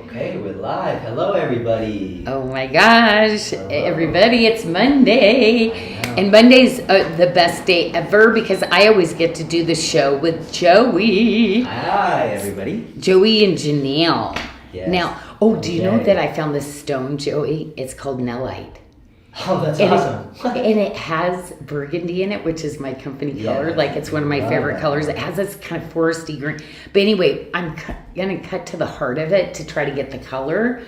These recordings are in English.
Okay, we're live. Hello, everybody. Oh my gosh, Hello. Everybody, it's Monday. And Monday's the best day ever because I always get to do the show with Joey. Hi, everybody. Joey and Janyl. Yes. Now, do you know that I found this stone, Joey? It's called Nellite. Oh, that's And awesome. and it has burgundy in it, which is my company color. Like, it's one of my favorite colors. It has this kind of foresty green. But anyway, I'm going to cut to the heart of it to try to get the color.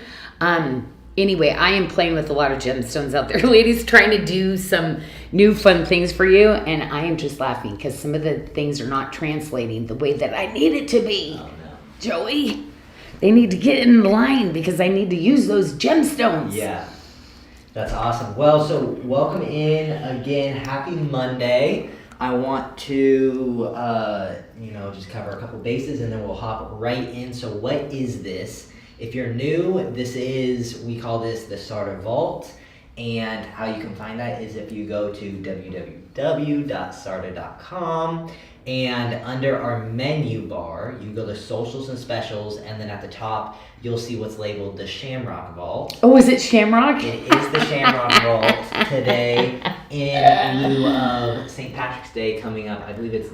Anyway, I am playing with a lot of gemstones out there, ladies, trying to do some new fun things for you. And I am just laughing because some of the things are not translating the way that I need it to be. Oh, no. Joey, they need to get in line because I need to use those gemstones. Yeah. That's awesome. Well, so welcome in again. Happy Monday. I want to, just cover a couple bases and then we'll hop right in. So what is this? If you're new, we call this the SARDA Vault. And how you can find that is if you go to www.sarda.com and under our menu bar, you go to socials and specials, and then at the top, you'll see what's labeled the Shamrock Vault. Oh, is it Shamrock? It is the Shamrock Vault today in lieu of St. Patrick's Day coming up. I believe it's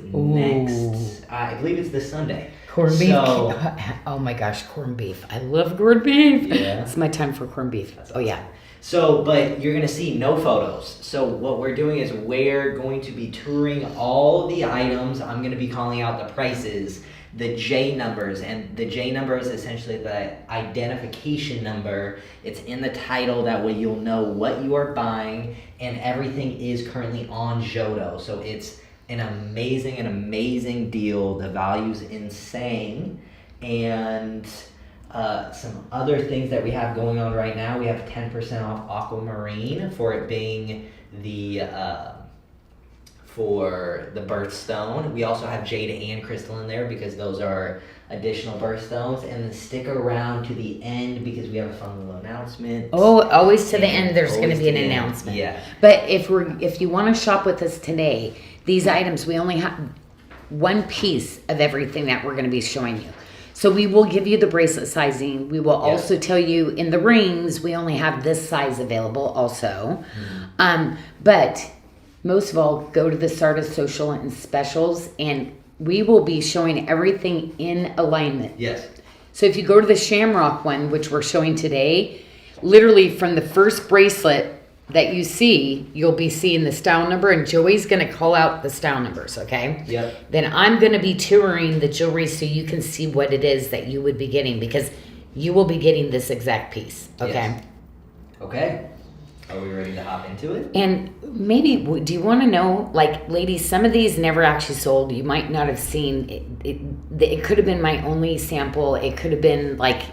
this Sunday. Corned beef. Oh my gosh, corned beef. I love corned beef. Yeah. It's my time for corned beef. That's Oh, yeah. So, but you're going to see no photos. So what we're doing is we're going to be touring all the items. I'm going to be calling out the prices, the J numbers, and the J number is essentially the identification number. It's in the title, that way you'll know what you are buying, and everything is currently on Jodo. So it's an amazing deal. The value's insane. And some other things that we have going on right now, we have 10% off Aquamarine for it being for the birthstone. We also have jade and crystal in there because those are additional birthstones. And then stick around to the end because we have a fun little announcement. Oh, always to the end there's going to be an announcement. Yeah. But if you want to shop with us today, these items, we only have one piece of everything that we're going to be showing you. So we will give you the bracelet sizing. We will also tell you in the rings, we only have this size available also. But most of all, go to the SARDA social and specials, and we will be showing everything in alignment. Yes. So if you go to the Shamrock one, which we're showing today, literally from the first bracelet that you see, you'll be seeing the style number, and Joey's going to call out the style numbers, okay? Yep. Then I'm going to be touring the jewelry so you can see what it is that you would be getting, because you will be getting this exact piece, okay? Yes. Okay. Are we ready to hop into it? And maybe, do you want to know, like, ladies, some of these never actually sold. You might not have seen it. It could have been my only sample. It could have been, like,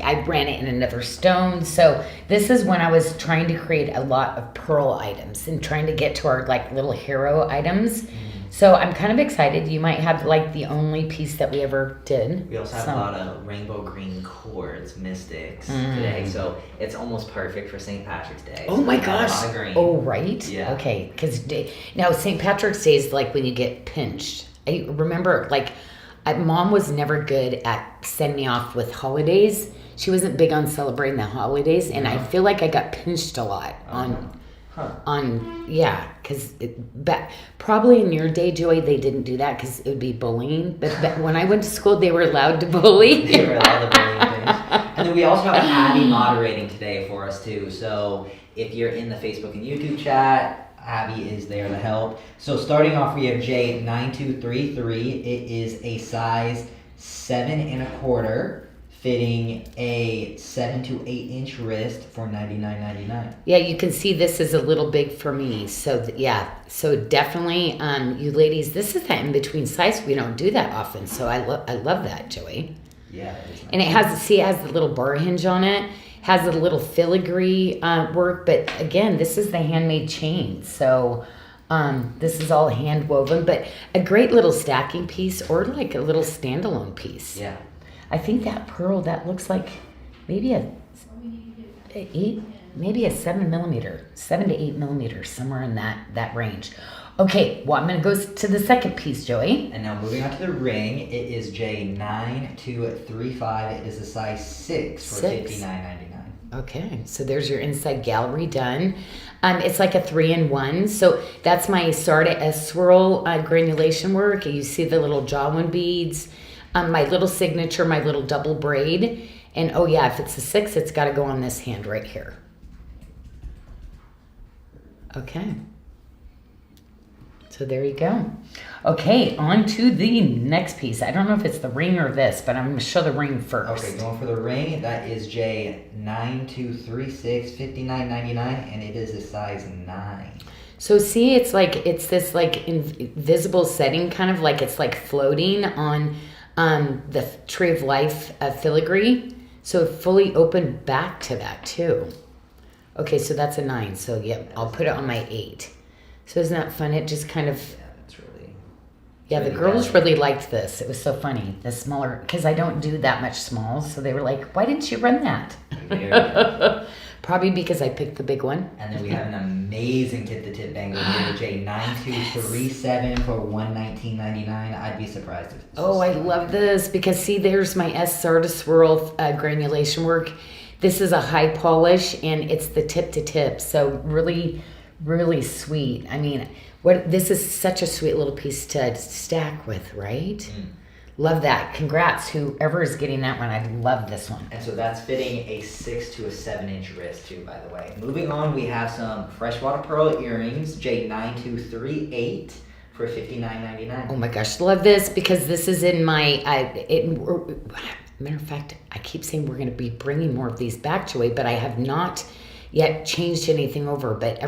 I ran it in another stone. So this is when I was trying to create a lot of pearl items and trying to get to our, like, little hero items. So I'm kind of excited. You might have, like, the only piece that we ever did. We also have a lot of rainbow green quartz mystics today, so it's almost perfect for St. Patrick's Day. Oh So my we have a lot gosh. of green. Oh, right? Yeah. Okay, because now St. Patrick's Day is like when you get pinched. I remember, like, Mom was never good at sending me off with holidays. She wasn't big on celebrating the holidays, and I feel like I got pinched a lot because probably in your day, Joey, they didn't do that because it would be bullying. But when I went to school, they were allowed to bully. They were allowed to bullying things. And then we also have Abby moderating today for us too. So if you're in the Facebook and YouTube chat, Abby is there to help. So starting off, we have J9233. It is a size 7 1/4. Fitting a 7 to 8 inch wrist for $99.99. Yeah, you can see this is a little big for me. So so definitely, you ladies, this is that in between size. We don't do that often, so I love that, Joey. Yeah, it is nice. And it has the little bar hinge on it. Has a little filigree work, but again, this is the handmade chain. So this is all hand woven, but a great little stacking piece or like a little standalone piece. Yeah. I think that pearl, that looks like maybe a 7 to 8 millimeters, somewhere in that range. Okay, well, I'm going to go to the second piece, Joey. And now moving on to the ring, it is J9235. It is a size 6 for $59.99. Okay, so there's your inside gallery done. It's like a 3-in-1. So that's my SARDA S swirl granulation work. You see the little jawline beads, my little signature, my little double braid. And oh yeah, if it's a 6, it's got to go on this hand right here. Okay. So there you go. Okay, on to the next piece. I don't know if it's the ring or this, but I'm going to show the ring first. Okay, going for the ring, that is J9236, $59.99, and it is a size 9. So see, it's this like invisible setting, kind of like it's like floating on the Tree of Life filigree. So fully open back to that too. Okay, so that's a 9. So yep, I'll put it on my 8. So isn't that fun? It just kind of... Yeah, that's really... Yeah, the girls really liked this. It was so funny. The smaller... Because I don't do that much small. So they were like, why didn't you run that? Probably because I picked the big one. And then we have an amazing tip-to-tip bangle here, J9237 for $119.99. I'd be surprised if this I love this. Because see, there's my SARDA swirl granulation work. This is a high polish and it's the tip-to-tip. So really... really sweet. I mean, this is such a sweet little piece to stack with, right? Love that. Congrats, whoever is getting that one. I love this one. And so that's fitting a 6 to a 7-inch wrist too, by the way. Moving on, we have some freshwater pearl earrings, J9238 for $59.99. Oh my gosh, love this because this is in my, matter of fact, I keep saying we're going to be bringing more of these back, Joey, but I have not yet changed anything over. But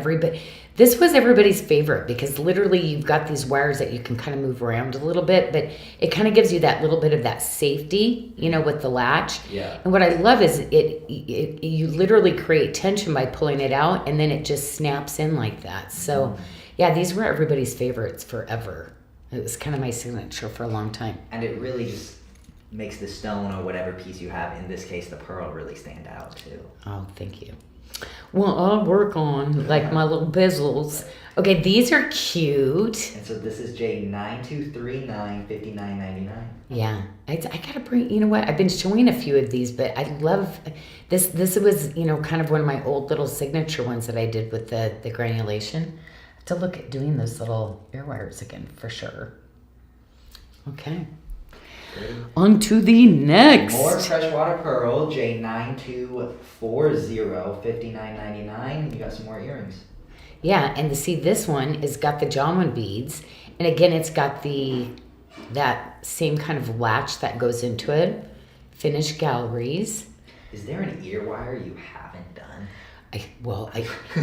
this was everybody's favorite because literally you've got these wires that you can kind of move around a little bit, but it kind of gives you that little bit of that safety, with the latch. Yeah. And what I love is you literally create tension by pulling it out and then it just snaps in like that. So yeah, these were everybody's favorites forever. It was kind of my signature for a long time. And it really just makes the stone or whatever piece you have, in this case the pearl, really stand out too. Oh, thank you. Well, I'll work on like my little bezels. Okay, these are cute. And so this is J9239, $59.99. Yeah, I gotta bring. You know what? I've been showing a few of these, but I love this. This was kind of one of my old little signature ones that I did with the granulation. I have to look at doing those little ear wires again for sure. Okay. On to the next. More freshwater pearl, J9240, $59.99. You got some more earrings. Yeah, and see, this one is got the jawline beads, and again, it's got that same kind of latch that goes into it. Finished galleries. Is there an ear wire you haven't done?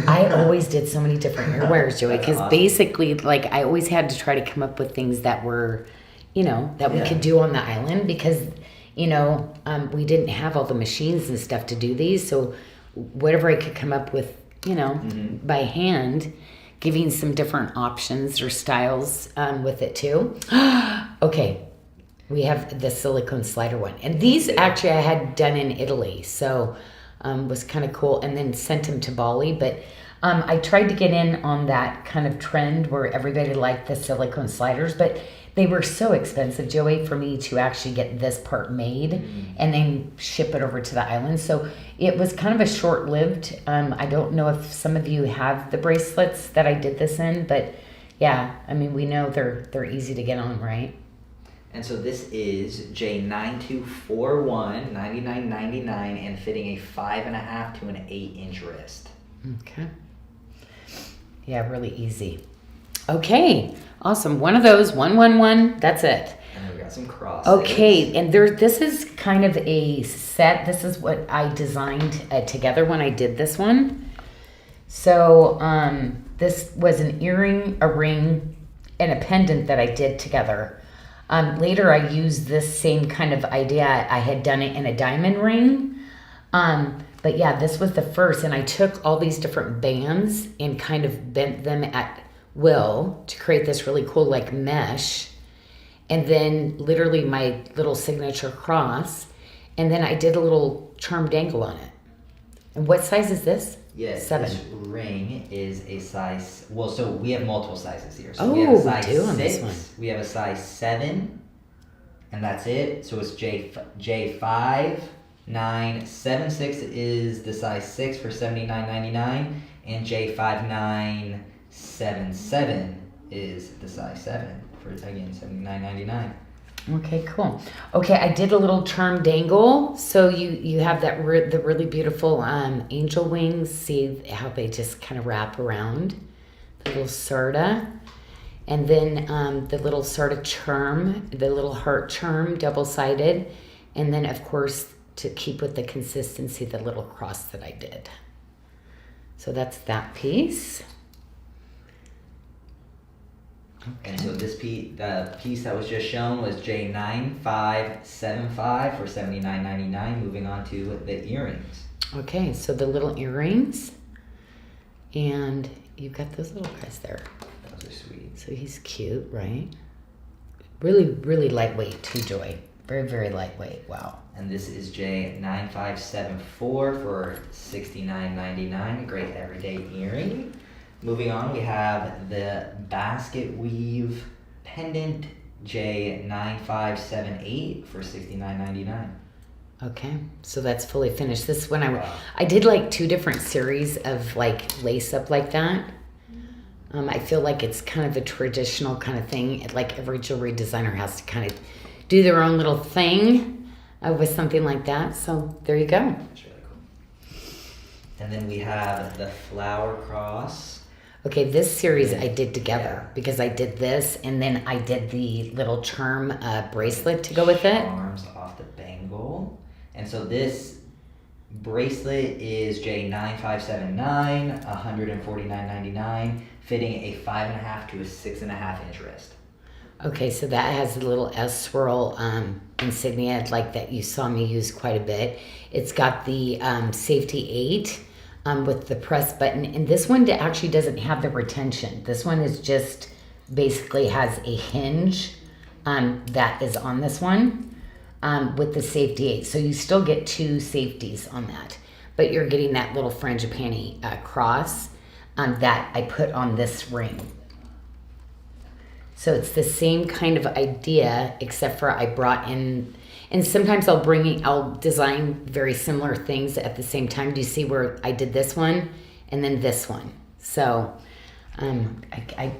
I always did so many different ear wires, Joey, because basically, like, I always had to try to come up with things that were, that we could do on the island because, we didn't have all the machines and stuff to do these. So whatever I could come up with, by hand, giving some different options or styles with it too. Okay, we have the silicone slider one. And these actually I had done in Italy. So was kind of cool. And then sent them to Bali. But I tried to get in on that kind of trend where everybody liked the silicone sliders. But they were so expensive, Joey, for me to actually get this part made and then ship it over to the island. So it was kind of a short-lived. I don't know if some of you have the bracelets that I did this in, but yeah, I mean, we know they're easy to get on, right? And so this is J9241, $99.99, and fitting a 5.5 to an 8-inch wrist. Okay. Yeah, really easy. Okay, awesome. One of those, 111, that's it. And then we got some crosses. Okay, and this is kind of a set. This is what I designed together when I did this one. So this was an earring, a ring, and a pendant that I did together. Later, I used this same kind of idea. I had done it in a diamond ring. But yeah, this was the first, and I took all these different bands and kind of bent them at will to create this really cool like mesh, and then literally my little signature cross, and then I did a little charm dangle on it. And what size is this? Yes, 7. this ring is a size. Well, so we have multiple sizes here. So we have a Oh, we size do on this 6. one. We have a size 7, and that's it. So it's J5, 9, 7, 6 is the size 6 for $79.99, and J5, 9, 7, 7 is the size 7 for again $79.99. Okay, cool. Okay, I did a little charm dangle. So you have that the really beautiful angel wings. See how they just kind of wrap around the little SARDA, and then the little SARDA charm, the little heart charm, double-sided, and then of course to keep with the consistency, the little cross that I did. So that's that piece. And so this the piece that was just shown was J9575 for $79.99. Moving on to the earrings. Okay, so the little earrings, and you've got those little guys there. Those are sweet. So he's cute, right? Really, really lightweight too, Joy. Very, very lightweight. Wow. And this is J9574 for $69.99. Great everyday earring. Moving on, we have the basket weave pendant J9578 for $69.99. Okay, so that's fully finished. This one Wow. I did like 2 different series of like lace up like that. I feel like it's kind of a traditional kind of thing. Like every jewelry designer has to kind of do their own little thing with something like that. So there you go. That's really cool. And then we have the flower cross. Okay, this series I did together Yeah. because I did this and then I did the little charm bracelet to go with it. Charms off the bangle. And so this bracelet is J9579, $149.99, fitting a 5.5 to a 6.5 inch wrist. Okay, so that has a little S swirl insignia like that you saw me use quite a bit. It's got the safety 8 with the press button, and this one actually doesn't have the retention. This one is just basically has a hinge that is on this one with the safety 8. So you still get 2 safeties on that, but you're getting that little frangipani cross that I put on this ring. So it's the same kind of idea, except for I brought in, and sometimes I'll design very similar things at the same time. Do you see where I did this one and then this one? So I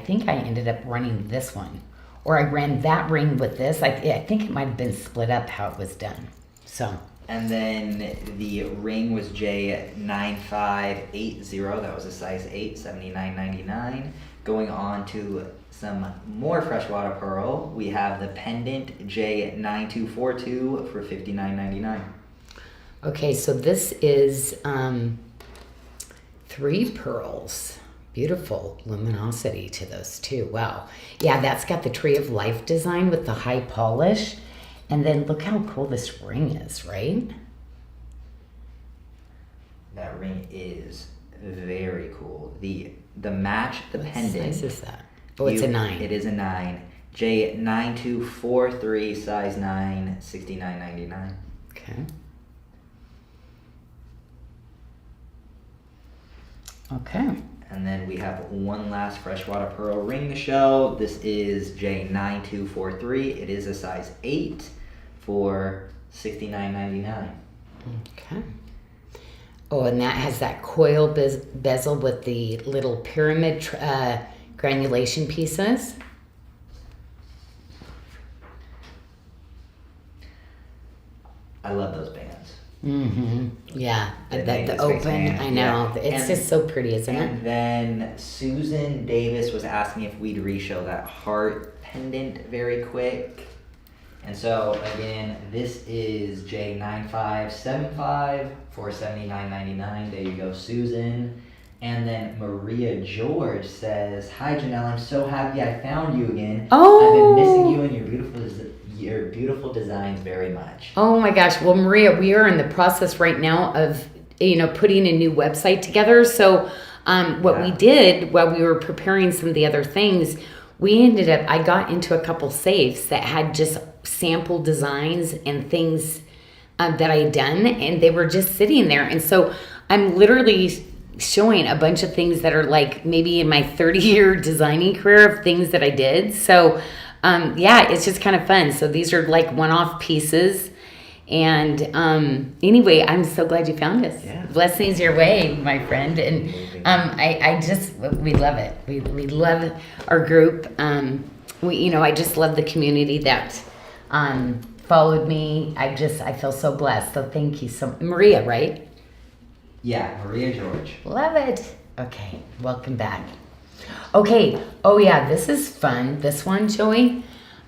think I ended up running this one, or I ran that ring with this. I think it might have been split up how it was done. So. And then the ring was J9580. That was a size 8, $79.99. Going on to some more freshwater pearl, we have the pendant J9242 for $59.99. Okay, so this is 3 pearls. Beautiful luminosity to those too. Wow. Yeah, that's got the Tree of Life design with the high polish. And then look how cool this ring is, right? That ring is very cool. The match, the pendant. What size is that? Oh, it's a 9. It is a 9. J9243, size 9, $69.99. Okay. Okay. And then we have one last freshwater pearl ring to show. This is J9243. It is a size 8 for $69.99. Okay. Oh, and that has that coil bezel with the little pyramid granulation pieces. I love those bands. Mm-hmm. Yeah. The The Space open, Band, I know. yeah. It's And- just so pretty, isn't it? And then Susan Davis was asking if we'd re-show that heart pendant very quick. And so again, this is J9575 for $79.99. There you go, Susan. And then Maria George says, "Hi Janyl, I'm so happy I found you again. Oh. I've been missing you and your beautiful designs very much." Oh my gosh. Well, Maria, we are in the process right now of, putting a new website together. So what we did while we were preparing some of the other things, I got into a couple safes that had just sample designs and things that I had done, and they were just sitting there. And so I'm literally showing a bunch of things that are like maybe in my 30-year designing career of things that I did. So, yeah, it's just kind of fun. So these are like one-off pieces. And anyway, I'm so glad you found us. Yeah. Blessings your way, my friend. And we love it. We love our group. I just love the community that followed me. I feel so blessed. So thank you so Maria, right? Yeah, Maria George. Love it. Okay, welcome back. Okay. Oh yeah, this is fun. This one, Joey.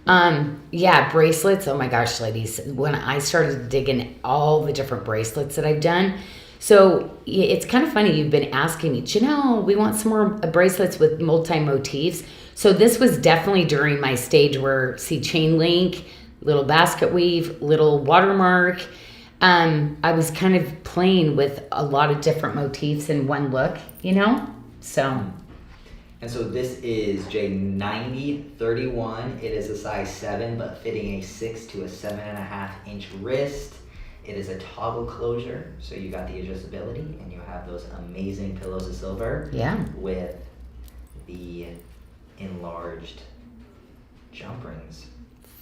Yeah, bracelets. Oh my gosh, ladies. When I started digging all the different bracelets that I've done. So it's kind of funny. You've been asking me, Janyl, we want some more bracelets with multi-motifs. So this was definitely during my stage where, see, chain link, little basket weave, little watermark. I was kind of playing with a lot of different motifs in one look, so. And so this is J9031. It is a size 7, but fitting a 6 to a 7.5 inch wrist. It is a toggle closure, so you got the adjustability, and you have those amazing pillows of silver. Yeah. With the enlarged jump rings.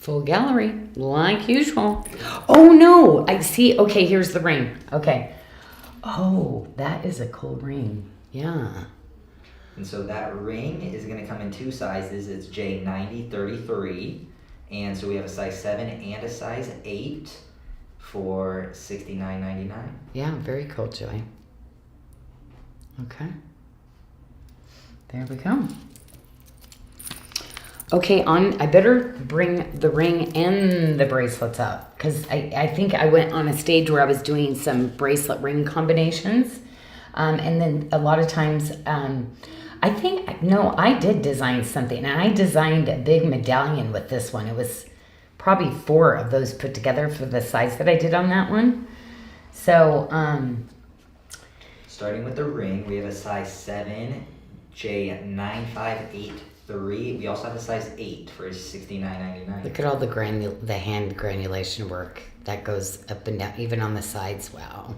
Full gallery, like usual. Oh no, I see. Okay, here's the ring. Okay. Oh, that is a cool ring. Yeah. And so that ring is going to come in 2 sizes. It's J9033. And so we have a size 7 and a size 8 for $69.99. Yeah, very cool, Joey. Okay. There we go. Okay, I better bring the ring and the bracelets up because I think I went on a stage where I was doing some bracelet ring combinations. And then a lot of times, I did design something. And I designed a big medallion with this one. It was probably 4 of those put together for the size that I did on that one. So, starting with the ring, we have a size 7, J9583. We also have a size 8 for $69.99. Look at all the hand granulation work that goes up and down, even on the sides. Wow.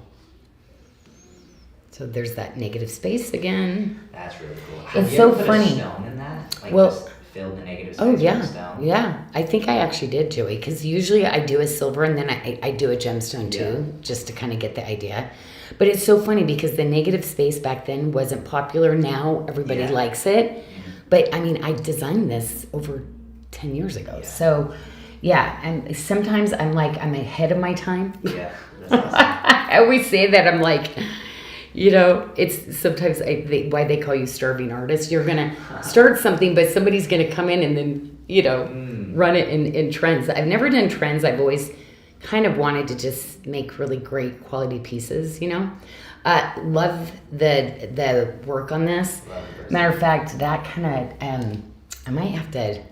So there's that negative space again. That's really cool. It's so funny. A stone in that? Just fill the negative space oh with yeah, a stone? Yeah. I think I actually did, Joey, because usually I do a silver and then I do a gemstone too, just to kind of get the idea. But it's so funny because the negative space back then wasn't popular. Now everybody likes it. Mm-hmm. But I mean, I designed this over 10 years ago. Yeah. So yeah, and sometimes I'm like, I'm ahead of my time. Yeah, that's awesome. I always say that. I'm like, it's sometimes why they call you starving artist. You're going to start something, but somebody's going to come in and then, run it in trends. I've never done trends. I've always kind of wanted to just make really great quality pieces, Love the work on this. Matter of fact, that kind of, I might have to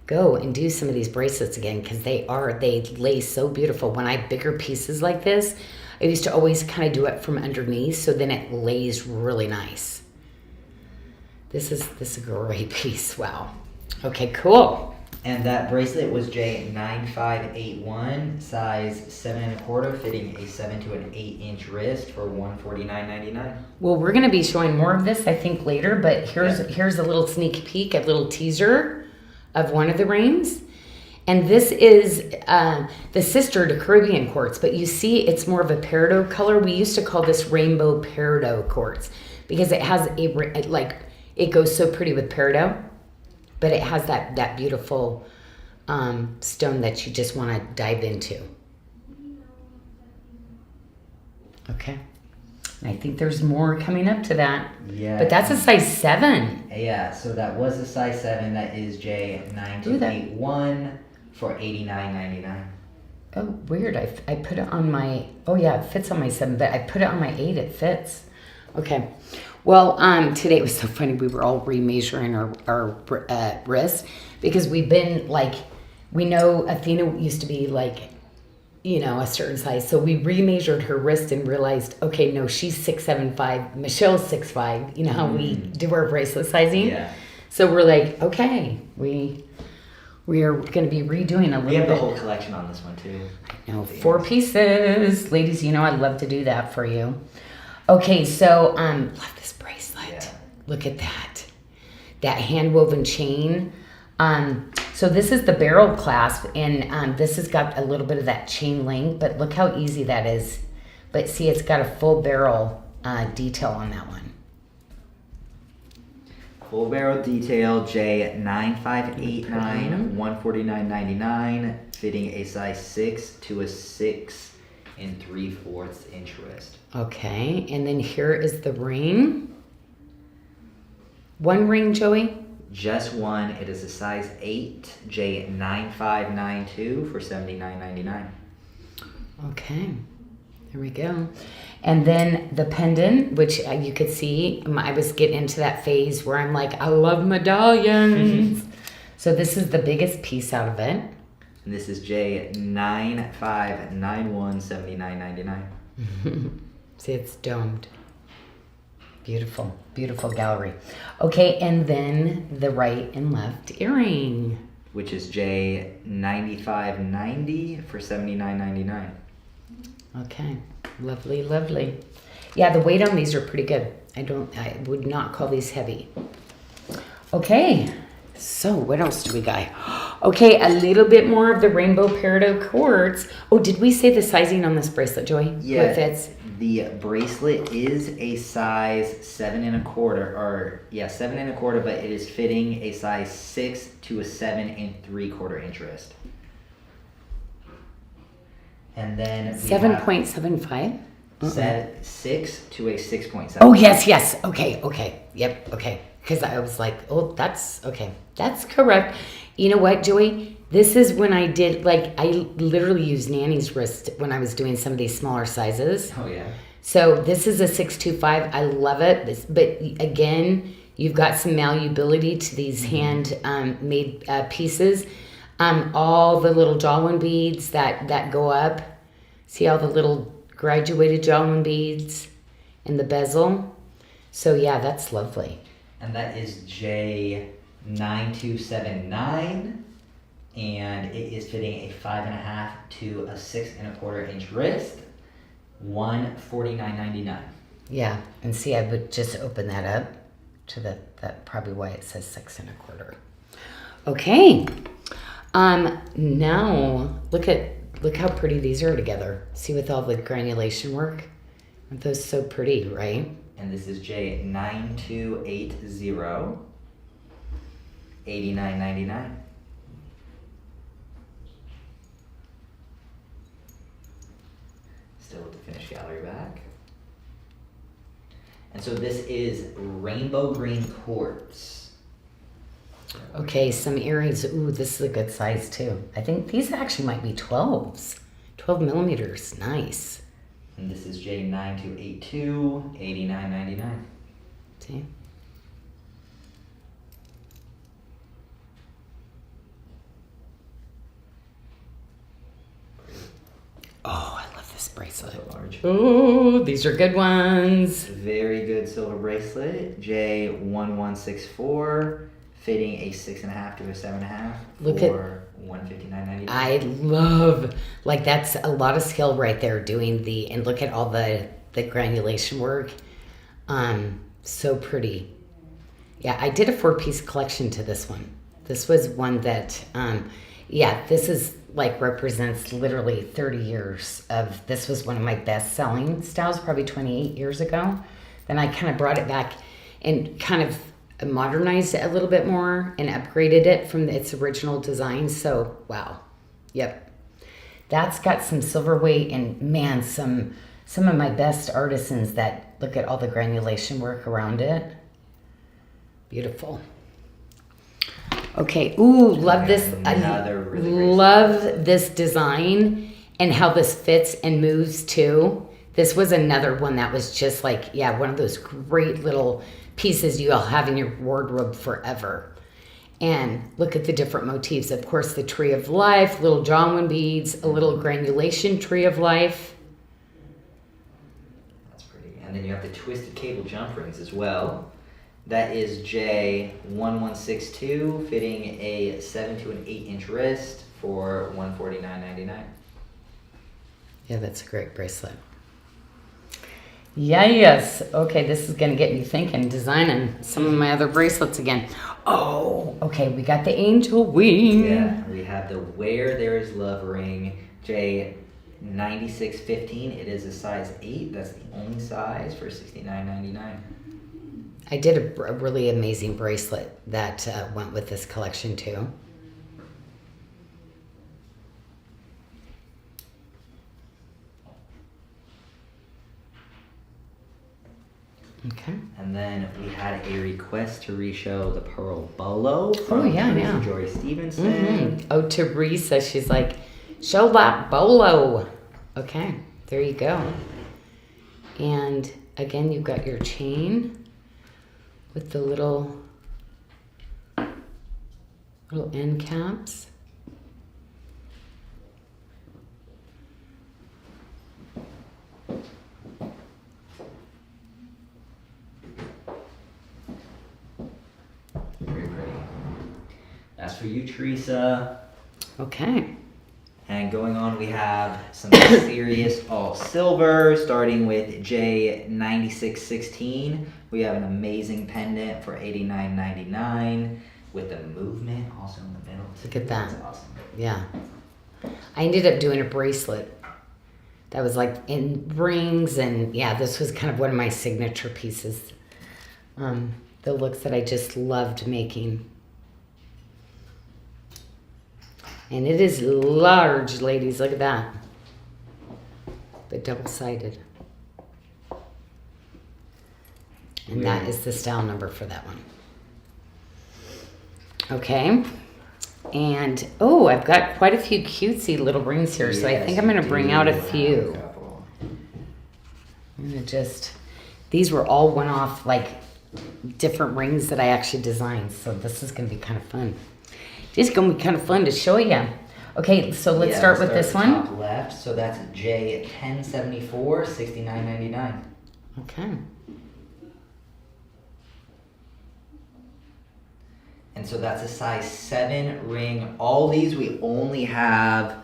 go and do some of these bracelets again because they lay so beautiful. When I have bigger pieces like this, I used to always kind of do it from underneath, so then it lays really nice. This is a great piece. Wow. Okay, cool. And that bracelet was J9581, size 7.25, fitting a 7 to an 8 inch wrist for $149.99. Well, we're going to be showing more of this, I think, later, but here's a little sneak peek, a little teaser of one of the rings. And this is the sister to Caribbean quartz, but you see it's more of a peridot color. We used to call this rainbow peridot quartz because it has it goes so pretty with peridot, but it has that beautiful stone that you just want to dive into. Okay. And I think there's more coming up to that. Yeah. But that's a size 7. Yeah, so that was a size 7. That is J9281 for $89.99. Oh, weird. I put it on my... Oh, yeah, it fits on my 7, but I put it on my 8. It fits. Okay. Well, today it was so funny. We were all remeasuring our wrists because we've been, we know Athena used to be, a certain size. So we remeasured her wrist and realized, okay, no, she's 6'7", Michelle's 6'5". You know how we do our bracelet sizing? Yeah. So we're like, okay, we are going to be redoing a little bit. We have the whole collection on this one, too. I know, 4 pieces. Ladies, I love to do that for you. Okay, so love this bracelet. Yeah. Look at that. That hand woven chain. So this is the barrel clasp, and this has got a little bit of that chain link, but look how easy that is. But see, it's got a full barrel detail on that one. Full barrel detail, J9589, $149.99, fitting a size 6 to a 6 3/4 inch wrist. Okay, and then here is the ring. One ring, Joey? Just one. It is a size 8, J9592 for $79.99. Okay, there we go. And then the pendant, which you could see, I was getting into that phase where I'm like, I love medallions. So this is the biggest piece out of it. And this is J9591, $79.99. See, it's domed. Beautiful, beautiful gallery. Okay, and then the right and left earring. Which is J9590 for $79.99. Okay, lovely, lovely. Yeah, the weight on these are pretty good. I would not call these heavy. Okay, so what else do we got? Okay, a little bit more of the rainbow peridot quartz. Oh, did we say the sizing on this bracelet, Joey? Yeah, What fits? the bracelet is a size 7 1/4, 7 1/4, but it is fitting a size 6 to a 7 3/4 inch wrist. And then we 7.75? have 6 to a 6.7. Oh, yes. Okay. Yep, okay. Because I was like, oh, that's, okay. That's correct. You know what, Joey? This is when I did, I literally used Nanny's wrist when I was doing some of these smaller sizes. Oh, yeah. So this is a 625. I love it. But again, you've got some malleability to these hand-made pieces. All the little Jawin beads that go up. See all the little graduated Jawin beads in the bezel. So yeah, that's lovely. And that is J9279, and it is fitting a 5.5 to a 6 1/4 inch wrist, $149.99. Yeah, and see, I would just open that up to that probably why it says 6 1/4. Okay. Now look how pretty these are together. See, with all the granulation work? Aren't those so pretty, right? And this is J9280, $89.99. Still with the finished gallery back. And so this is rainbow green quartz. Okay, some earrings. Ooh, this is a good size too. I think these actually might be 12s. 12 millimeters. Nice. And this is J9282, $89.99. See? Oh, I love this bracelet. So large. Oh, these are good ones. Very good silver bracelet, J1164, fitting a 6.5 to a 7.5 for $159.99. I love, that's a lot of skill right there doing and look at all the granulation work. So pretty. Yeah, I did a 4-piece collection to this one. This was one that, this is represents literally 30 years of, this was one of my best selling styles, probably 28 years ago. Then I kind of brought it back and kind of modernized it a little bit more and upgraded it from its original design. So, wow. Yep. That's got some silver weight and man, some of my best artisans that look at all the granulation work around it. Beautiful. Okay. Ooh, love this. I love this design and how this fits and moves too. This was another one that was just one of those great little pieces you'll have in your wardrobe forever. And look at the different motifs. Of course, the tree of life, little Jawin beads, a little granulation tree of life. That's pretty. And then you have the twisted cable jump rings as well. That is J1162, fitting a 7 to an 8 inch wrist for $149.99. Yeah, that's a great bracelet. Yes. Okay, this is going to get me thinking, designing some of my other bracelets again. Oh, okay, we got the angel wing. Yeah, we have the Where There Is Love ring, J9615. It is a size 8. That's the only size for $69.99. I did a really amazing bracelet that went with this collection too. Okay. And then we had a request to reshow the Pearl Bolo from Teresa Joy Stevenson. Mm-hmm. Oh, Teresa, she's like, show that bolo. Okay, there you go. And again, you've got your chain with the little end caps. Very pretty. That's for you, Teresa. Okay. And going on, we have some serious all silver, starting with J9616. We have an amazing pendant for $89.99 with the movement also in the middle. Look at that. That's awesome. Yeah. I ended up doing a bracelet that was like in rings, and yeah, this was kind of one of my signature pieces. The looks that I just loved making. And it is large, ladies. Look at that. But double-sided. And that is the style number for that one. Okay. And, oh, I've got quite a few cutesy little rings here, so I think I'm going to bring out a few. I'm going to just, these were all one-off, like, different rings that I actually designed, so this is going to be kind of fun. It's going to be kind of fun to show you. Okay, so let's start with this one. Top left, so that's J1074, $69.99. Okay. And so that's a size 7 ring. All these we only have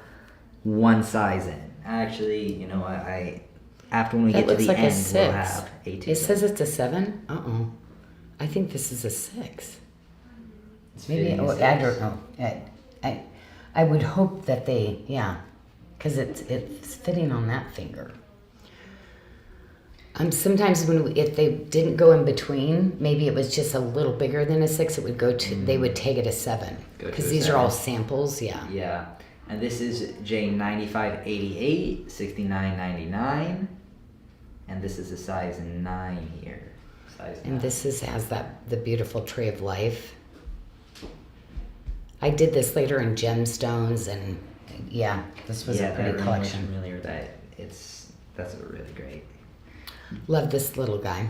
one size in. Actually, you know, after when we get to the like end, a 6. we'll have a 2. It says it's a 7? Uh-oh. I think this is a 6. Maybe, I don't know. I would hope that they, because it's fitting on that finger. Sometimes if they didn't go in between, maybe it was just a little bigger than a 6, it would go to, they would take it a 7. Because these are all samples, yeah. Yeah. And this is J9588, $69.99. And this is a size 9 here. Size 9. And this has the beautiful Tree of Life. I did this later in Gemstones, and yeah, this was a pretty collection. Familiar with that. That's really great. Love this little guy.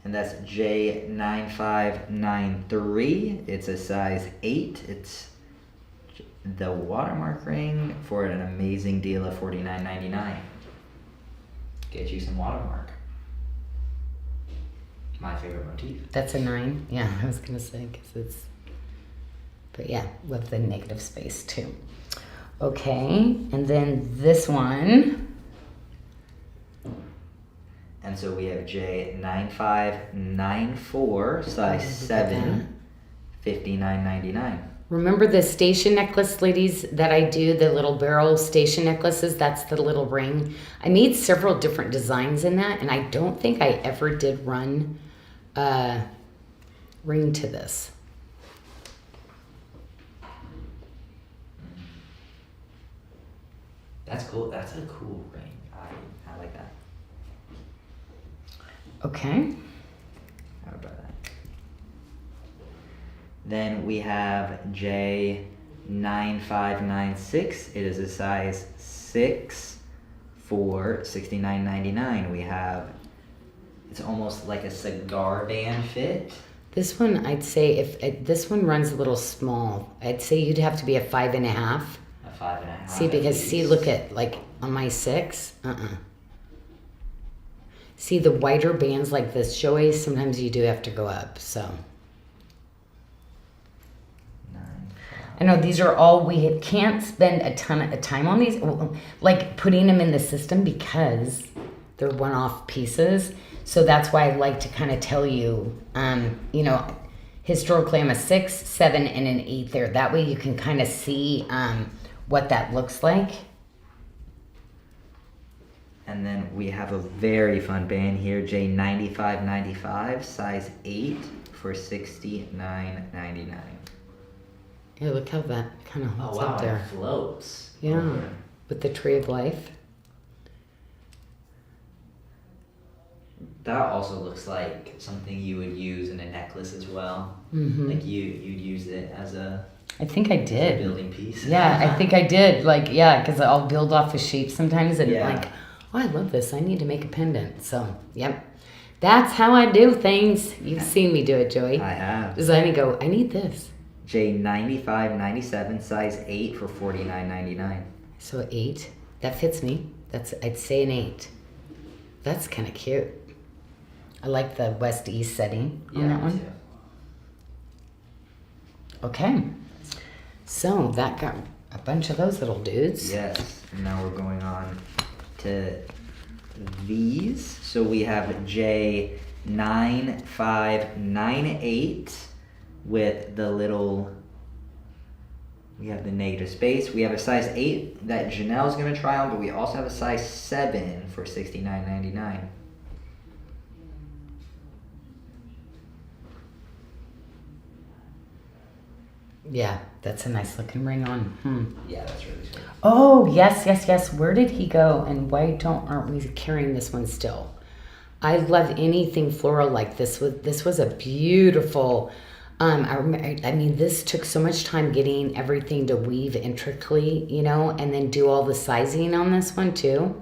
And that's J9593. It's a size 8. It's the watermark ring for an amazing deal of $49.99. Get you some watermark. My favorite motif. That's a 9. Yeah, I was gonna say because it's. But yeah, love the negative space too. Okay, and then this one. And so we have J9594, size 7, $59.99. Remember the station necklace, ladies, that I do, the little barrel station necklaces? That's the little ring. I made several different designs in that, and I don't think I ever did run a ring to this. That's cool. That's a cool ring. I like that. Okay. I would buy that. Then we have J9596. It is a size 6 for $69.99. We have, it's almost like a cigar band fit. This one, I'd say, if this one runs a little small, I'd say you'd have to be a 5.5. A 5.5. See, because look at, like, on my 6, See, the wider bands like this, Joey, sometimes you do have to go up, so. 9, 5. I know these are all, we can't spend a ton of time on these, like putting them in the system because They're one-off pieces. So that's why I like to kind of tell you, you know, historically I'm a 6, 7, and an 8 there. That way you can kind of see what that looks like. And then we have a very fun band here, J9595, size 8 for $69.99. Yeah, look how that kind of holds up It there. floats. Yeah, over. with the tree of life. That also looks like something you would use in a necklace as well. Mm-hmm. Like you'd use it as a I think I did. building piece. Yeah, I think I did. Like, yeah, because I'll build off a shape sometimes and Yeah. like, oh, I love this. I need to make a pendant. So, yep. That's how I do things. You've seen me do it, Joey. I have. Design and go, I need this. J9597, size 8 for $49.99. So 8. That fits me. I'd say an 8. That's kind of cute. I like the west-east setting on that me one. too. Okay. So that got a bunch of those little dudes. Yes, and now we're going on to these. So we have J9598 with the little, we have the negative space. We have a size 8 that Janyl is going to try on, but we also have a size 7 for $69.99. Yeah, that's a nice looking ring on. Yeah, that's really sweet. Oh, yes. Where did he go? And why aren't we carrying this one still? I love anything floral like this. This was a beautiful. I mean, this took so much time getting everything to weave intricately, you know, and then do all the sizing on this one too.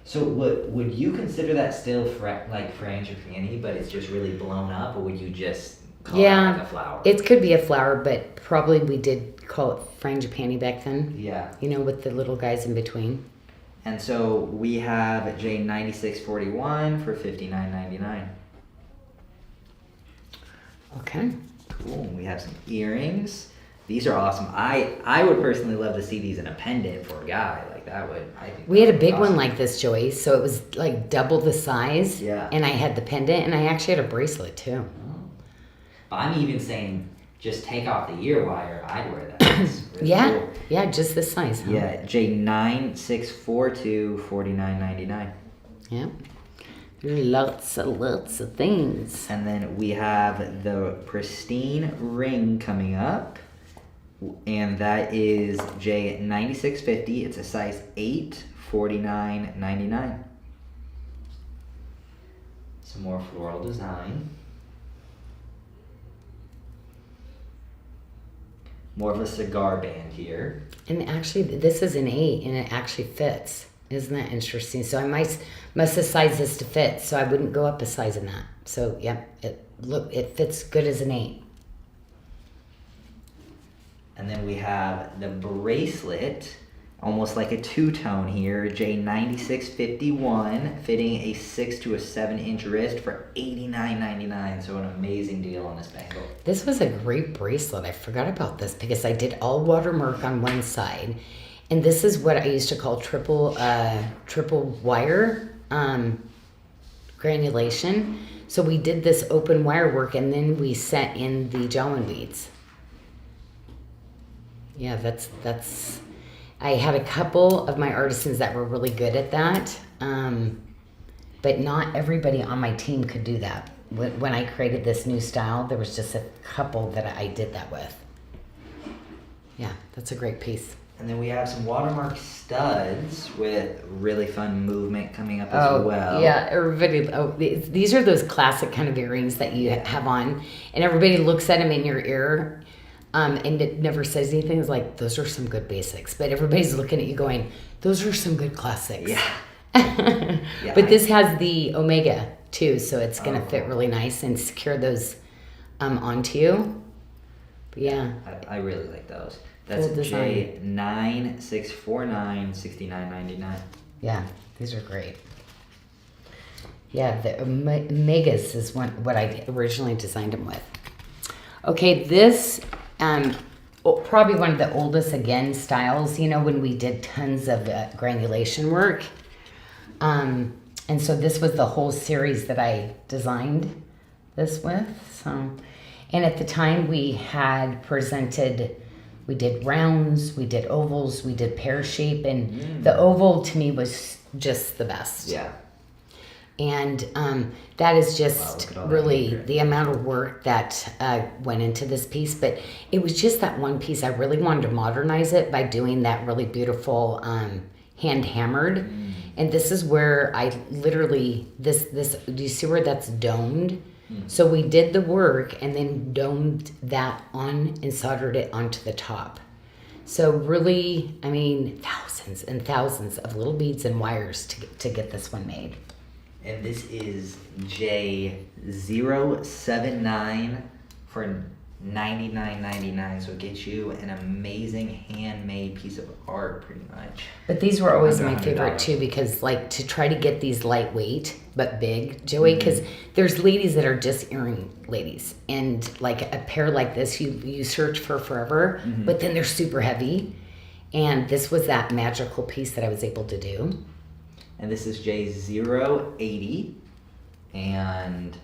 So would you consider that still like frangipani, but it's just really blown up, or would you just call it like a flower? It could be a flower, but probably we did call it frangipani back then. Yeah. You know, with the little guys in between. And so we have J9641 for $59.99. Okay. Cool. We have some earrings. These are awesome. I would personally love to see these in a pendant for a guy. Like that would, I think. We had a that would be big one awesome. like this, Joey. So it was like double the size. Yeah. And I had the pendant, and I actually had a bracelet too. I'm even saying just take off the ear wire. I'd wear that. It's really Yeah. cool. Yeah, just this size. Huh? Yeah. J9642 $49.99. Yeah. Lots of things. And then we have the pristine ring coming up. And that is J9650. It's a size 8, $49.99. Some more floral design. More of a cigar band here. And actually, this is an 8, and it actually fits. Isn't that interesting? So I must have sized this to fit, so I wouldn't go up a size in that. So, yeah, it fits good as an 8. And then we have the bracelet, almost like a two-tone here, J9651, fitting a 6 to a 7-inch wrist for $89.99. So an amazing deal on this bangle. This was a great bracelet. I forgot about this because I did all watermark on one side. And this is what I used to call triple wire granulation. So we did this open wire work, and then we set in the Jawin beads. Yeah, that's. I had a couple of my artisans that were really good at that, but not everybody on my team could do that. When I created this new style, there was just a couple that I did that with. Yeah, that's a great piece. And then we have some watermark studs with really fun movement coming up as well. Yeah, everybody. These are those classic kind of earrings that you have on, and everybody looks at them in your ear, and it never says anything. It's like, those are some good basics, but everybody's looking at you going, those are some good classics. Yeah. But this has the Omega too, so it's gonna fit really nice and secure those onto you. But yeah. I really like those. That's Cool design. J9649, $69.99. Yeah, these are great. Yeah, the Omegas is what I originally designed them with. Okay, this probably one of the oldest again styles. You know, when we did tons of granulation work, And so this was the whole series that I designed this with. So, and at the time we had presented, we did rounds, we did ovals, we did pear shape, and the oval to me was just the best. Yeah. And that is just look at all that really here. the amount of work that went into this piece. But it was just that one piece. I really wanted to modernize it by doing that really beautiful hand hammered. And this is where I literally, this, do you see where that's domed? So we did the work and then domed that on and soldered it onto the top. So really, I mean, thousands and thousands of little beads and wires to get this one made. And this is J079 for $99.99. So it gets you an amazing handmade piece of art, pretty much. But these were always Under my favorite $100. too, because like to try to get these lightweight but big, Joey, because there's ladies that are just earring ladies, and like a pair like this, you search for forever, but then they're super heavy, and this was that magical piece that I was able to do. And this is J080, and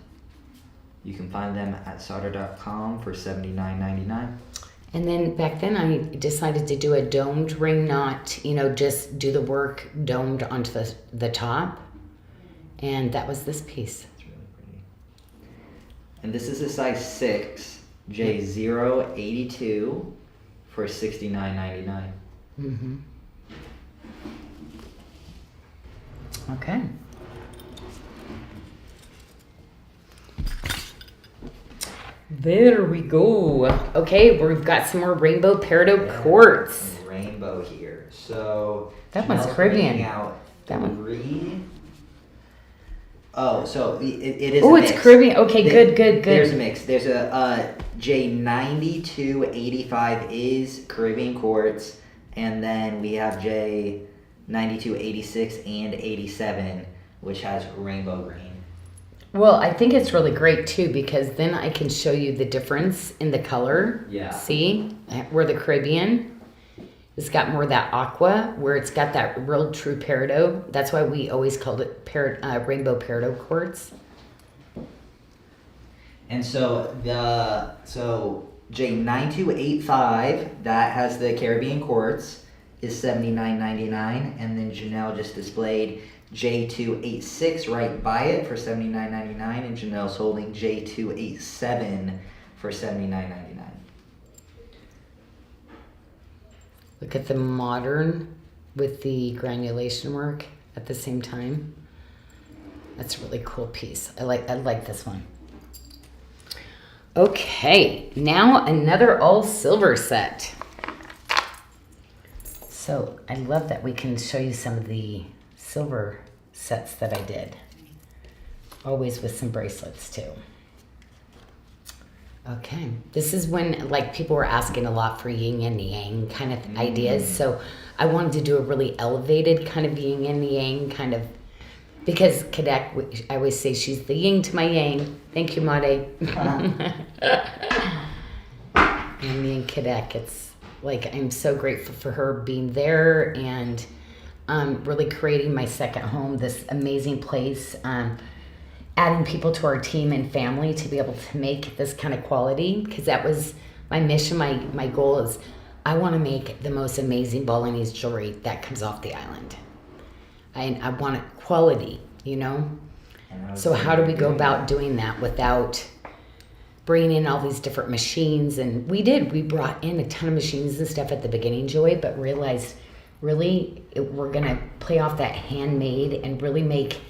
you can find them at SARDA.com for $79.99. And then back then I decided to do a domed ring knot, just do the work domed onto the top. And that was this piece. It's really pretty. And this is a size 6, J082 for $69.99. Mm-hmm. Okay. There we go. Okay, we've got some more rainbow peridot quartz. Rainbow here. So That one's Janelle's Caribbean. bringing out That one. 3. Oh, so it is. Oh, a it's mix. Caribbean. Okay, good. There's a mix. There's a J9285 is Caribbean quartz, and then we have J9286 and 87, which has rainbow green. Well, I think it's really great too, because then I can show you the difference in the color. Yeah. See where the Caribbean it's got more of that aqua, where it's got that real true peridot. That's why we always called it rainbow peridot quartz. And so J9285 that has the Caribbean quartz is $79.99, and then Janelle just displayed J286 right by it for $79.99, and Janelle's holding J287 for $79.99. Look at the modern with the granulation work at the same time. That's a really cool piece. I like this one. Okay, now another all silver set. So I love that we can show you some of the silver sets that I did. Always with some bracelets too. Okay, this is when like people were asking a lot for yin and yang kind of ideas. So I wanted to do a really elevated kind of yin and yang kind of, because Kadek, I always say she's the yin to my yang. Thank you, Made. And me and Kadek, it's like I'm so grateful for her being there and really creating my second home, this amazing place. Adding people to our team and family to be able to make this kind of quality, because that was my mission. My goal is I want to make the most amazing Balinese jewelry that comes off the island. I want it quality, So how do we go about doing that without bringing in all these different machines? And we brought in a ton of machines and stuff at the beginning, Joy, but realized really we're going to play off that handmade and really make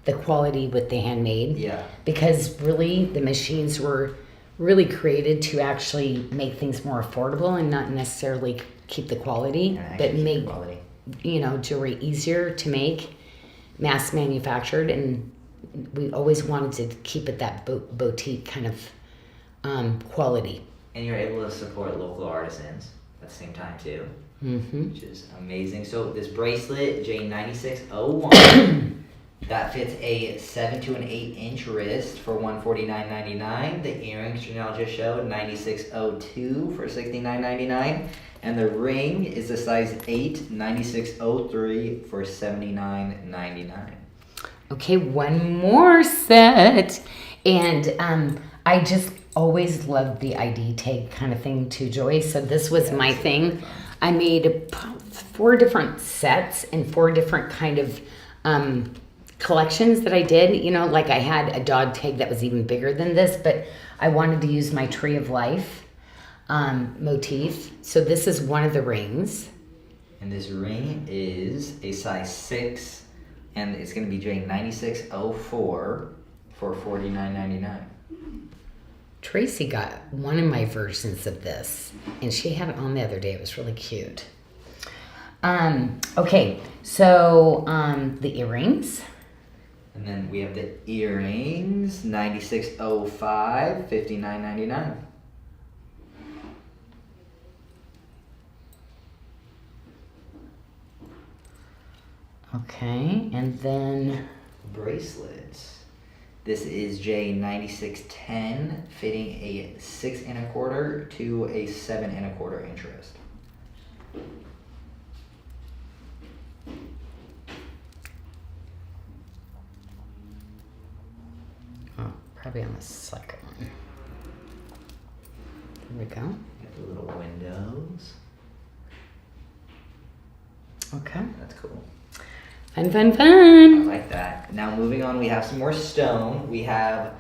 the quality with the handmade. Yeah. Because really the machines were really created to actually make things more affordable and not necessarily keep the quality, but make quality. Jewelry easier to make, mass manufactured, and we always wanted to keep it that boutique kind of quality. And you're able to support local artisans at the same time too, which is amazing. So this bracelet, J9601, that fits a 7 to an 8-inch wrist for $149.99. The earrings Janelle just showed, 9602 for $69.99. And the ring is a size 8, 9603 for $79.99. Okay, one more set. And I just always loved the ID tag kind of thing too, Joey. So this was my thing. I made 4 different sets and 4 different kind of collections that I did. You know, like I had a dog tag that was even bigger than this, but I wanted to use my Tree of Life motif. So this is one of the rings. And this ring is a size 6, and it's going to be J9604 for $49.99. Tracy got one of my versions of this, and she had it on the other day. It was really cute. Okay, so the earrings. And then we have the earrings, 9605, $59.99. Okay, and then Bracelets. This is J9610, fitting a 6 1/4 to a 7 1/4 inch wrist. oh, probably on the second one. There we go. Got the little windows. Okay. That's cool. Fun, fun, I fun. like that. Now moving on, we have some more stone. We have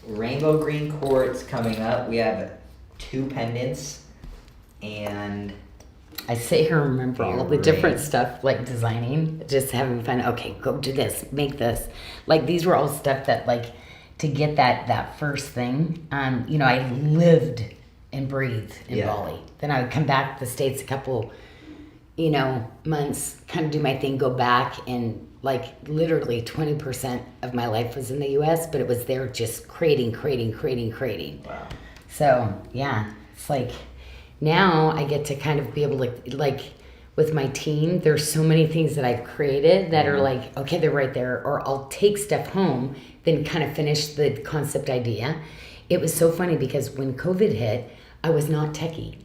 rainbow green quartz coming up. We have 2 pendants and I sit here and remember all the different stuff, like designing, just having fun. Okay, go do this, make this. Like these were all stuff that, like, to get that first thing. You know, I lived and breathed in Bali. Then I would come back to the States a couple, you know, months, kind of do my thing, go back, and like literally 20% of my life was in the U.S., but it was there just creating. wow. So yeah, it's like now I get to kind of be able to, like with my team, there's so many things that I've created that are like, okay, they're right there, or I'll take stuff home, then kind of finish the concept idea. It was so funny because when COVID hit, I was not techie.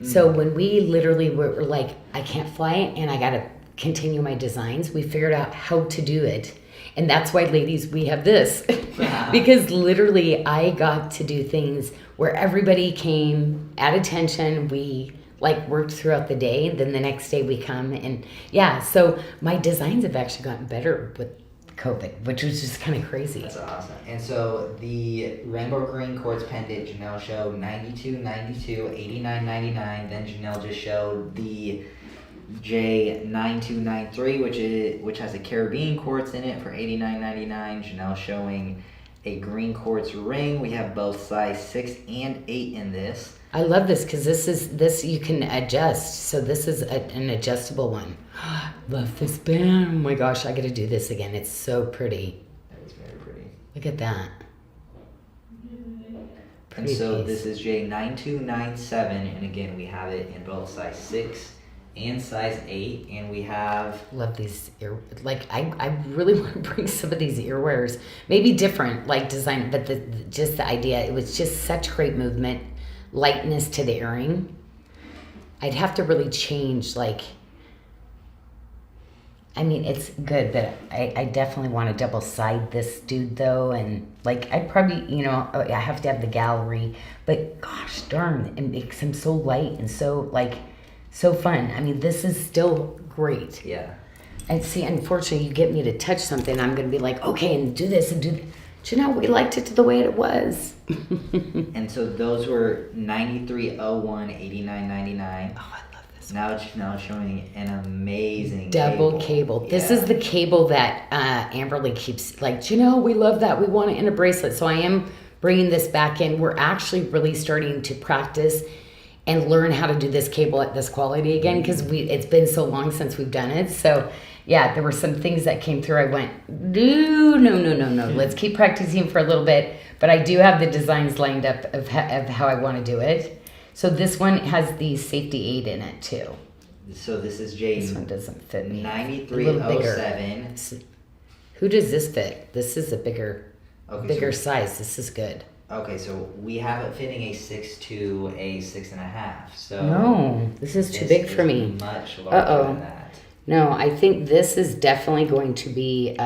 So when we literally were like, I can't fly it and I got to continue my designs, we figured out how to do it. And that's why, ladies, we have this. Because literally I got to do things where everybody came at attention. We like worked throughout the day. Then the next day we come and yeah. So my designs have actually gotten better with COVID, which was just kind of crazy. That's awesome. And so the rainbow green quartz pendant, Janyl showed $92.92, $89.99. Then Janyl just showed the J9293, which has a Caribbean quartz in it for $89.99. Janyl showing a green quartz ring. We have both size 6 and 8 in this. I love this because this you can adjust. So this is an adjustable one. Love this band. Oh my gosh, I got to do this again. It's so pretty. That is very pretty. Look at that. And so this is J9297, and again we have it in both size 6 and size 8, and we have... Love these I really want to bring some of these earwears. Maybe different, like design, but just the idea, it was just such great movement, lightness to the earring. I'd have to really change, like... I mean, it's good, but I definitely want to double side this dude though, and like I'd probably, you know, I have to have the gallery, but gosh darn, it makes him so light and so like so fun. I mean, this is still great. Yeah. And see, unfortunately, you get me to touch something, I'm gonna be like, okay, and do this and do that. But you know, we liked it the way it was. And so those were 9301, $89.99. Oh, I love this. Now it's showing an amazing double cable. This Yeah. is the cable that Amberly keeps like, you know, we love that. We want it in a bracelet. So I am bringing this back in. We're actually really starting to practice and learn how to do this cable at this quality again because it's been so long since we've done it. So yeah, there were some things that came through. I went, no. Let's keep practicing for a little bit. But I do have the designs lined up of how I want to do it. So this one has the safety aid in it too. So this is This one doesn't fit me. 9307. Who does this fit? This is a bigger Okay, size. This is good. Okay, so we have it fitting a 6 to a 6.5. So No, this is too big for me. Much larger than that. No, I think this is definitely going to be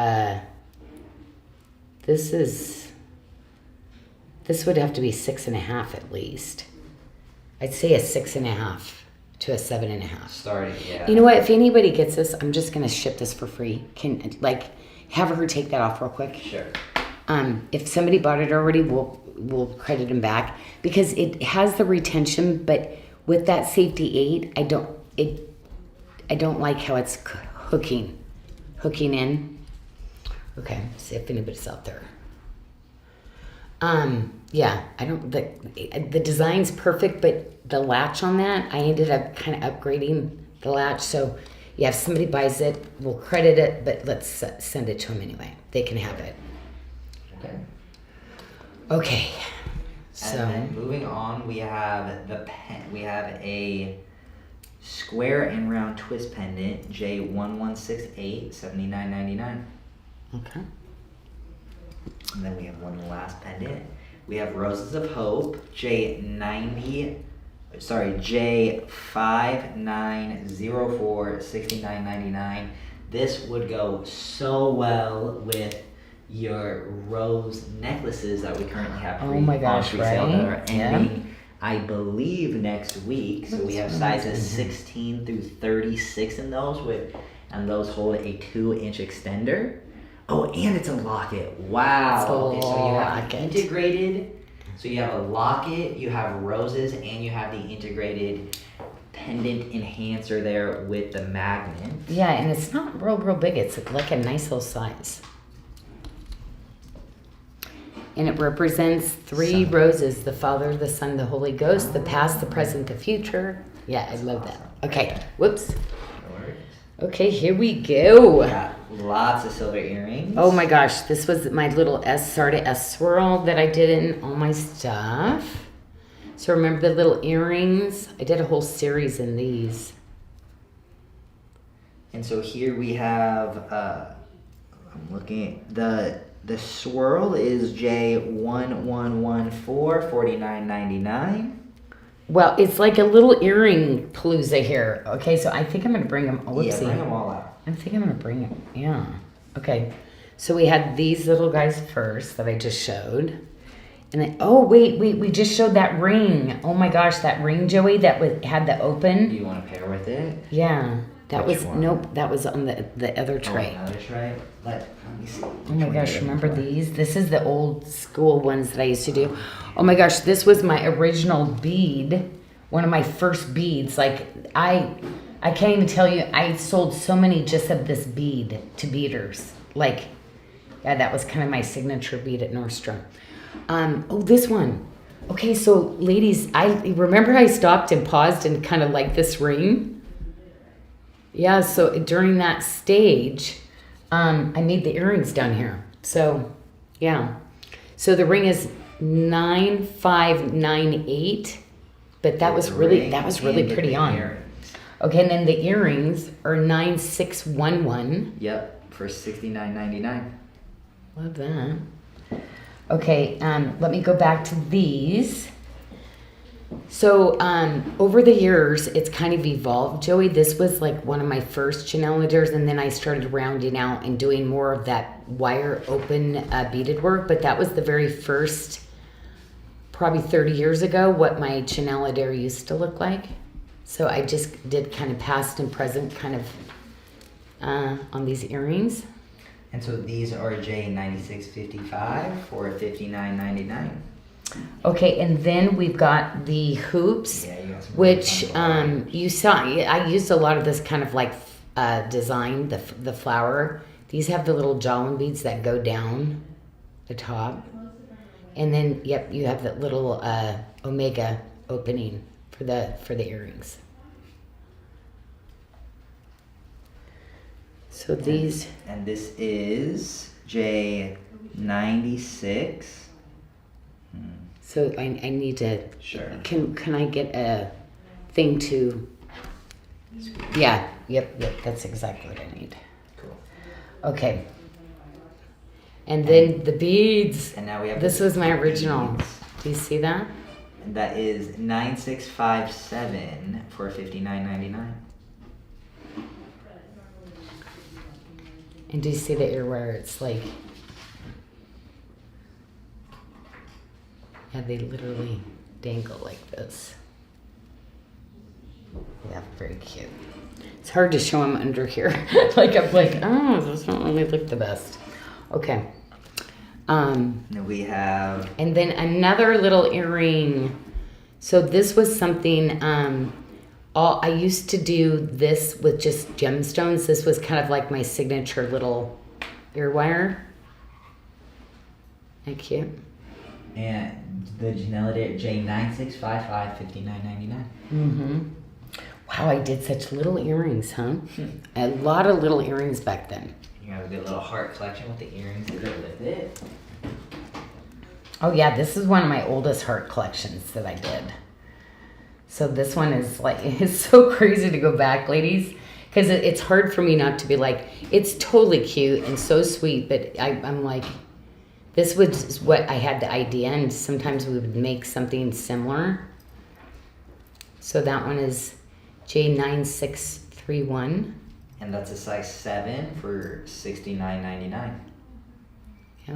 This would have to be 6.5 at least. I'd say a 6.5 to a 7.5. Starting, yeah. You know what? If anybody gets this, I'm just gonna ship this for free. Can have her take that off real quick. Sure. If somebody bought it already, we'll credit them back because it has the retention, but with that safety 8, I don't like how it's hooking in. Okay, see if anybody's out there. Yeah, I don't. The design's perfect, but the latch on that, I ended up kind of upgrading the latch. So, yeah, if somebody buys it, we'll credit it, but let's send it to them anyway. They can have it. Okay. Okay. So And then moving on, we have the pen. We have a square and round twist pendant, J1168, $79.99. okay. And then we have one last pendant. We have Roses of Hope, J5904, $69.99. This would go so well with your rose necklaces that we currently have Oh my gosh, on pre-sale that are right? ending, I believe, next week. So we have sizes amazing. 16 through 36 in those, and those hold a 2-inch extender. Oh, and it's a locket. Wow. It's a Okay, so you have locket. integrated. So you have a locket, you have roses, and you have the integrated pendant enhancer there with the magnet. Yeah, and it's not real big. It's like a nice little size. And it represents 3 roses: the Father, the Son, the Holy Ghost, the past, the present, the future. Yeah, I love that. Okay, whoops. Okay, here we go. Got lots of silver earrings. Oh my gosh, this was my little SARDA S swirl that I did in all my stuff. So remember the little earrings? I did a whole series in these. And so here we have, I'm looking at the swirl is J1114, $49.99. Well, it's like a little earring palooza here. Okay, so I think I'm going to bring them. Oh, Yeah, bring them all out. I think I'm going to bring them. Yeah. Okay. So we had these little guys first that I just showed. And then, oh, wait, we just showed that ring. Oh my gosh, that ring, Joey, that had the open. Do you want to pair with it? Yeah. That Which was, one? nope, that was on the other tray. Oh, another tray? Let me see. Oh my gosh, remember these? This is the old school ones that I used to do. Oh my gosh, this was my original bead. One of my first beads. Like, I can't even tell you, I sold so many just of this bead to beaders. Like, yeah, that was kind of my signature bead at Nordstrom. Oh, this one. Okay, so ladies, I remember I stopped and paused and kind of like this ring. Yeah, so during that stage, I made the earrings down here. So, yeah. So the ring is 9598, but that was really pretty on. Earrings. Okay, and then the earrings are 9611. Yep, for $69.99. Love that. Okay, let me go back to these. So over the years, it's kind of evolved, Joey. This was like one of my first Janyl leaders, and then I started rounding out and doing more of that wire open beaded work. But that was the very first, probably 30 years ago, what my Janyl leader used to look like. So I just did kind of past and present kind of on these earrings. And so these are J9655 for $59.99. Okay, and then we've got the hoops, Yeah, you got some which really fun you saw. I used a lot of this kind of like design, the flower. These have the little jawline beads that go down the top, and then yep, you have that little omega opening for the earrings. So these. And this is J96. So I need to. Sure. Can I get a thing to? Yeah. Yep. That's exactly what I need. Cool. Okay. And then the beads. And now we have This was my original. beads. Do you see that? And that is 9657 for $59.99. And do you see the ear where it's like Yeah, they literally dangle like this. Yeah, very cute. It's hard to show them under here. Like, I'm like, oh, this don't really look the best. Okay. And we have And then another little earring. So this was something, I used to do this with just gemstones. This was kind of like my signature little ear wire. Isn't that cute? and the Janyl J965559.99. Mm-hmm. Wow, I did such little earrings, huh? A lot of little earrings back then. You have a good little heart collection with the earrings that go with it. Oh yeah, this is one of my oldest heart collections that I did. So this one is like, it's so crazy to go back, ladies, because it's hard for me not to be like, it's totally cute and so sweet, but I'm like, this was what I had the idea, and sometimes we would make something similar. So that one is J9631. And that's a size 7 for $69.99. Yeah.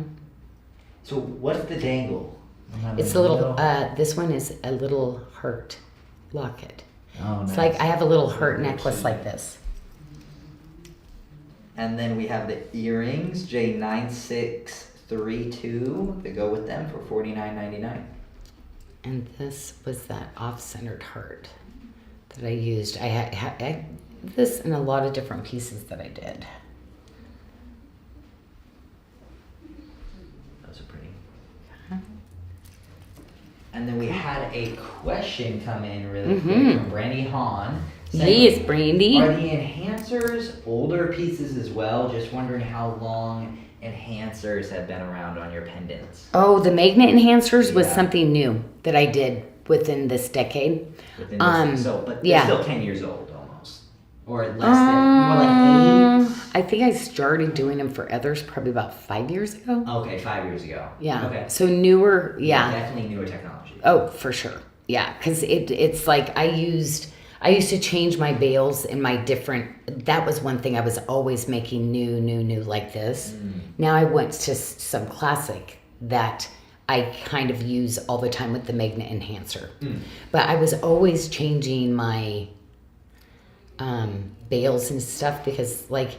So what's the dangle? It's a little, this one is a little heart locket. Oh, nice. It's like I have a little heart necklace like this. And then we have the earrings, J9632, that go with them for $49.99. And this was that off-centered heart that I used. I had this in a lot of different pieces that I did. Those are pretty. And then we had a question come in really quick from Brandy Hahn. Yes, Brandy. Are the enhancers older pieces as well? Just wondering how long enhancers have been around on your pendants. Oh, the magnet enhancers was Yeah. something new that I did within this decade. Within this, but they're yeah. still 10 years old almost. Or less than, more like 8. I think I started doing them for others probably about 5 years ago. Okay, 5 years ago. Yeah. Okay. So newer, yeah. Definitely newer technology. Oh, for sure. Yeah, because it's like I used to change my bales in my different, that was one thing I was always making new like this. Now I went to some classic that I kind of use all the time with the magnet enhancer. But I was always changing my bales and stuff because like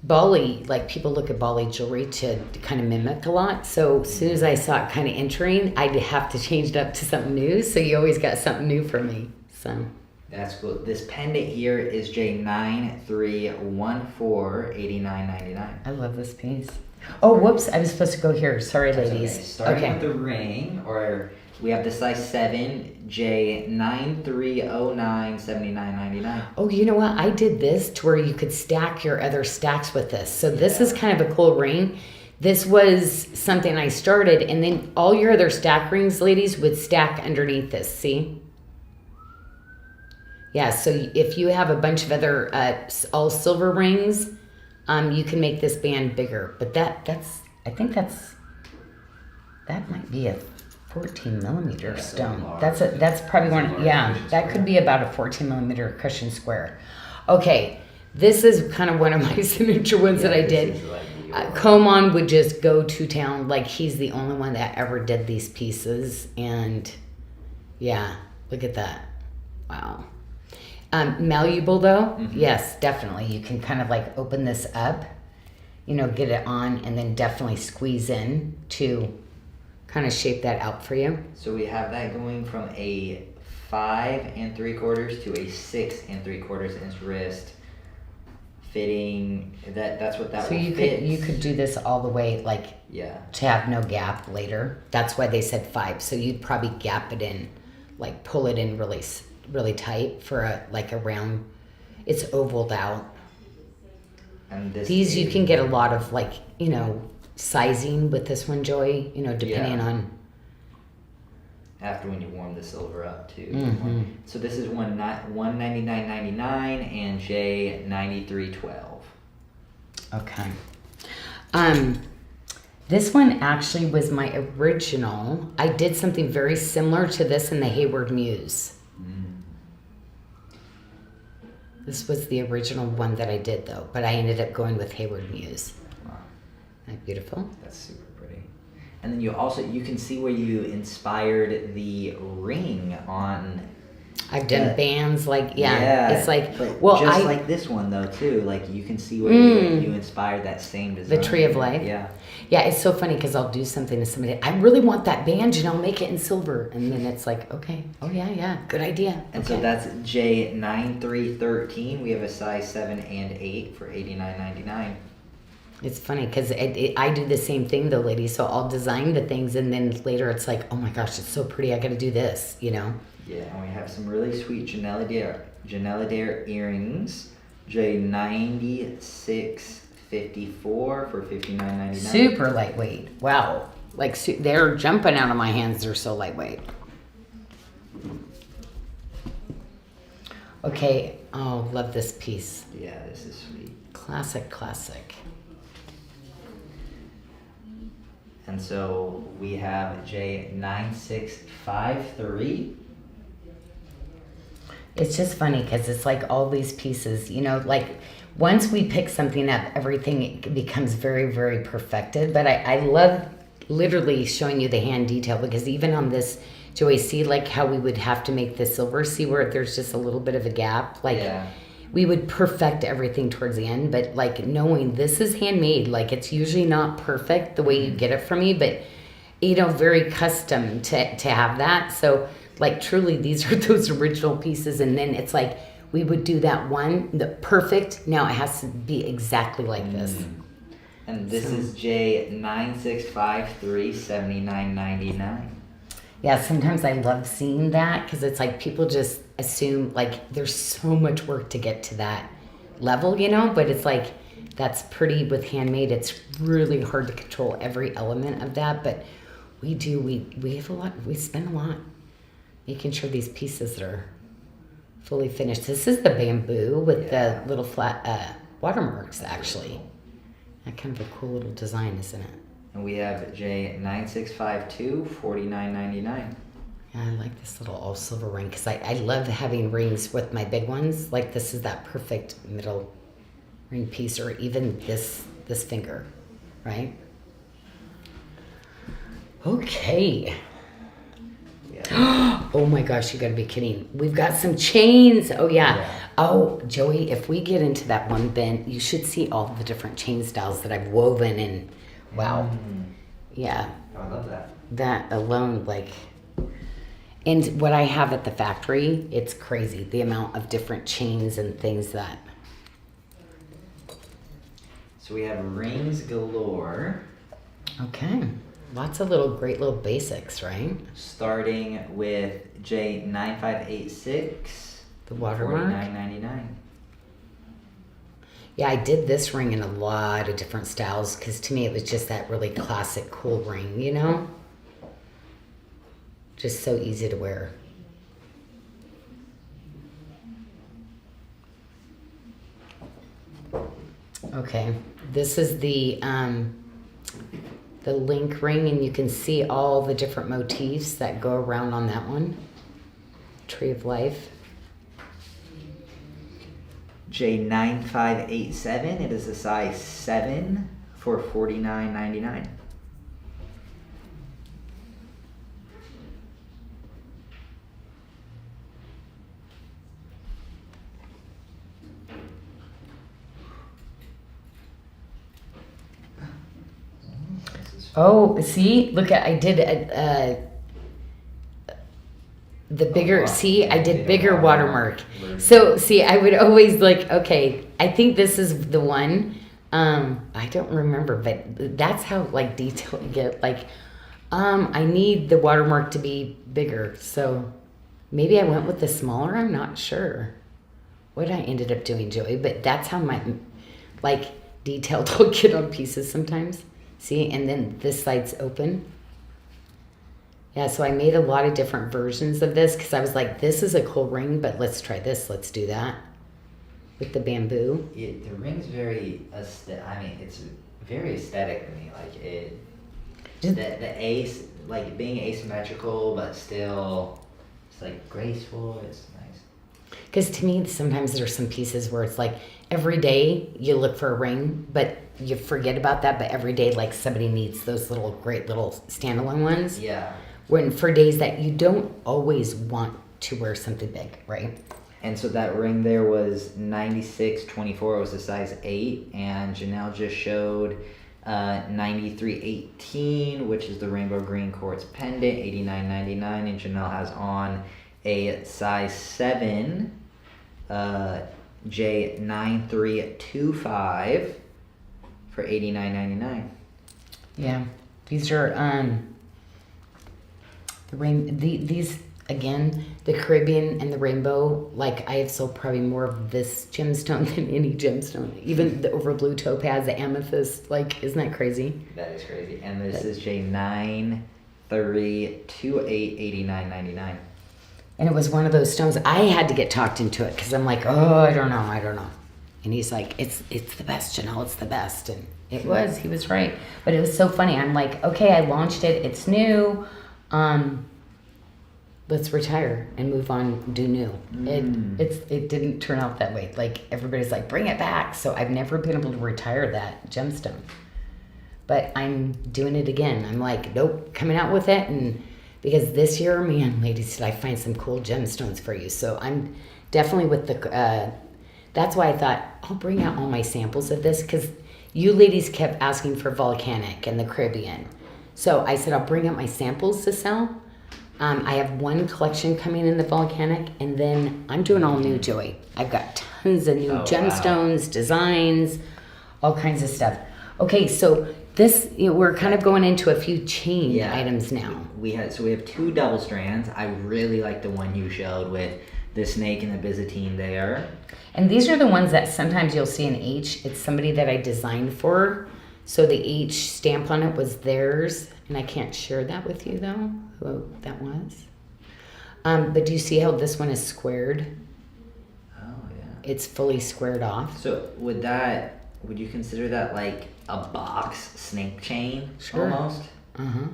Bali, like people look at Bali jewelry to kind of mimic a lot. So as soon as I saw it kind of entering, I'd have to change it up to something new. So you always got something new for me. So that's cool. This pendant here is J931489.99. I love this piece. Oh, whoops! I was supposed to go here. Sorry, That's ladies. okay. Starting with the ring, or we have the size 7 J9309.79.99. Oh, you know what? I did this to where you could stack your other stacks with this. So this is kind of a cool ring. This was something I started, and then all your other stack rings, ladies, would stack underneath this. See? Yeah, so if you have a bunch of other all silver rings, you can make this band bigger. But that might be a 14 millimeter stone. That's probably one. Yeah, that could be about a 14 millimeter cushion square. Okay, this is kind of one of my signature ones that I did. Coman would just go to town. Like he's the only one that ever did these pieces, and yeah, look at that. Wow. Malleable though, yes, definitely. You can kind of like open this up, get it on, and then definitely squeeze in to kind of shape that out for you. So we have that going from a 5 3/4 to a 6 3/4 inch wrist, fitting. That's what that. So will you fit. could do this all the way, like to have no gap later. That's why they said 5. So you'd probably gap it in, like pull it in really tight for a round. It's ovaled out. And these you can get a lot of sizing with this one, Joy. Depending on after when you warm the silver up too. So this is $199.99 and J9312. Okay. This one actually was my original. I did something very similar to this in the Hayward Muse. This was the original one that I did though, but I ended up going with Hayward Muse. Wow. Isn't that beautiful? That's super pretty. And then you can see where you inspired the ring on. I've done bands it's like, but well, just like this one though too, like you can see where you inspired that same design. The Tree of Life. Yeah, it's so funny because I'll do something to somebody. I really want that band, make it in silver, and then it's like, okay, oh yeah, good idea. And okay. so that's J9313. We have a size 7 and 8 for $89.99. It's funny because I do the same thing though, ladies. So I'll design the things, and then later it's like, oh my gosh, it's so pretty. I got to do this, Yeah, and we have some really sweet Janyl Dare earrings. J9654 for $59.99. Super lightweight. Wow. Like they're jumping out of my hands. They're so lightweight. Okay. Oh, love this piece. Yeah, this is sweet. Classic. And so we have J9653. It's just funny because it's like all these pieces, like once we pick something up, everything becomes very, very perfected. But I love literally showing you the hand detail because even on this, Joey, see like how we would have to make the silver, see where there's just a little bit of a gap? We would perfect everything towards the end, but like knowing this is handmade, like it's usually not perfect the way you get it from me, but very custom to have that. So like truly these are those original pieces, and then it's like we would do that one, the perfect, now it has to be exactly like this. And this is J9653, $79.99. Yeah, sometimes I love seeing that because it's like people just assume like there's so much work to get to that level, but it's like that's pretty with handmade. It's really hard to control every element of that, but we have a lot, we spend a lot making sure these pieces are fully finished. This is the bamboo with the little flat watermarks actually. That kind of a cool little design, isn't it? And we have J9652, $49.99. Yeah, I like this little all silver ring because I love having rings with my big ones. Like this is that perfect middle ring piece, or even this finger, right? Okay. Yeah. Oh my gosh, you gotta be kidding. We've got some chains. Oh yeah. Oh, Joey, if we get into that one bin, you should see all the different chain styles that I've woven and wow. Yeah. Oh, I love that. That alone, and what I have at the factory, it's crazy. The amount of different chains and things that. So we have rings galore. Okay. Lots of great little basics, right? Starting with J9586. The watermark. $49.99. Yeah, I did this ring in a lot of different styles because to me it was just that really classic, cool ring, Just so easy to wear. Okay, this is the link ring, and you can see all the different motifs that go around on that one. Tree of Life. J9587. It is a size 7 for $49.99. Oh, see, look at I did the bigger. See, I did bigger watermark. So see, I would always okay, I think this is the one. I don't remember, but that's how detailed you get. I need the watermark to be bigger, so maybe I went with the smaller. I'm not sure what I ended up doing, Joey, but that's how my detailed I'll get on pieces sometimes. See, and then this side's open. Yeah, so I made a lot of different versions of this because I was like, this is a cool ring, but let's try this. Let's do that with the bamboo. The ring's very, it's very aesthetic to me. The ace, being asymmetrical, but still, it's graceful. It's nice. Because to me, sometimes there's some pieces where it's like every day you look for a ring, but you forget about that. But every day, like somebody needs those little great little standalone ones. Yeah. When for days that you don't always want to wear something big, right? And so that ring there was 96.24. It was a size 8, and Janyl just showed 93.18, which is the rainbow green quartz pendant, 89.99, and Janyl has on a size 7 J9325 for $89.99. Yeah, these are these again, the Caribbean and the rainbow. Like I have sold probably more of this gemstone than any gemstone, even the over blue topaz, the amethyst. Like, isn't that crazy? That is crazy. And this is J9328, $89.99. And it was one of those stones. I had to get talked into it because I'm like, oh, I don't know. And he's like, it's the best, Janyl, it's the best. And it was, he was right. But it was so funny. I'm like, okay, I launched it. It's new. Let's retire and move on, do new. It didn't turn out that way. Like everybody's like, bring it back. So I've never been able to retire that gemstone. But I'm doing it again. I'm like, nope, coming out with it. And because this year, man, ladies, did I find some cool gemstones for you. So I'm definitely with the, that's why I thought I'll bring out all my samples of this because you ladies kept asking for volcanic and the Caribbean. So I said, I'll bring out my samples to sell. I have one collection coming in the volcanic, and then I'm doing all new, Joey. I've got tons of new gemstones, designs, all kinds of stuff. Okay, so this, we're kind of going into a few chain items now. We have 2 double strands. I really like the one you showed with the snake and the Byzantine there. And these are the ones that sometimes you'll see an H. It's somebody that I designed for. So the H stamp on it was theirs. And I can't share that with you, though, who that was. But do you see how this one is squared? Oh, yeah. It's fully squared off. So would you consider that like a box snake chain? Sure. Almost? Uh-huh.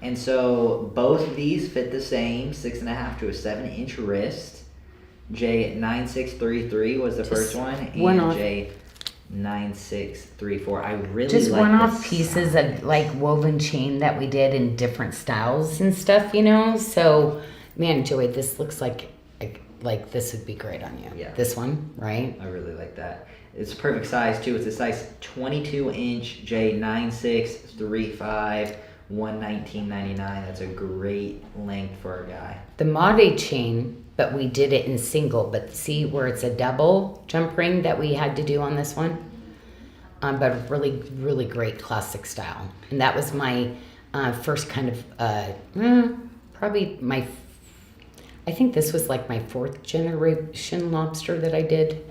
And so both of these fit the same, 6.5 to a 7-inch wrist. J9633 was the first one, and J9634. I really just like one-off pieces of like woven chain that we did in different styles and stuff, So, man, Joey, this looks like this would be great on you. Yeah. This one, right? I really like that. It's a perfect size too. It's a size 22-inch J9635. $119.99. That's a great length for a guy. The Made chain, but we did it in single. But see where it's a double jump ring that we had to do on this one? But really, really great classic style. And that was my first kind of, I think this was like my 4th generation lobster that I did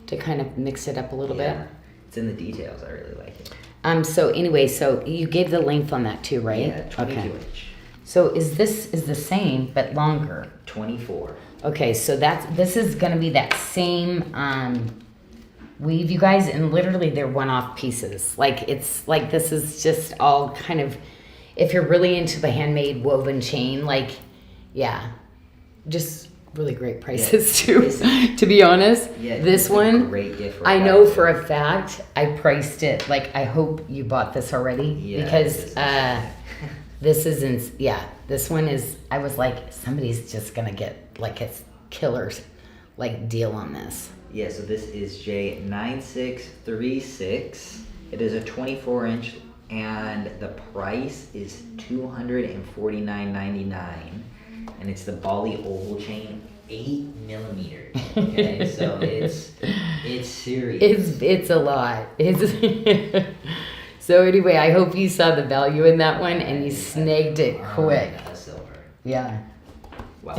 to kind of mix it up a little bit. It's in the details. I really like it. So anyway, so you gave the length on that too, right? Yeah, 22-inch. So is the same but longer? 24. Okay, so this is going to be that same weave, you guys, and literally they're one-off pieces. Like it's like this is just all kind of, if you're really into the handmade woven chain, like just really great prices too. To be honest, this one, great gift for I know for a fact I priced it. Like I hope you bought this already because this isn't. This one is. I was like, somebody's just gonna get like a killer like deal on this. Yeah. So this is J9636. It is a 24-inch, and the price is $249.99. And it's the Bali oval chain, 8 millimeters. Okay, so it's serious. It's a lot. So anyway, I hope you saw the value in that one and you snagged it quick. Silver. Yeah. Wow.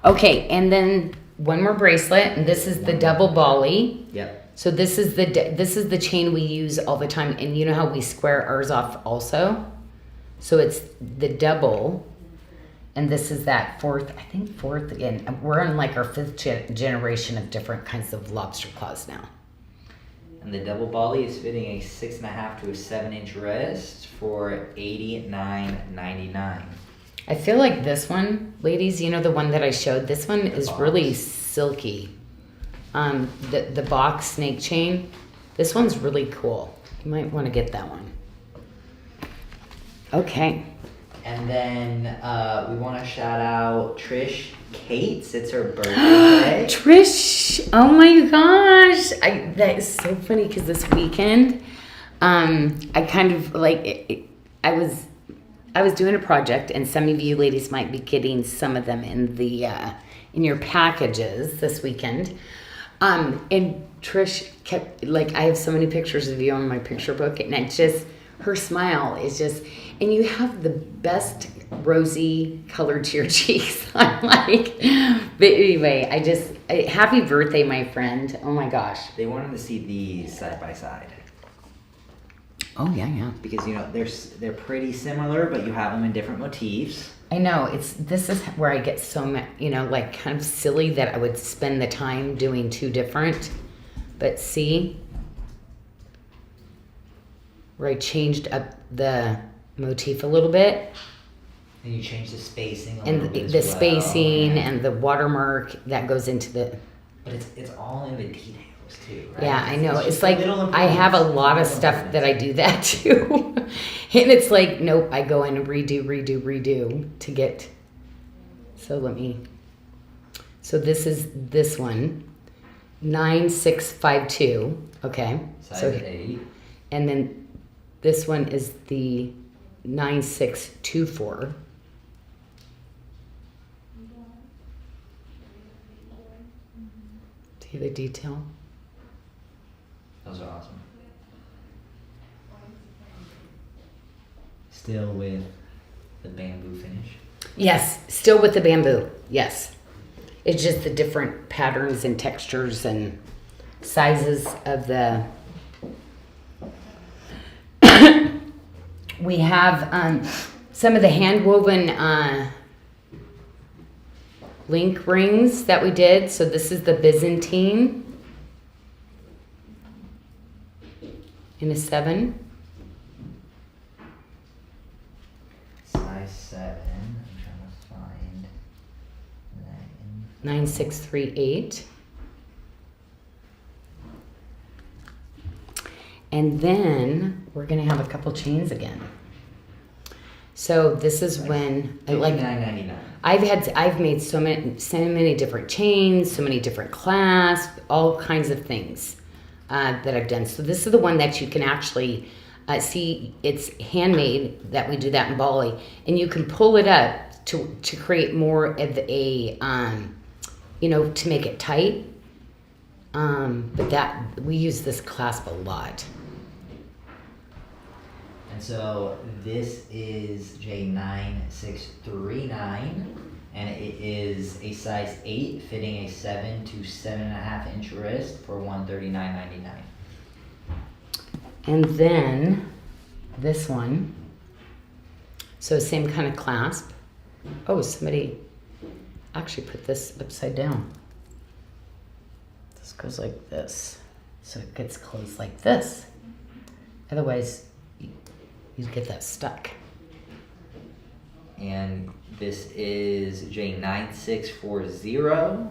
Okay, and then one more bracelet, and this is the double Bali. Yep. So this is the chain we use all the time, and you know how we square ours off also. So it's the double, and this is that fourth again. We're on like our 5th generation of different kinds of lobster claws now. And the double Bali is fitting a 6.5 to a 7-inch wrist for $89.99. I feel like this one, ladies, you know, the one that I showed, this one is box. really silky. The box snake chain, this one's really cool. You might want to get that one. Okay. And then we want to shout out Trish Cates. It's her birthday today. Trish, oh my gosh. That is so funny because this weekend, I kind of like, I was doing a project, and some of you ladies might be getting some of them in the in your packages this weekend. And Trish kept, like, I have so many pictures of you on my picture book, and it just, her smile is just, and you have the best rosy color to your cheeks. I'm like, but anyway, happy birthday, my friend. Oh my gosh. They wanted to see these side by side. Oh yeah. Because, you know, they're pretty similar, but you have them in different motifs. I know, this is where I get so, you know, like, kind of silly that I would spend the time doing two different. But see, where I changed up the motif a little bit. And you change the spacing a And little bit the as well. spacing Yeah. and the watermark that goes into the... But it's all in the details too, right? Yeah, I know. It's just like, little I have a improvements, lot of little stuff that I do that too. And it's like, nope, I go in and redo to get... So this is this one, 9652, okay? Size 8. And then this one is the 9624. See the detail? Those are awesome. Still with the bamboo finish. Yes, still with the bamboo, yes. It's just the different patterns and textures and sizes of the... We have some of the hand-woven link rings that we did. So this is the Byzantine in a 7. Size 7. I'm trying to find that in 9638. And then we're gonna have a couple chains again. So this is when $59.99. I've made so many different chains, so many different clasps, all kinds of things that I've done. So this is the one that you can actually see. It's handmade, that we do that in Bali, and you can pull it up to create more of a you know, to make it tight. But that we use this clasp a lot. And so this is J9639, and it is a size 8 fitting a 7 to 7.5 inch wrist for $139.99. And then this one, so same kind of clasp. Oh, somebody actually put this upside down. This goes like this, so it gets closed like this. Otherwise, you get that stuck. And this is J9640,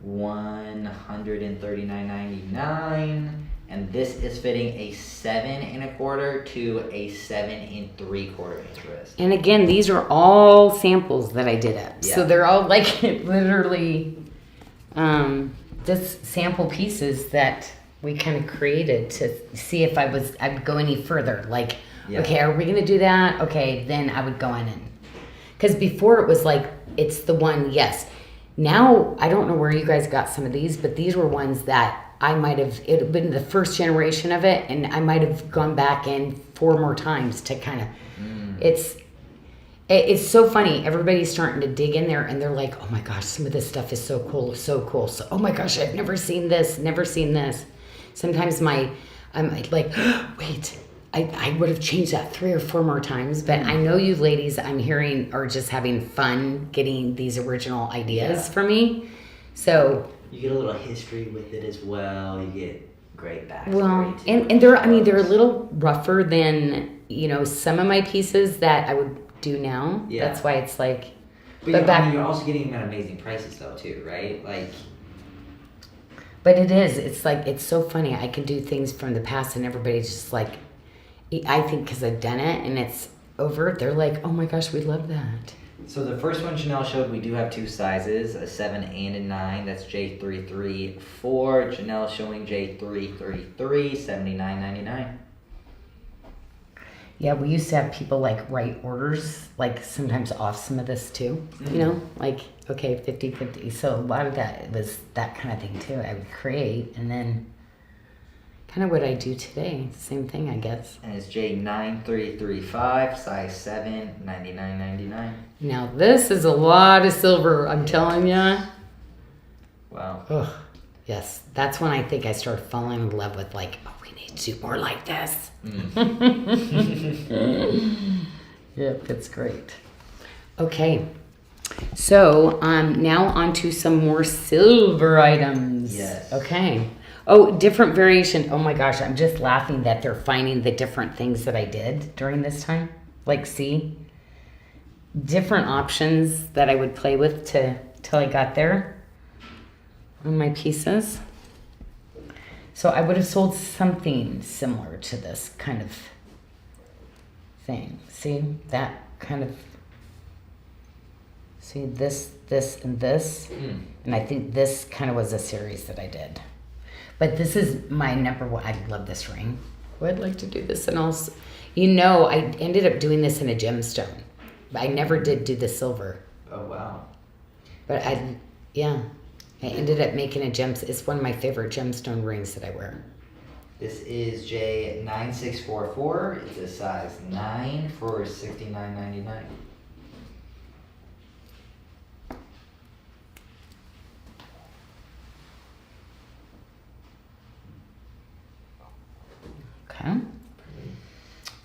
$139.99. And this is fitting a 7 1/4 to a 7 3/4 inch wrist. And again, these are all samples that I did up. Yeah. So they're all like literally just sample pieces that we kind of created to see if I'd go any further. Like, Yeah. okay, are we going to do that? Okay, then I would go in and... Because before it was like, it's the one, yes. Now, I don't know where you guys got some of these, but these were ones that I might have, it had been the first generation of it, and I might have gone back in 4 more times to kind of, it's so funny. Everybody's starting to dig in there, and they're like, oh my gosh, some of this stuff is so cool, so cool. So, oh my gosh, I've never seen this, never seen this. Sometimes I'm like, wait, I would have changed that 3 or 4 more times, but I know you ladies, I'm hearing, are just having fun getting these original ideas for me. So... You get a little history with it as well. You get great backstory. Well, to it. and they're a little rougher than, you know, some of my pieces that I would do now. Yeah. That's why it's like. But back, I mean, you're also getting them at amazing prices though too, right? Like. But it is. It's like it's so funny. I can do things from the past, and everybody's just like, I think because I've done it and it's over, they're like, oh my gosh, we love that. So the first one Janyl showed, we do have two sizes, a 7 and a 9. That's J334. Janyl showing J333, $79.99. Yeah, we used to have people like write orders, like sometimes off some of this too. Mm-hmm. You know, like, okay, 50-50. So a lot of that was that kind of thing too. I would create and then kind of what I do today. Same thing, I guess. And it's J9335, size 7, $99.99. Now this is a lot of silver, I'm telling you. Wow. Ugh. Yes, that's when I think I started falling in love with like, oh, we need to do more like this. Yep, it's great. Okay, so now on to some more silver items. Yes. Okay. Oh, different variation. Oh my gosh, I'm just laughing that they're finding the different things that I did during this time. Like, see? Different options that I would play with till I got there on my pieces. So I would have sold something similar to this kind of thing. See? That kind of... See, this, and this. And I think this kind of was a series that I did. But this is my number one. I love this ring. Oh, I'd like to do this. And also, you know, I ended up doing this in a gemstone. But I never did do the silver. Oh, wow. But I ended up making a gemstone. It's one of my favorite gemstone rings that I wear. This is J9644. It's a size 9 for $69.99. Okay.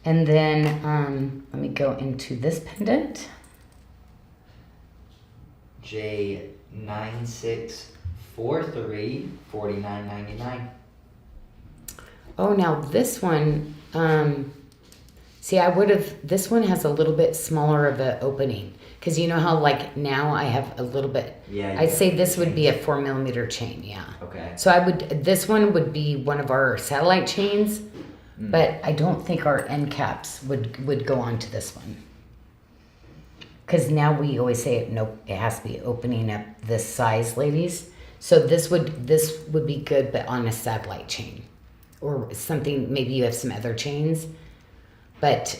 And then let me go into this pendant. J9643, $49.99. Oh, now this one, see, this one has a little bit smaller of an opening. Because you know how, like, now I have a little bit. Yeah. I'd say this would be a 4mm chain, yeah. Okay. So this one would be one of our satellite chains, but I don't think our end caps would go on to this one. Because now we always say, it has to be opening up this size, ladies. So this would be good, but on a satellite chain. Or something, maybe you have some other chains. But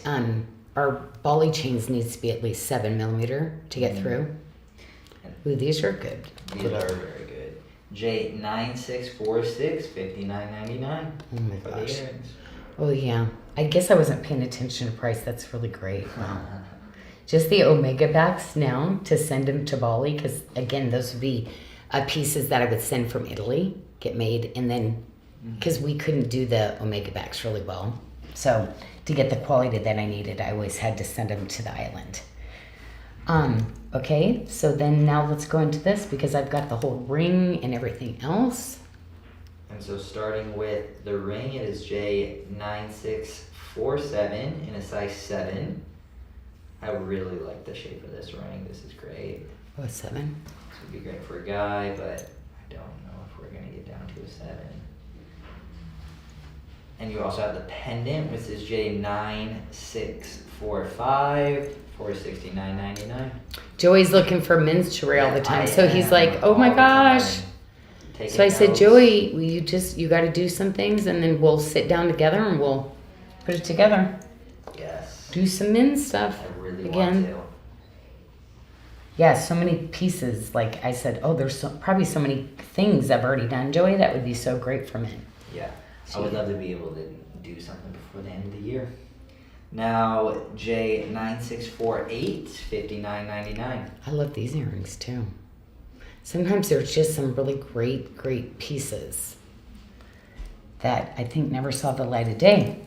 our Bali chains needs to be at least 7mm to get through. Ooh, these are good. These are very good. J9646, $59.99. Oh my for gosh. the earrings. Oh yeah. I guess I wasn't paying attention to price. That's really great. Wow. Just the Omega backs now to send them to Bali, because again, those would be pieces that I would send from Italy, get made, and then because we couldn't do the Omega backs really well. So to get the quality that I needed, I always had to send them to the island. Okay, so then now let's go into this because I've got the whole ring and everything else. And so starting with the ring, it is J9647 in a size 7. I really like the shape of this ring. This is great. Oh, a 7? This would be great for a guy, but I don't know if we're going to get down to a 7. And you also have the pendant, which is J9645 for $69.99. Joey's looking for men's jewelry all the time, I so he's am like, "Oh my all the time gosh!" taking So I said, notes. "Joey, you got to do some things, and then we'll sit down together and we'll put it together. Yes. Do some men's stuff I really again." want to. Yeah, so many pieces. Like I said, there's probably so many things I've already done, Joey. That would be so great for men. Yeah. I would love to be able to do something before the end of the year. Now, J9648, $59.99. I love these earrings too. Sometimes there's just some really great pieces that I think never saw the light of day.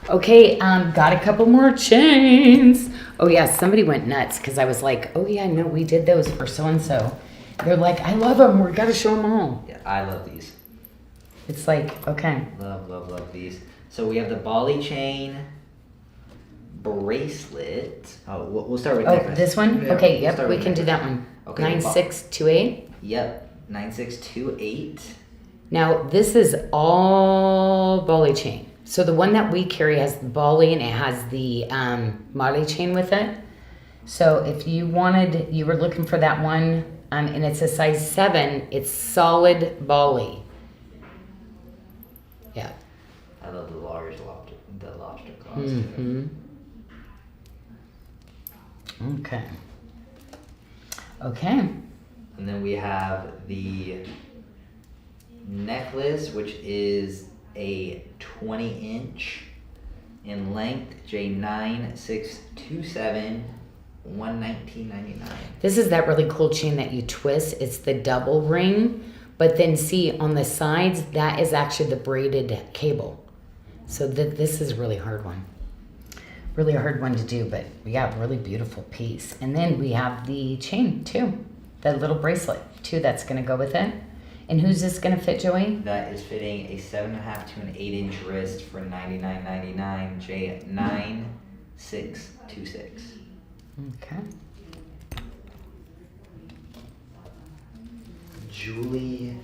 Okay, got a couple more chains. Oh yeah, somebody went nuts because I was like, oh yeah, no, we did those for so-and-so. They're like, I love them. We got to show them all. Yeah, I love these. It's like, okay. Love these. So we have the Bali chain, bracelet. Oh, we'll start with Oh, necklace. this one? Yeah, Okay, we'll yep, start we with can do necklace. that one. Okay, 9628. Yep, 9628. Now, this is all Bali chain. So the one that we carry has the Bali and it has the Mali chain with it. So if you were looking for that one, and it's a size 7, it's solid Bali. Yeah. I love the lobster claws. Mm-hmm. Okay. Okay. And then we have the necklace, which is a 20-inch in length, J9627, $119.99. This is that really cool chain that you twist. It's the double ring, but then see on the sides, that is actually the braided cable. So this is a really hard one. Really a hard one to do, but we got a really beautiful piece. And then we have the chain too, the little bracelet too that's gonna go with it. And who's this gonna fit, Joey? That is fitting a 7.5 to an 8-inch wrist for $99.99, J9626. Okay. Julie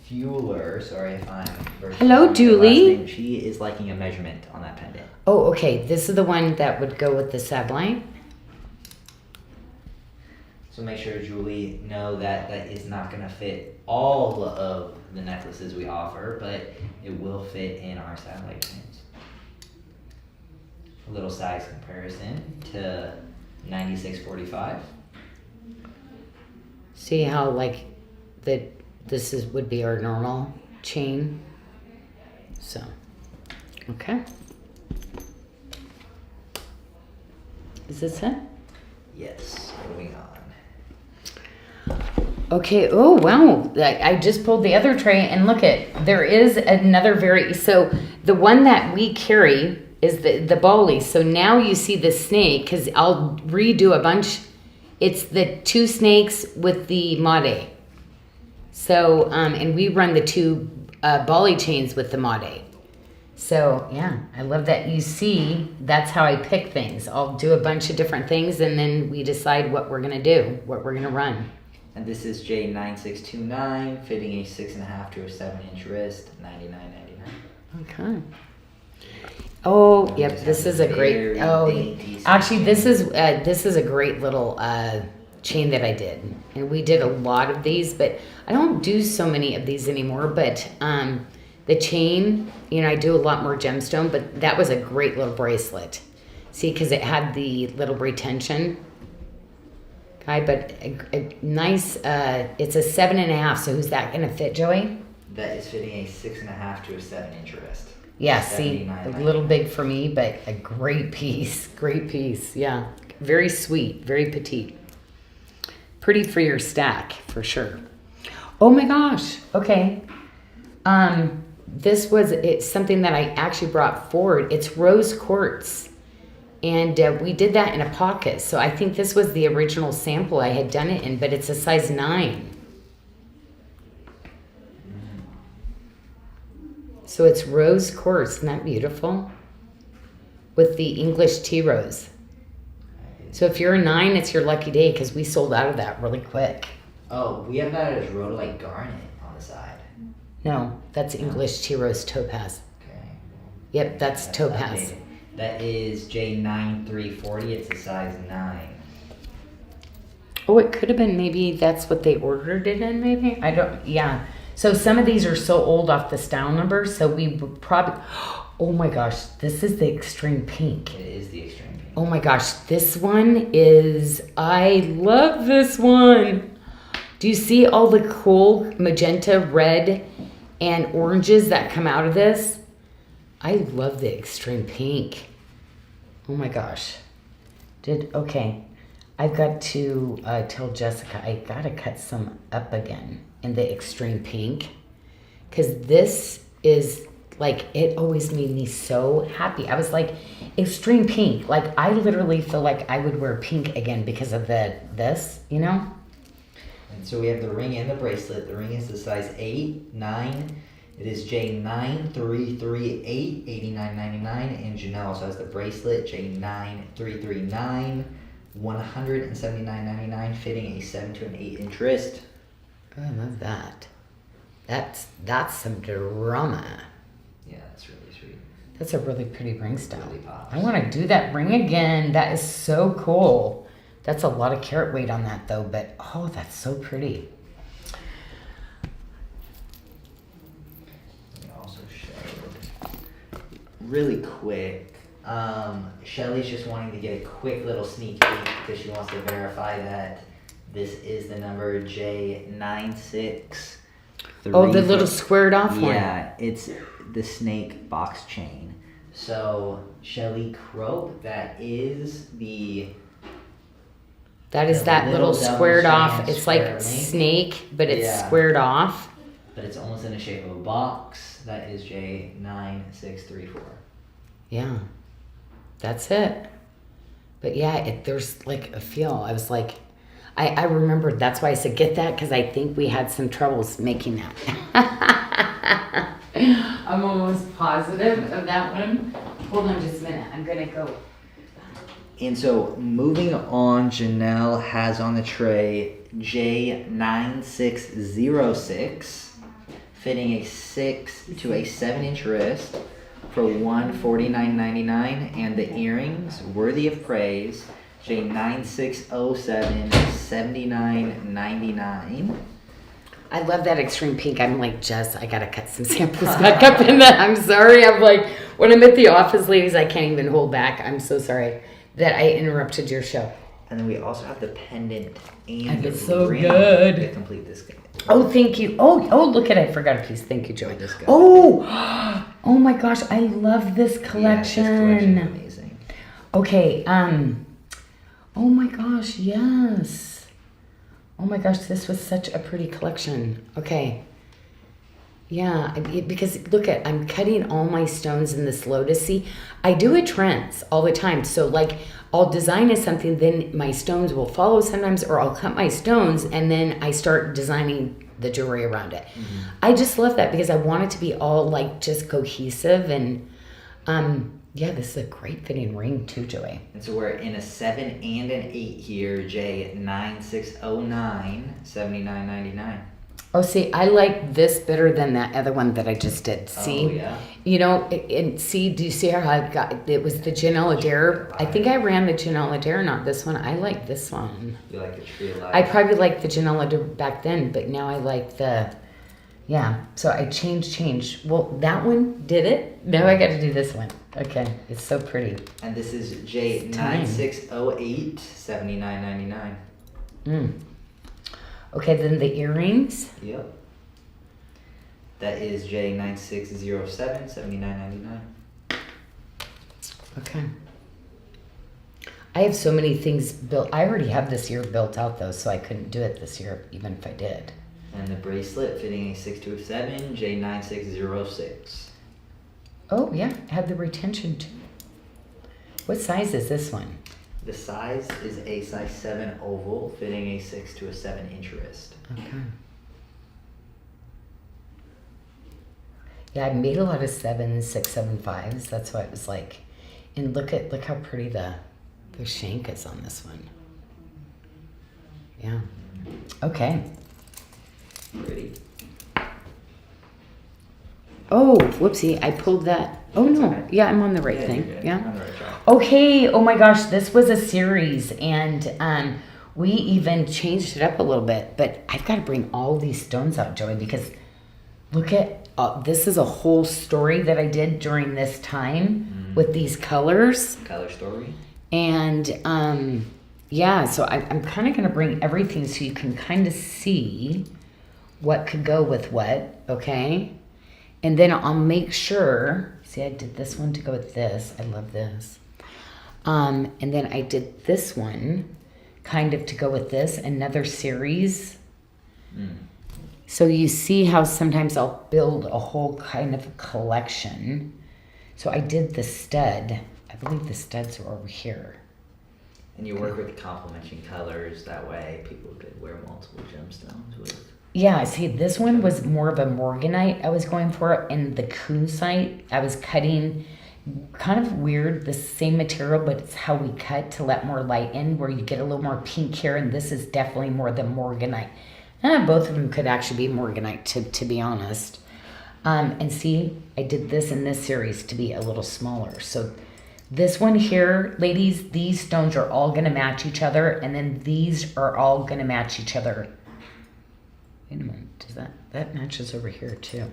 Fueler, sorry if I'm... Hello, her Julie. last name. She is liking a measurement on that pendant. Oh, okay. This is the one that would go with the satellite. So make sure, Julie, know that that is not going to fit all of the necklaces we offer, but it will fit in our satellite chains. A little size comparison to 9645. See how like this would be our normal chain. So, okay. Is this it? Yes, moving on. Okay. Oh, wow. I just pulled the other tray and look there is another so the one that we carry is the Bali. So now you see the snake, because I'll redo a bunch. It's the 2 snakes with the Made. So, and we run the 2 Bali chains with the Made. So, yeah, I love that. You see, that's how I pick things. I'll do a bunch of different things, and then we decide what we're going to do, what we're going to run. And this is J9629, fitting a 6.5 to a 7-inch wrist, $99.99. Okay. Oh, And yep. just This have is a great. very Oh, dainty actually, section. this is a great little chain that I did, and we did a lot of these, but I don't do so many of these anymore. But the chain, I do a lot more gemstone, but that was a great little bracelet. See, because it had the little retention. Okay, but a nice. It's a 7.5. So who's that gonna fit, Joey? That is fitting a 6.5 to a 7-inch wrist. Yeah, see, a little big for me, but a great piece. Great piece, yeah. Very sweet, very petite. Pretty for your stack, for sure. Oh my gosh, okay. It's something that I actually brought forward. It's rose quartz. And we did that in a pocket. So I think this was the original sample I had done it in, but it's a size 9. So it's rose quartz, isn't that beautiful? With the English tea rose. So if you're a 9, it's your lucky day, because we sold out of that really quick. Oh, we have that as rhodolite garnet on the side. No, that's English tea rose topaz. Okay. Yep, that's topaz. updated. That is J9340. It's a size 9. Oh, it could have been maybe that's what they ordered it in, maybe? I don't, yeah. So some of these are so old off the style number, so we would probably, oh my gosh, this is the extreme pink. It is the extreme pink. Oh my gosh, this one is, I love this one. Do you see all the cool magenta, red, and oranges that come out of this? I love the extreme pink. Oh my gosh. Okay. I've got to tell Jessica I gotta cut some up again in the extreme pink, because this is like, it always made me so happy. I was like, extreme pink, like I literally feel like I would wear pink again because of this, And so we have the ring and the bracelet. The ring is the size 8, 9 It is J9338, $89.99, and Janyl also has the bracelet, J9339, $179.99, fitting a 7 to an 8-inch wrist. Oh, I love that. That's some drama. Yeah, that's really sweet. That's a really pretty ring style. Really pops. I want to do that ring again. That is so cool. That's a lot of carat weight on that though, but oh, that's so pretty. We also showed really quick. Shelly's just wanting to get a quick little sneak peek because she wants to verify that this is the number J963. Oh, the little squared off one. Yeah, it's the snake box chain. So Shelly Crope, that is that little squared off. It's like snake, but it's squared off. But it's almost in the shape of a box. That is J9634. Yeah, that's it. But yeah, there's like a feel. I was like, I remembered. That's why I said get that, because I think we had some troubles making that. I'm almost positive of that one. Hold on just a minute. I'm gonna go. And so moving on, Janyl has on the tray J9606, fitting a 6 to a 7-inch wrist for $149.99, and the earrings, worthy of praise, J9607, $79.99. I love that extreme pink. I'm like, Jess, I gotta cut some samples back up in that. I'm sorry. I'm like, when I'm at the office, ladies, I can't even hold back. I'm so sorry that I interrupted your show. And then we also have the pendant and it's so ring good to complete this game. Oh, thank you. Oh, look at it. I forgot a piece. Thank you, Joey. This guy. Oh my gosh. I love this collection. Yeah, this collection is amazing. Okay. Oh my gosh. Yes. Oh my gosh. This was such a pretty collection. Okay. Yeah, because look I'm cutting all my stones in this lotus. See, I do it trends all the time. So like I'll design something, then my stones will follow sometimes, or I'll cut my stones and then I start designing the jewelry around it. Mm-hmm. I just love that because I want it to be all like just cohesive. And yeah, this is a great fitting ring too, Joey. And so we're in a 7 and an 8 here, J9609, $79.99. Oh, see, I like this better than that other one that I just did. See? Oh, yeah. You know, and see, do you see how I got, it was the Janyl Adair. I think I ran the Janyl Adair, not this one. I like this one. You like the Tree of Life? I probably liked the Janyl Adair back then, but now I like the, yeah. So I changed. Well, that one did it. Now I got to do this one. Okay. It's so pretty. And this is J9608, $79.99. Okay, then the earrings. Yep. That is J9607, $79.99. Okay. I have so many things built. I already have this year built out though, so I couldn't do it this year, even if I did. And the bracelet fitting a 6 to a 7, J9606. Oh yeah, I have the retention too. What size is this one? The size is a size 7 oval, fitting a 6 to a 7-inch wrist. Okay. Yeah, I made a lot of 7s, 6, 7, 5s. That's why it was like, and look how pretty the shank is on this one. Yeah. Okay. Pretty. Oh, whoopsie! I pulled that. Oh no! Okay. Yeah, I'm on the right thing. Yeah. On the right track. Okay. Oh my gosh, this was a series, and we even changed it up a little bit. But I've got to bring all these stones out, Joey, because look at this is a whole story that I did during this time with these colors. Color story. And yeah, so I'm kind of going to bring everything so you can kind of see what could go with what. Okay. And then I'll make sure, see, I did this one to go with this. I love this. And then I did this one kind of to go with this, another series. So you see how sometimes I'll build a whole kind of collection. So I did the stud. I believe the studs are over here. And you work with complementing colors. That way people could wear multiple gemstones with. Yeah, see, this one was more of a morganite I was going for, and the kunzite I was cutting kind of weird, the same material, but it's how we cut to let more light in, where you get a little more pink here, and this is definitely more the morganite. Both of them could actually be morganite, to be honest. And see, I did this in this series to be a little smaller. So this one here, ladies, these stones are all going to match each other, and then these are all going to match each other. Wait a minute, does that matches over here too.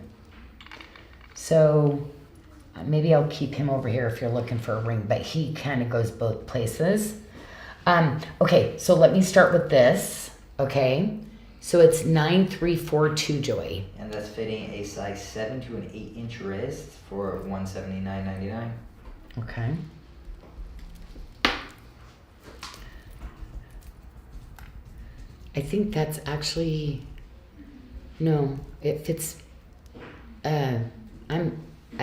So maybe I'll keep him over here if you're looking for a ring, but he kind of goes both places. Okay, so let me start with this, okay? So it's 9342, Joey. And that's fitting a size 7 to an 8-inch wrist for $179.99. Okay. I think that's actually, no, it fits, I'd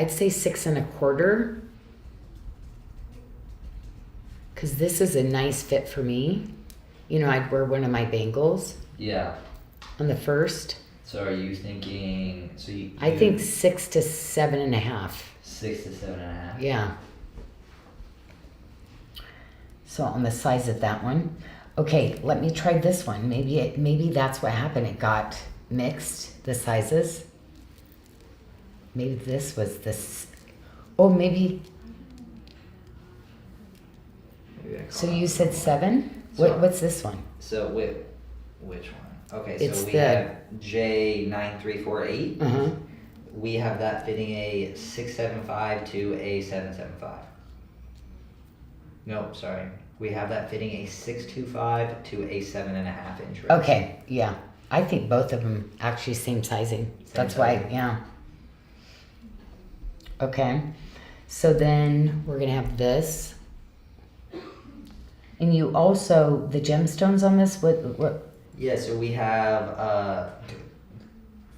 say 6 1/4. Cause this is a nice fit for me. You know, I'd wear one of my bangles Yeah. on the first. So are you thinking, I think 6 to 7.5. 6 to 7.5? Yeah. So on the size of that one. Okay, let me try this one. Maybe that's what happened. It got mixed, the sizes. Maybe this was this. Oh, maybe. So you said 7? What's this one? So which one? Okay, It's so we the- have J9348. Uh-huh. We have that fitting a 675 to a 775. No, sorry. We have that fitting a 625 to a 7.5-inch wrist. Okay, yeah. I think both of them actually same sizing. That's why, sizing. yeah. Okay. So then we're going to have this. And you also, the gemstones on this, what? Yeah, so we have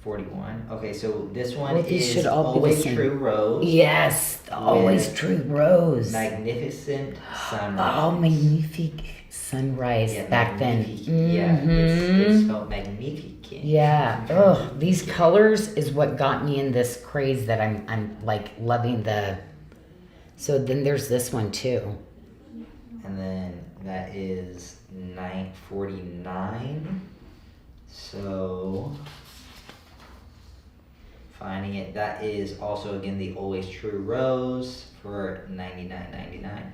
41. Okay, so this one Well, these is should all be the Always same. True Rose. Yes, always With true rose. Magnificent Oh, Sunrise. magnifique sunrise Yeah, back then. magnifique. Yeah, it's Mhm. spelled magnificent. Yeah. Ugh, these colors is what got me in this craze that I'm like loving the. So then there's this one too. And then that is 949. So finding it, that is also again the Always True Rose for $99.99.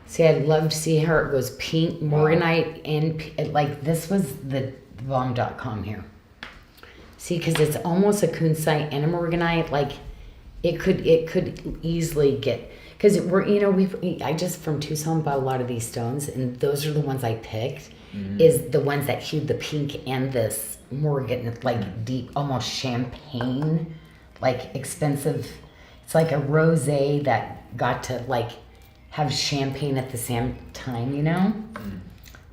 See, I'd love to see how it goes pink, morganite, and like this was the bomb.com here. See, because it's almost a kunzite and a morganite. Like it could easily get, because I just from Tucson bought a lot of these stones, and those are the ones I picked. Mhm. Is the ones that hued the pink and this morgan, like deep, almost champagne, like expensive. It's like a rosé that got to like have champagne at the same time, you know?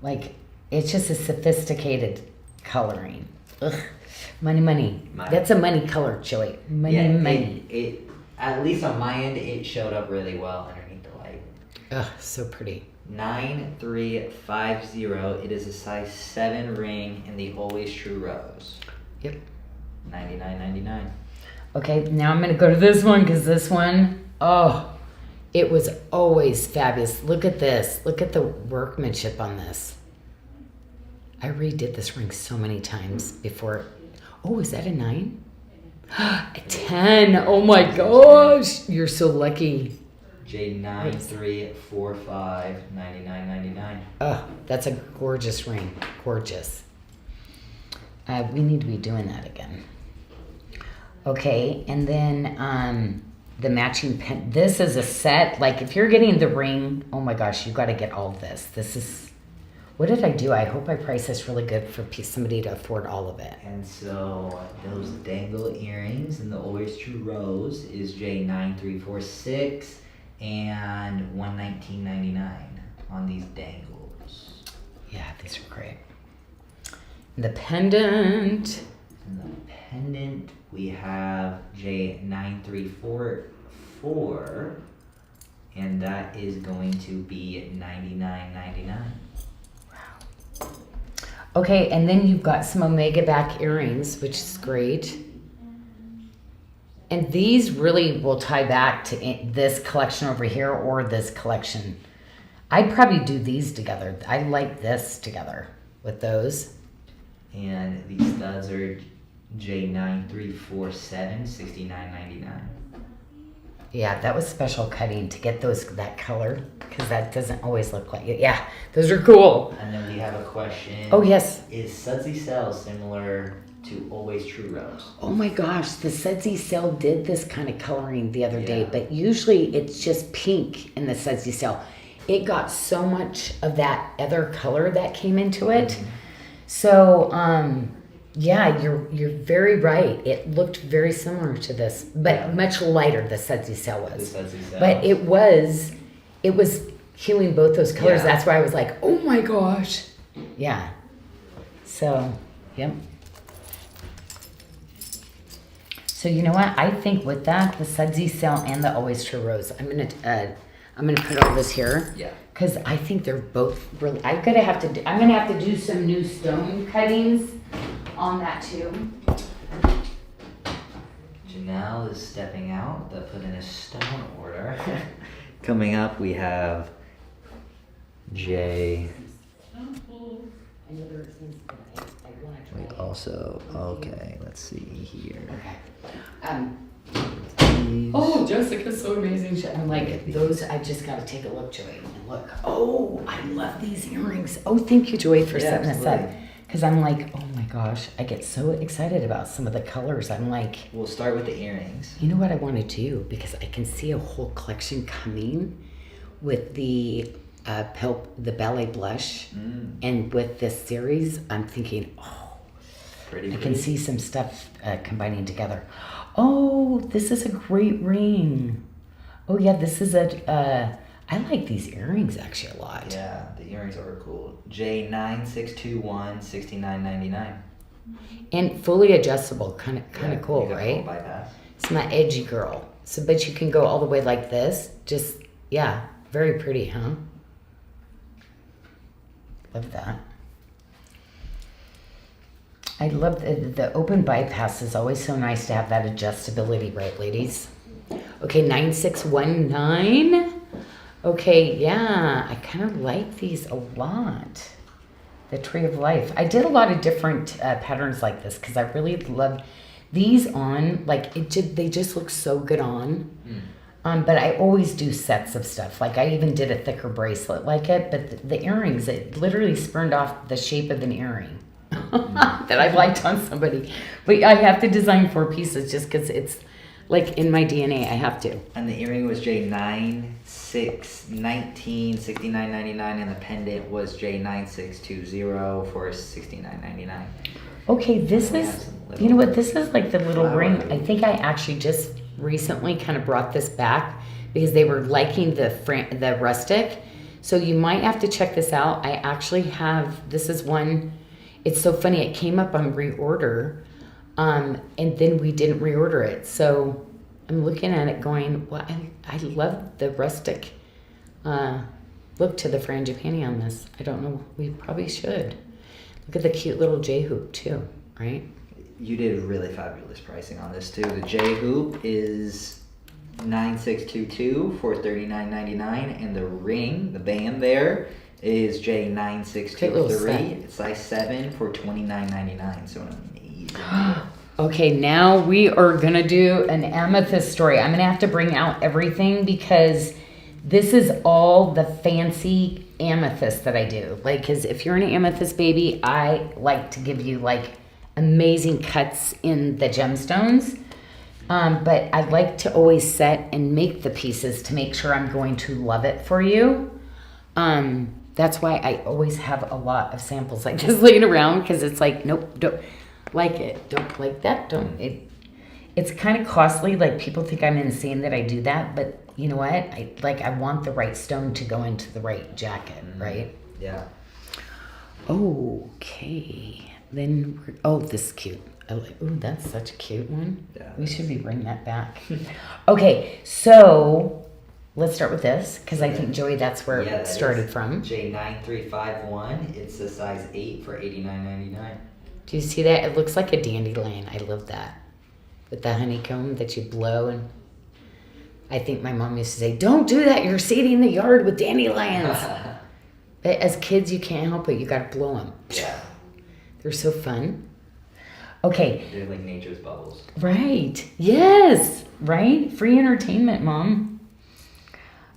Like, it's just a sophisticated coloring. Ugh. Money. Money. That's a money color, Joey. Money. It at least on my end, it showed up really well underneath the light. Ugh, so pretty. 9350. It is a size 7 ring in the Always True Rose. Yep. $99.99. Okay, now I'm going to go to this one, because this one, oh, it was always fabulous. Look at this. Look at the workmanship on this. I redid this ring so many times before. Oh, is that a 9? A 10. Oh my gosh. You're so lucky. J9345. $99.99. Oh, that's a gorgeous ring. Gorgeous. We need to be doing that again. Okay, and then the matching pen. This is a set. Like, if you're getting the ring, oh my gosh, you got to get all of this. This is. What did I do? I hope I priced this really good for somebody to afford all of it. And so those dangle earrings in the Always True Rose is J9346 and $119.99 on these dangles. Yeah, these are great. The pendant. And the pendant, we have J9344, and that is going to be $99.99. Okay, and then you've got some Omega back earrings, which is great. And these really will tie back to this collection over here or this collection. I'd probably do these together. I like this together with those. And these studs are J9347, $69.99. Yeah, that was special cutting to get that color because that doesn't always look like it. Yeah, those are cool. And then we have a question. Oh, yes. Is Sudsy Cell similar to Always True Rose? Oh my gosh, the Sudsy Cell did this kind of coloring the other day, Yeah. but usually it's just pink in the Sudsy Cell. It got so much of that other color that came into it. Mm-hmm. So, yeah, you're very right. It looked very similar to this, but Yeah. much lighter. The Sudsy Cell was, The Sudsy Cell. but it was hewing both those colors. Yeah. That's why I was like, oh my gosh, yeah. So, yep. So you know what? I think with that, the Sudsy Cell and the Always True Rose, I'm gonna put all this here. Yeah. Because I think they're both really. I'm gonna have to do some new stone cuttings on that too. Janyl is stepping out to put in a stone order. Coming up, we have J. Wait, also, okay, let's see here. Okay. These- Oh, Jessica's so amazing. I'm like, those, I just got to take a look, Joy, and look. Oh, I love these earrings. Oh, thank you, Joy, for Yeah, setting this up. absolutely. Because I'm like, oh my gosh, I get so excited about some of the colors. I'm like, We'll start with the earrings. you know what I want to do? Because I can see a whole collection coming with the the ballet blush. And with this series, I'm thinking, oh, Pretty. I can see some stuff combining together. Oh, this is a great ring. Oh yeah, this is I like these earrings actually a lot. Yeah, the earrings are cool. J9621, $69.99. And fully adjustable, kind of Yeah, cool, you got full right? bypass. It's my edgy girl. So, but you can go all the way like this. Just, yeah, very pretty, huh? Love that. I love the open bypass is always so nice to have that adjustability, right, ladies? Okay, 9619. Okay, yeah, I kind of like these a lot. The Tree of Life. I did a lot of different patterns like this because I really love these on. Like they just look so good on. But I always do sets of stuff. Like I even did a thicker bracelet like it. But the earrings, it literally spurned off the shape of an earring that I liked on somebody. But I have to design 4 pieces just because it's like in my DNA. I have to. And the earring was J9619, $69.99, and the pendant was J9620 for $69.99. Okay, this We have is, some little you know what, this is like the little flower. ring. I think I actually just recently kind of brought this back because they were liking the rustic. So you might have to check this out. I actually have, this is one, it's so funny, it came up on reorder, and then we didn't reorder it. So I'm looking at it going, well, I love the rustic look to the frangipani on this. I don't know, we probably should. Look at the cute little J-hoop too, right? You did really fabulous pricing on this too. The J hoop is 9622 for $39.99, and the ring, the band there, is J9623. It's size 7 for $29.99. So an amazing deal. Okay, now we are gonna do an amethyst story. I'm gonna have to bring out everything because this is all the fancy amethyst that I do. Like, cause if you're an amethyst baby, I like to give you like amazing cuts in the gemstones. But I like to always set and make the pieces to make sure I'm going to love it for you. That's why I always have a lot of samples like this laying around because it's like, nope, don't like it, don't like that, don't. It's kind of costly. Like people think I'm insane that I do that, but you know what? I want the right stone to go into the right jacket, right? Yeah. Okay. Then, this is cute. That's such a cute one. Yeah, We should be bringing that back. Okay, so let's start with this because I think, Joey, that's where Yeah, it that started is from. J9351. It's a size 8 for $89.99. Do you see that? It looks like a dandelion. I love that. With the honeycomb that you blow. And I think my mom used to say, don't do that. You're seeding the yard with dandelions. But as kids, you can't help it. You got to blow them. Yeah. They're so fun. Okay. They're like nature's bubbles. Right. Yes. Right? Free entertainment, Mom.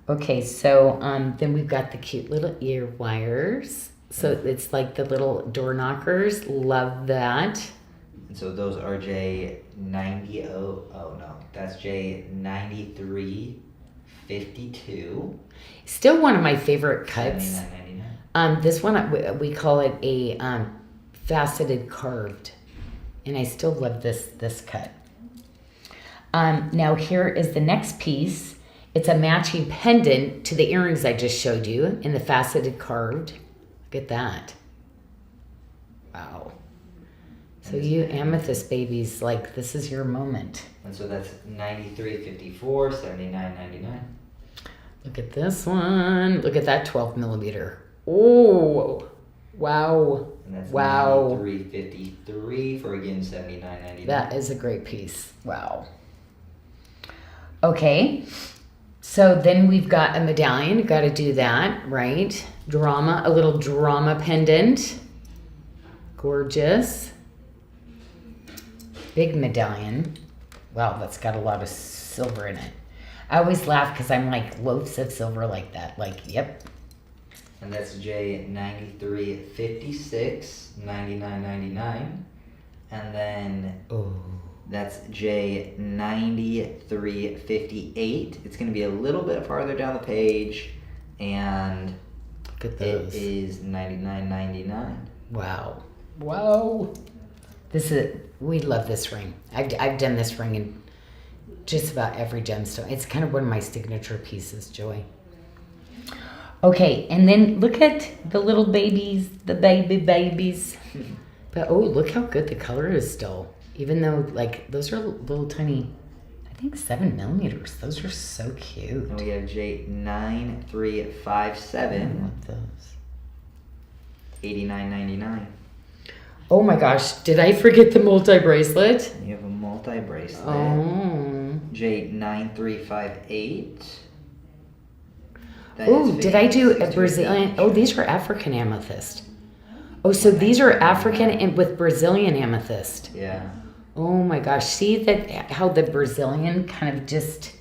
Okay, so then we've got the cute little ear wires. So it's like the little door knockers. Love that. And so those are J90. Oh no, that's J9352. Still one of my favorite cuts. $79.99. This one, we call it a faceted carved. And I still love this cut. Now here is the next piece. It's a matching pendant to the earrings I just showed you in the faceted carved. Look at that. Wow. So you amethyst babies, like this is your moment. And so that's $93.54, $79.99. Look at this one. Look at that 12 millimeter. Oh, wow. And that's wow. $93.53 for again $79.99. That is a great piece. Wow. Okay. So then we've got a medallion. Got to do that, right? Drama, a little drama pendant. Gorgeous. Big medallion. Wow, that's got a lot of silver in it. I always laugh because I'm like loaves of silver like that. Like, yep. And that's J9356, $99.99. And then that's J9358. It's going to be a little bit farther down the page. And look at those. It is $99.99. Wow. Wow. We love this ring. I've done this ring in just about every gemstone. It's kind of one of my signature pieces, Joy. Okay, and then look at the little babies, the babies. But look how good the color is still. Even though, like, those are little tiny, I think 7 millimeters. Those are so cute. And we have J9357. I love those. $89.99. Oh my gosh, did I forget the multi-bracelet? You have a multi-bracelet. Oh. J9358. Oh, did I do a Brazilian? Oh, these are African amethyst. Oh, so these are African and with Brazilian amethyst. Yeah. Oh my gosh, see that how the Brazilian kind of just,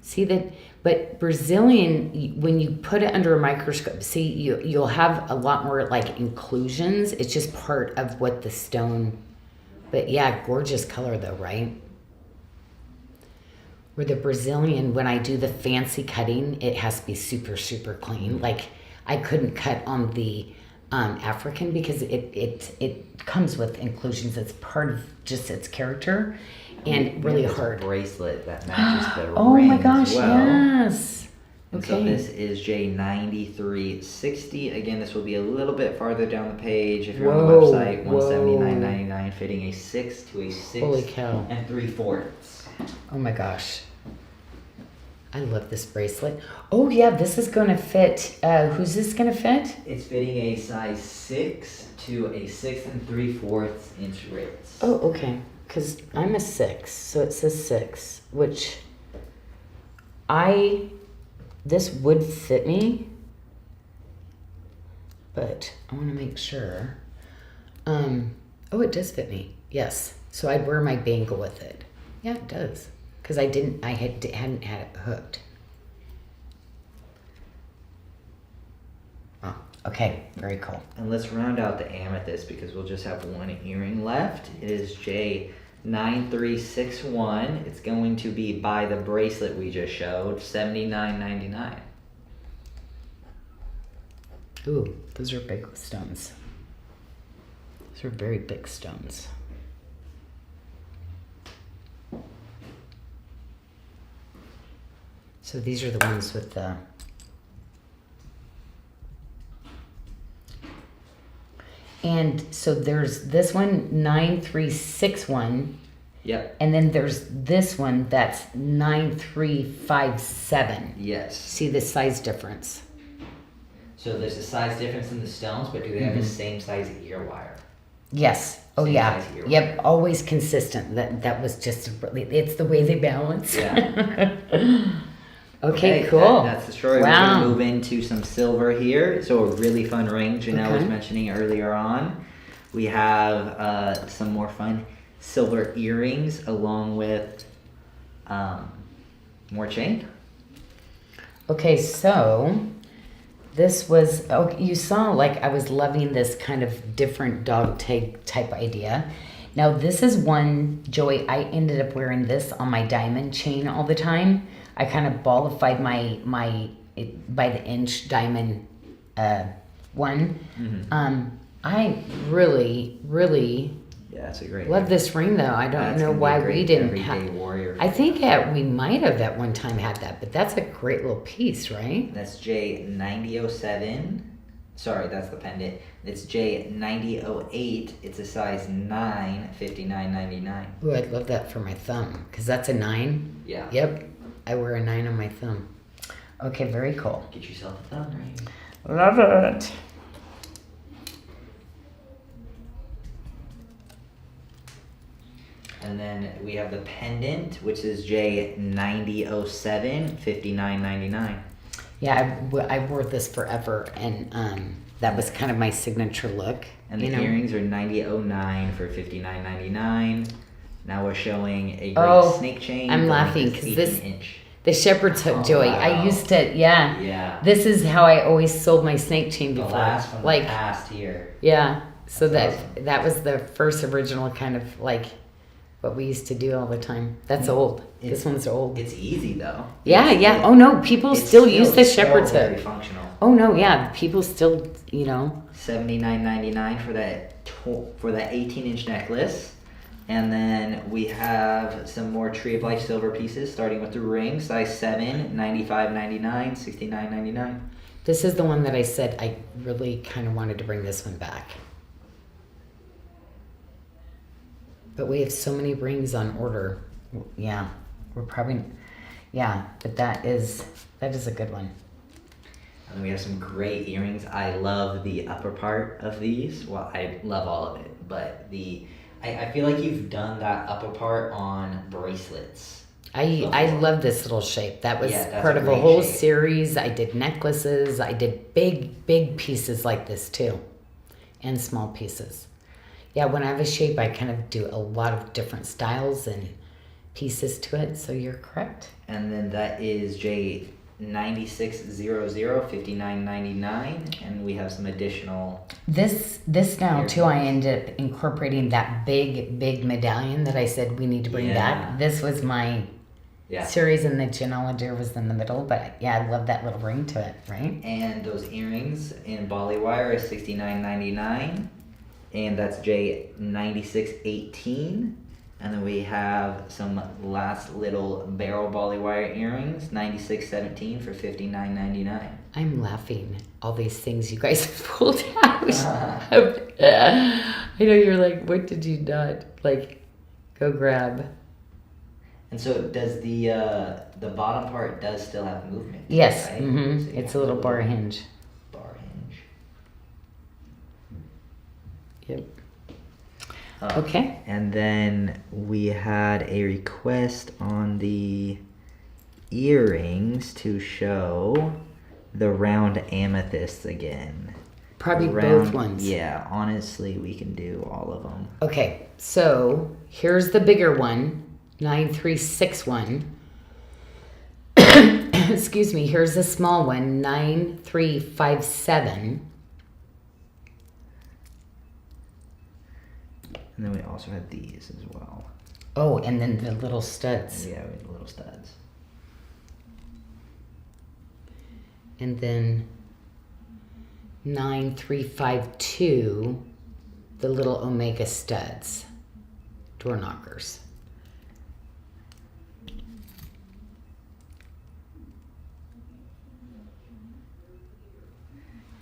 see that, but Brazilian, when you put it under a microscope, see, you'll have a lot more like inclusions. It's just part of what the stone, but yeah, gorgeous color though, right? Where the Brazilian, when I do the fancy cutting, it has to be super, super clean. Like I couldn't cut on the African because it comes with inclusions. It's part of just its character. And really hard. A bracelet that matches the oh ring my gosh, as well. yes. And Okay. so this is J9360. Again, this will be a little bit farther down the page if you're on the website. $179.99, fitting a 6 to a 6 Holy cow. and 3/4. Oh my gosh. I love this bracelet. Oh yeah, this is going to fit. Who's this going to fit? It's fitting a size 6 to a 6 and 3/4 inch wrist. Oh, okay. Because I'm a 6, so it says 6, which this would fit me, but I want to make sure. Oh, it does fit me. Yes. So I'd wear my bangle with it. Yeah, it does. Because I hadn't had it hooked. Oh, okay. Very cool. And let's round out the amethyst because we'll just have one earring left. It is J9361. It's going to be by the bracelet we just showed, $79.99. Ooh, those are big stones. Those are very big stones. So these are the ones with the... And so there's this one, 9361. Yep. And then there's this one that's 9357. Yes. See the size difference. So there's a size difference in the stones, but do they have the same size ear wire? Yes. Oh Same yeah. size ear Yep. wire. Always consistent. That was just really, it's the way they balance. Yeah. Okay, cool. That's the story. Wow. We're going to move into some silver here. So a really fun ring Janyl was mentioning earlier on. We have some more fun silver earrings along with more chain. Okay, so this was, you saw like I was loving this kind of different dog tag type idea. Now this is one, Joey, I ended up wearing this on my diamond chain all the time. I kind of ballified my by the inch diamond one. I really Yeah, that's a great love this ring though. I don't know why we didn't have. warrior. I think we might have at one time had that, but that's a great little piece, right? That's J9007. Sorry, that's the pendant. It's J9008. It's a size 9, $59.99. Ooh, I'd love that for my thumb because that's a 9. Yeah. Yep, I wear a 9 on my thumb. Okay, very cool. Get yourself a thumb ring. Love it. And then we have the pendant, which is J9007, $59.99. Yeah, I wore this forever, and that was kind of my signature look. And the earrings are 9009 for $59.99. Now we're showing a great snake chain. I'm for laughing this because 18-inch. the shepherd's hook, Joey. Wow. I used to, Yeah. This is how I always sold my snake chain The before. last from the past here. Yeah. So That's that was the first original kind of like what we used to do all the time. That's old. This one's old. It's easy though. Yeah. Oh no, people still use the shepherd's very hook. functional. Oh no, yeah, people still, $79.99 for that 18-inch necklace. And then we have some more Tree of Life silver pieces, starting with the ring, size 7, $95.99, $69.99. This is the one that I said I really kind of wanted to bring this one back. But we have so many rings on order. Yeah, we're probably, but that is a good one. And then we have some great earrings. I love the upper part of these. Well, I love all of it, but I feel like you've done that upper part on bracelets. I love this little shape. That was part of a great whole shape. series. I did necklaces. I did big pieces like this too, and small pieces. Yeah, when I have a shape, I kind of do a lot of different styles and pieces to it. So you're correct. And then that is J9600, $59.99, and we have some additional. This now too, I ended up incorporating that big medallion that I said we need to bring back. This was my series, and the Janyl was in the middle. But yeah, I love that little ring to it, right? And those earrings in Bali wire is $69.99, and that's J9618. And then we have some last little barrel Bali wire earrings, $96.17 for $59.99. I'm laughing. All these things you guys have pulled out. I know you're like, what did you not go grab? And so does the bottom part does still have movement? Yes. Right? Mm-hmm. So it's a little bar hinge. Bar hinge. Yep. Okay. And then we had a request on the earrings to show the round amethysts again. Probably both ones. Yeah, honestly, we can do all of them. Okay, so here's the bigger one, 9361. Excuse me, here's the small one, 9357. And then we also had these as well. Oh, and then the little studs. Yeah, we had the little studs. And then 9352, the little Omega studs, door knockers.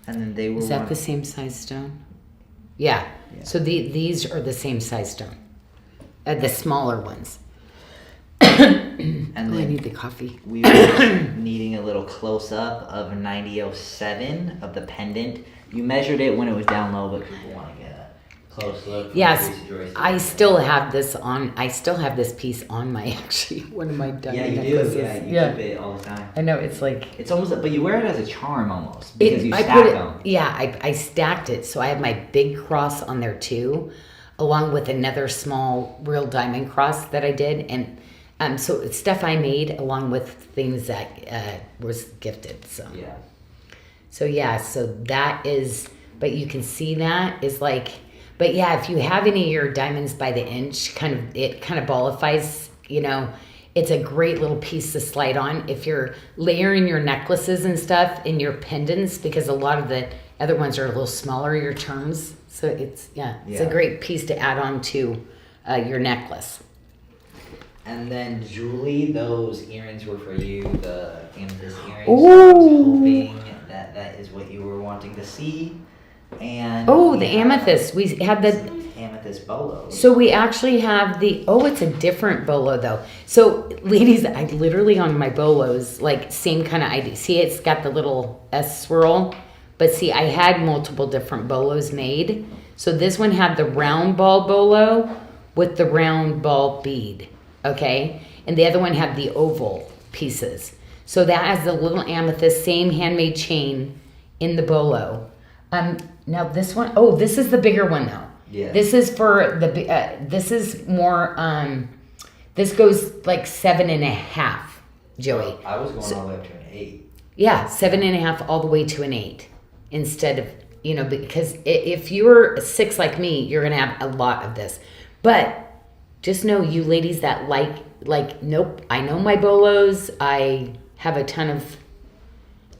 And then they were. Is that the same size stone? Yeah. So these are the same size stone. the smaller ones. And I then need the coffee. we were just needing a little close up of 9007 of the pendant. You measured it when it was down low, but people want to get a close look. Yes, I still have this on. I still have this piece on my actually one of my diamond necklaces. Yeah, you keep it all the time. I know it's like It's almost, but you wear it as a charm almost because you I stack put it. them. Yeah, I stacked it, so I have my big cross on there too, along with another small real diamond cross that I did, and so it's stuff I made along with things that was gifted. So Yeah. So that is, but you can see that is like, but yeah, if you have any of your diamonds by the inch, it kind of ballifies, it's a great little piece to slide on if you're layering your necklaces and stuff in your pendants, because a lot of the other ones are a little smaller, your terms. So it's a great piece to add on to your necklace. And then Julie, those earrings were for you, the amethyst earrings. Ooh. I was hoping that is what you were wanting to see. And the amethyst. We had the amethyst bolos. So we actually have it's a different bolo though. So ladies, I literally on my bolos, like same kind of idea. See, it's got the little S swirl, but see, I had multiple different bolos made. So this one had the round ball bolo with the round ball bead, okay? And the other one had the oval pieces. So that has the little amethyst, same handmade chain in the bolo. Now this one, this is the bigger one though. Yeah. This is for the, this is more, this goes like 7.5, Joey. I was going all the way up to an 8. Yeah, 7.5 all the way to an 8 instead of, because if you're a 6 like me, you're going to have a lot of this. But just know, you ladies that like, nope, I know my bolos. I have a ton of,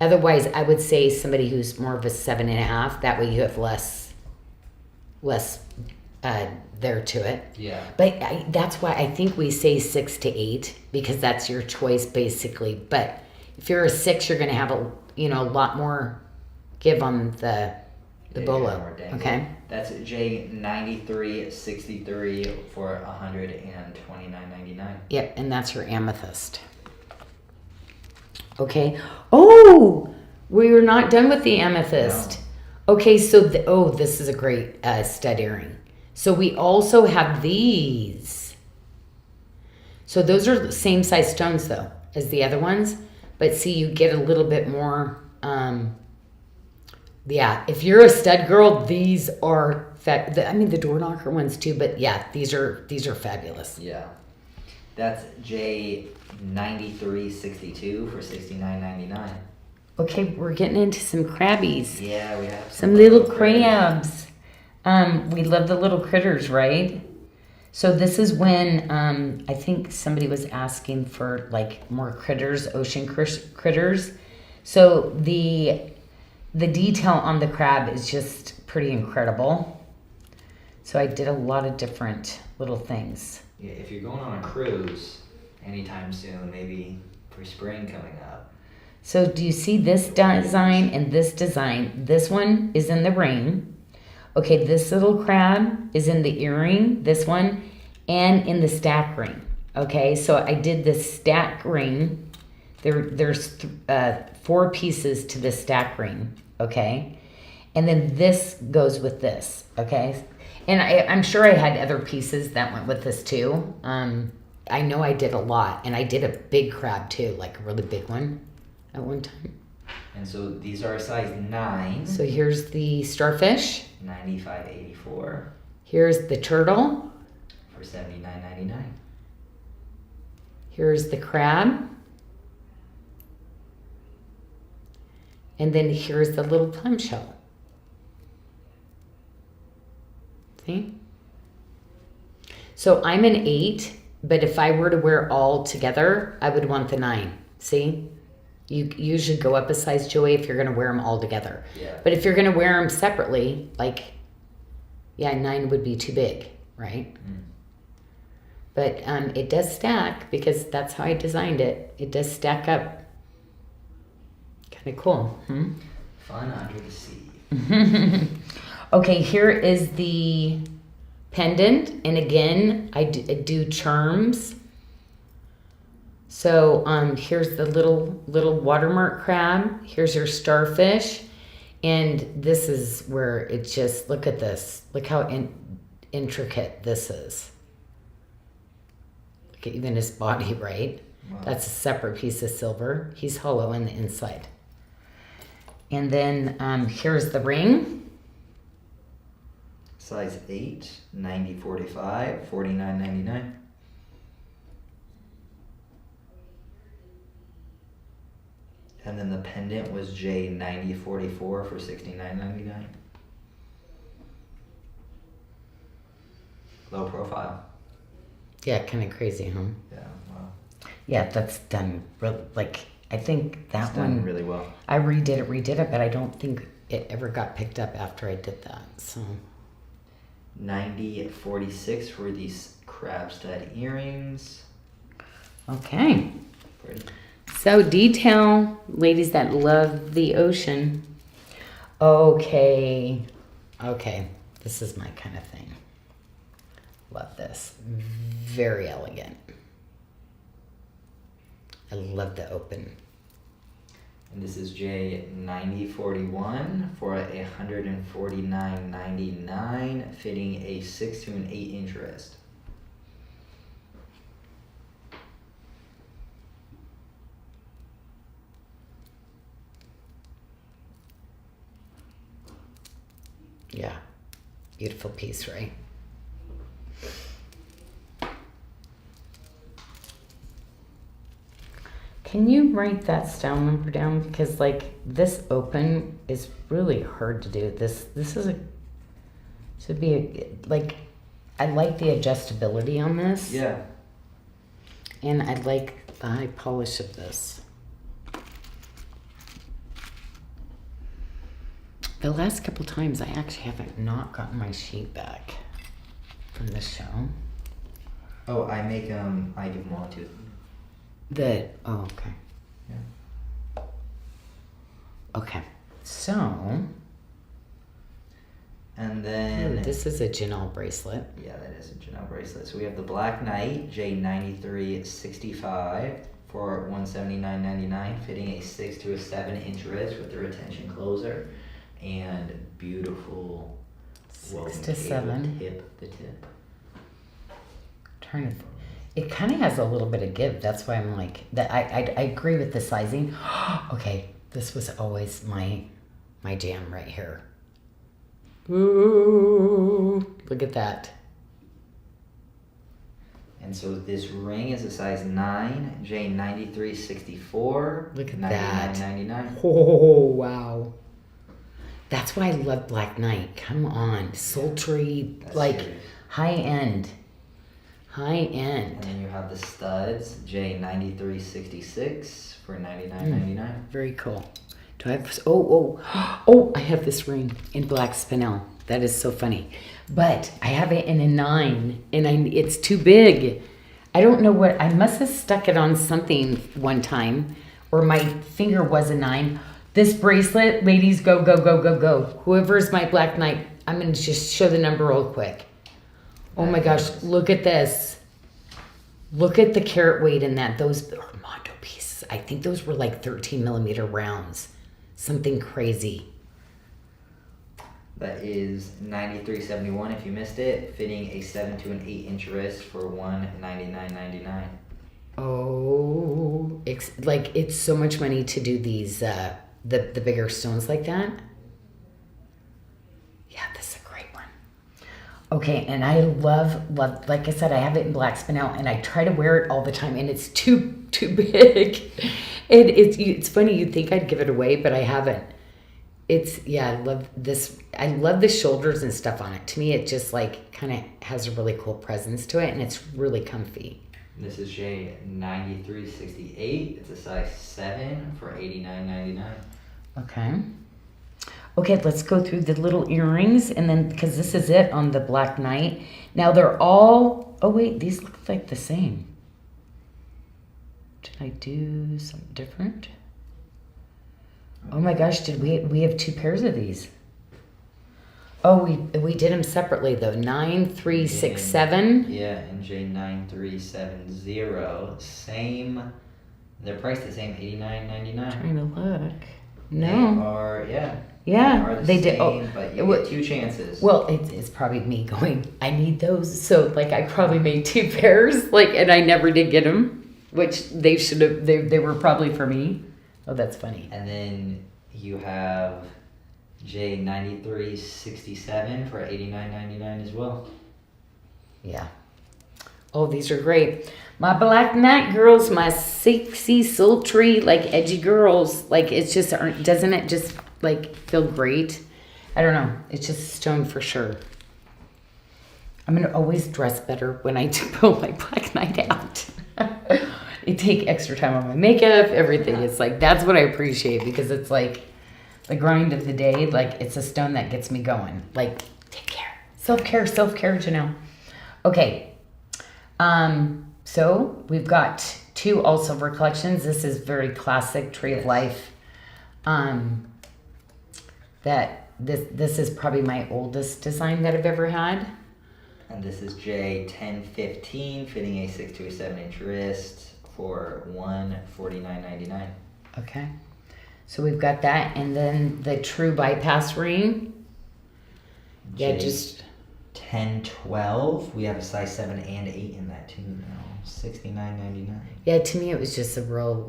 otherwise I would say somebody who's more of a 7.5. That way you have less there to it. Yeah. But that's why I think we say 6 to 8, because that's your choice basically. But if you're a 6, you're going to have a lot more give on the bolo. Okay. That's J9363 for $129.99. Yep, and that's your amethyst. Okay. Oh, we're not done with the amethyst. No. Okay, so this is a great stud earring. So we also have these. So those are the same size stones though as the other ones, but see, you get a little bit more. If you're a stud girl, these are the door knocker ones too, but yeah, these are fabulous. Yeah. That's J9362 for $69.99. Okay, we're getting into some crabbies. Yeah, we have some little crabs. We love the little critters, right? So this is when I think somebody was asking for like more critters, ocean critters. So the detail on the crab is just pretty incredible. So I did a lot of different little things. Yeah, if you're going on a cruise anytime soon, maybe for spring coming up. So do you see this design and this design? This one is in the ring. Okay, this little crab is in the earring, this one, and in the stack ring. Okay, so I did the stack ring. There's 4 pieces to the stack ring, okay? And then this goes with this, okay? And I'm sure I had other pieces that went with this too. I know I did a lot, and I did a big crab too, like a really big one at one time. And so these are a size 9. So here's the starfish. $95.84. Here's the turtle. For $79.99. Here's the crab. And then here's the little clamshell. See? So I'm an 8, but if I were to wear all together, I would want the 9. See? You should go up a size, Joey, if you're going to wear them all together. Yeah. But if you're going to wear them separately, 9 would be too big, right? Mm. But it does stack, because that's how I designed it. It does stack up. Kind of cool. Fun under the sea. Okay, here is the pendant, and again, I do charms. So here's the little watermark crab. Here's your starfish, and this is where it just, look at this. Look how intricate this is. Look at even his body, right? Wow. That's a separate piece of silver. He's hollow in the inside. And then here's the ring. Size 8, 90/45, $49.99. And then the pendant was J 90/44 for $69.99. Low profile. Yeah, kind of crazy, huh? Yeah, wow. Yeah, that's done like, I think that It's done one really well. I redid it, but I don't think it ever got picked up after I did that. So 90/46 for these crab stud earrings. okay. Pretty. So detail, ladies that love the ocean. Okay. This is my kind of thing. Love this. Very elegant. I love the open. And this is J 90/41 for $149.99, fitting a 6 to an 8 inch wrist. Yeah. Beautiful piece, right? Can you write that style number down? Because like this open is really hard to do. This is should be like, I like the adjustability on this. Yeah. And I like the high polish of this. The last couple times I actually haven't not gotten my sheet back from the show. Oh, I give them all to Okay. Yeah. Okay. So, And then this is a Janyl bracelet. yeah, that is a Janyl bracelet. So we have the Black Knight J 93/65 for $179.99, fitting a 6 to a 7 inch wrist with the retention closer and beautiful 6 to 7. The tip. Trying to, it kind of has a little bit of give. That's why I'm like that. I agree with the sizing. Okay, this was always my jam right here. Ooh, look at that. And so this ring is a size 9, J 93/64. Look at that. $99.99. Oh wow. That's why I love Black Knight. Come on, sultry, That's like serious. high end. And then you have the studs, J 93/66 for $99.99. Very cool. Do I have? Oh! I have this ring in black spinel. That is so funny. But I have it in a 9, and it's too big. I don't know what. I must have stuck it on something one time, or my finger was a 9. This bracelet, ladies, go, go, go, go, go. Whoever's my Black Knight, I'm gonna just show the number real quick. Oh my gosh, look at this. Look at the carat weight in that. Those Armando pieces. I think those were like 13 millimeter rounds. Something crazy. That is 93/71 if you missed it, fitting a 7 to an 8 inch wrist for $199.99. Oh, it's so much money to do these, the bigger stones like that. Yeah, this is a great one. Okay, and I love, like I said, I have it in black spinel, and I try to wear it all the time, and it's too big. And it's funny, you'd think I'd give it away, but I haven't. I love this. I love the shoulders and stuff on it. To me, it just like kind of has a really cool presence to it, and it's really comfy. This is J 93/68. It's a size 7 for $89.99. Okay, let's go through the little earrings, and then, because this is it on the Black Knight. Now they're all, oh wait, these look like the same. Did I do something different? Oh my gosh, did we have 2 pairs of these? Oh, we did them separately though. 9367. Yeah, and J9370. Same. They're priced the same, $89.99. Trying to look. They No. are, yeah. Yeah, They are the they same, did. Oh, but you get 2 chances. Well, it's probably me going, I need those. So, like, I probably made 2 pairs, like, and I never did get them, which they should have, they were probably for me. Oh, that's funny. And then you have J9367 for $89.99 as well. Yeah. Oh, these are great. My Black Knight girls, my sexy, sultry, like, edgy girls. Like, it's just, doesn't it just, like, feel great? I don't know. It's just stone for sure. I'm going to always dress better when I pull my Black Knight out. I take extra time on my makeup, everything. It's like, that's what I appreciate because it's like the grind of the day. Like, it's a stone that gets me going. Like, take care. Self-care, Janyl. Okay. So we've got 2 all silver collections. This is very classic Tree of Life. That this is probably my oldest design that I've ever had. And this is J1015, fitting a 6 to a 7 inch wrist for $149.99. Okay. So we've got that, and then the true bypass ring. Yeah, just 1012. We have a size 7 and 8 in that too now. $69.99. yeah. To me, it was just a real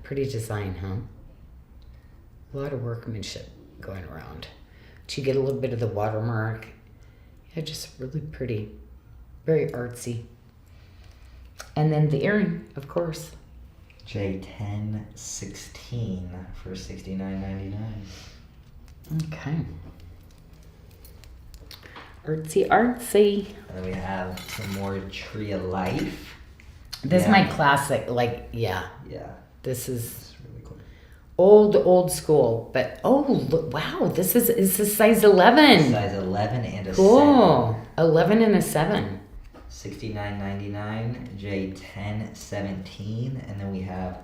pretty design, huh? A lot of workmanship going around. But you get a little bit of the watermark. Yeah, just really pretty, very artsy. And then the earring, of course. J1016 for $69.99. Okay. Artsy. And then we have some more Tree of Life. This is my classic, Yeah. This is It's really cool. old school, but look, wow, this is a size 11. Size 11 and a Cool. 11 and a 7. $69.99, J1017, and then we have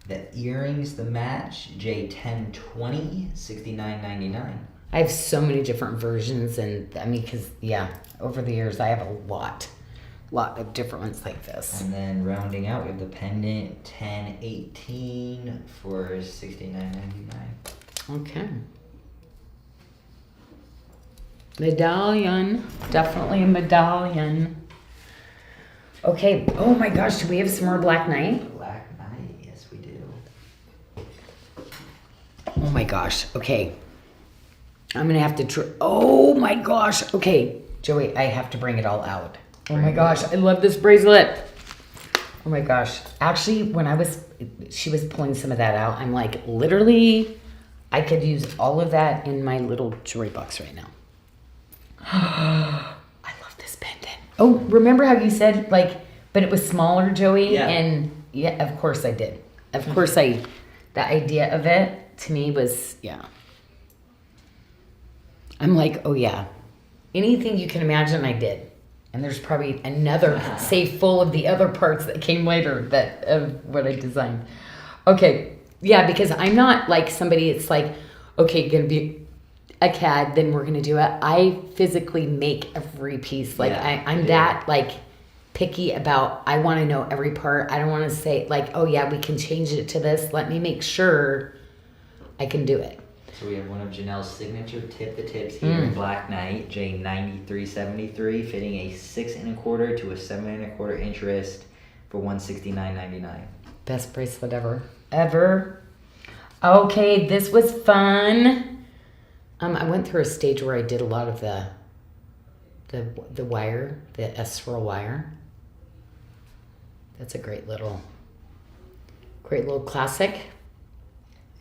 the earrings, the match, J1020, $69.99. I have so many different versions, and I mean, because over the years I have a lot of different ones like this. And then rounding out, we have the pendant, 1018 for $69.99. Okay. Medallion, definitely a medallion. Okay. Oh my gosh, do we have some more Black Knight? Black Knight, yes we do. Oh my gosh. Okay. I'm gonna have to. Oh my gosh. Okay, Joey, I have to bring it all out. Oh my gosh, I love this bracelet. Oh my gosh. Actually, when she was pulling some of that out, I'm like, literally, I could use all of that in my little jewelry box right now. I love this pendant. Oh, remember how you said but it was smaller, Joey? Yeah. And yeah, of course I did. Of course the idea of it to me was, I'm like, oh yeah, anything you can imagine I did. And there's probably another safe full of the other parts that came later of what I designed. Okay, yeah, because I'm not like somebody it's like, okay, gonna be a CAD, then we're gonna do it. I physically make every piece. I'm that picky about, I wanna know every part. I don't wanna say oh yeah, we can change it to this. Let me make sure I can do it. So we have one of Janelle's signature tip-to-tips here in Black Knight, J9373, fitting a 6 1/4 to a 7 1/4 inch wrist for $169.99. Best bracelet ever. Okay, this was fun. I went through a stage where I did a lot of the wire, the S-swirl wire. That's a great little classic.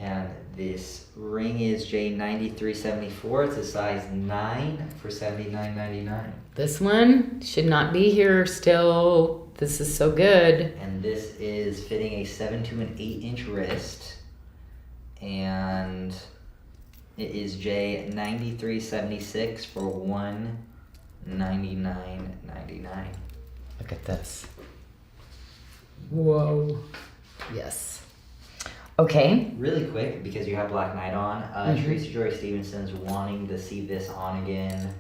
And this ring is J9374. It's a size 9 for $79.99. This one should not be here still. This is so good. And this is fitting a 7 to an 8 inch wrist. And it is J9376 for $199.99. Look at this. Whoa. Yes. Okay. Really quick, because you have Black Knight on, Mhm. Teresa Joy Stevenson's wanting to see this on again,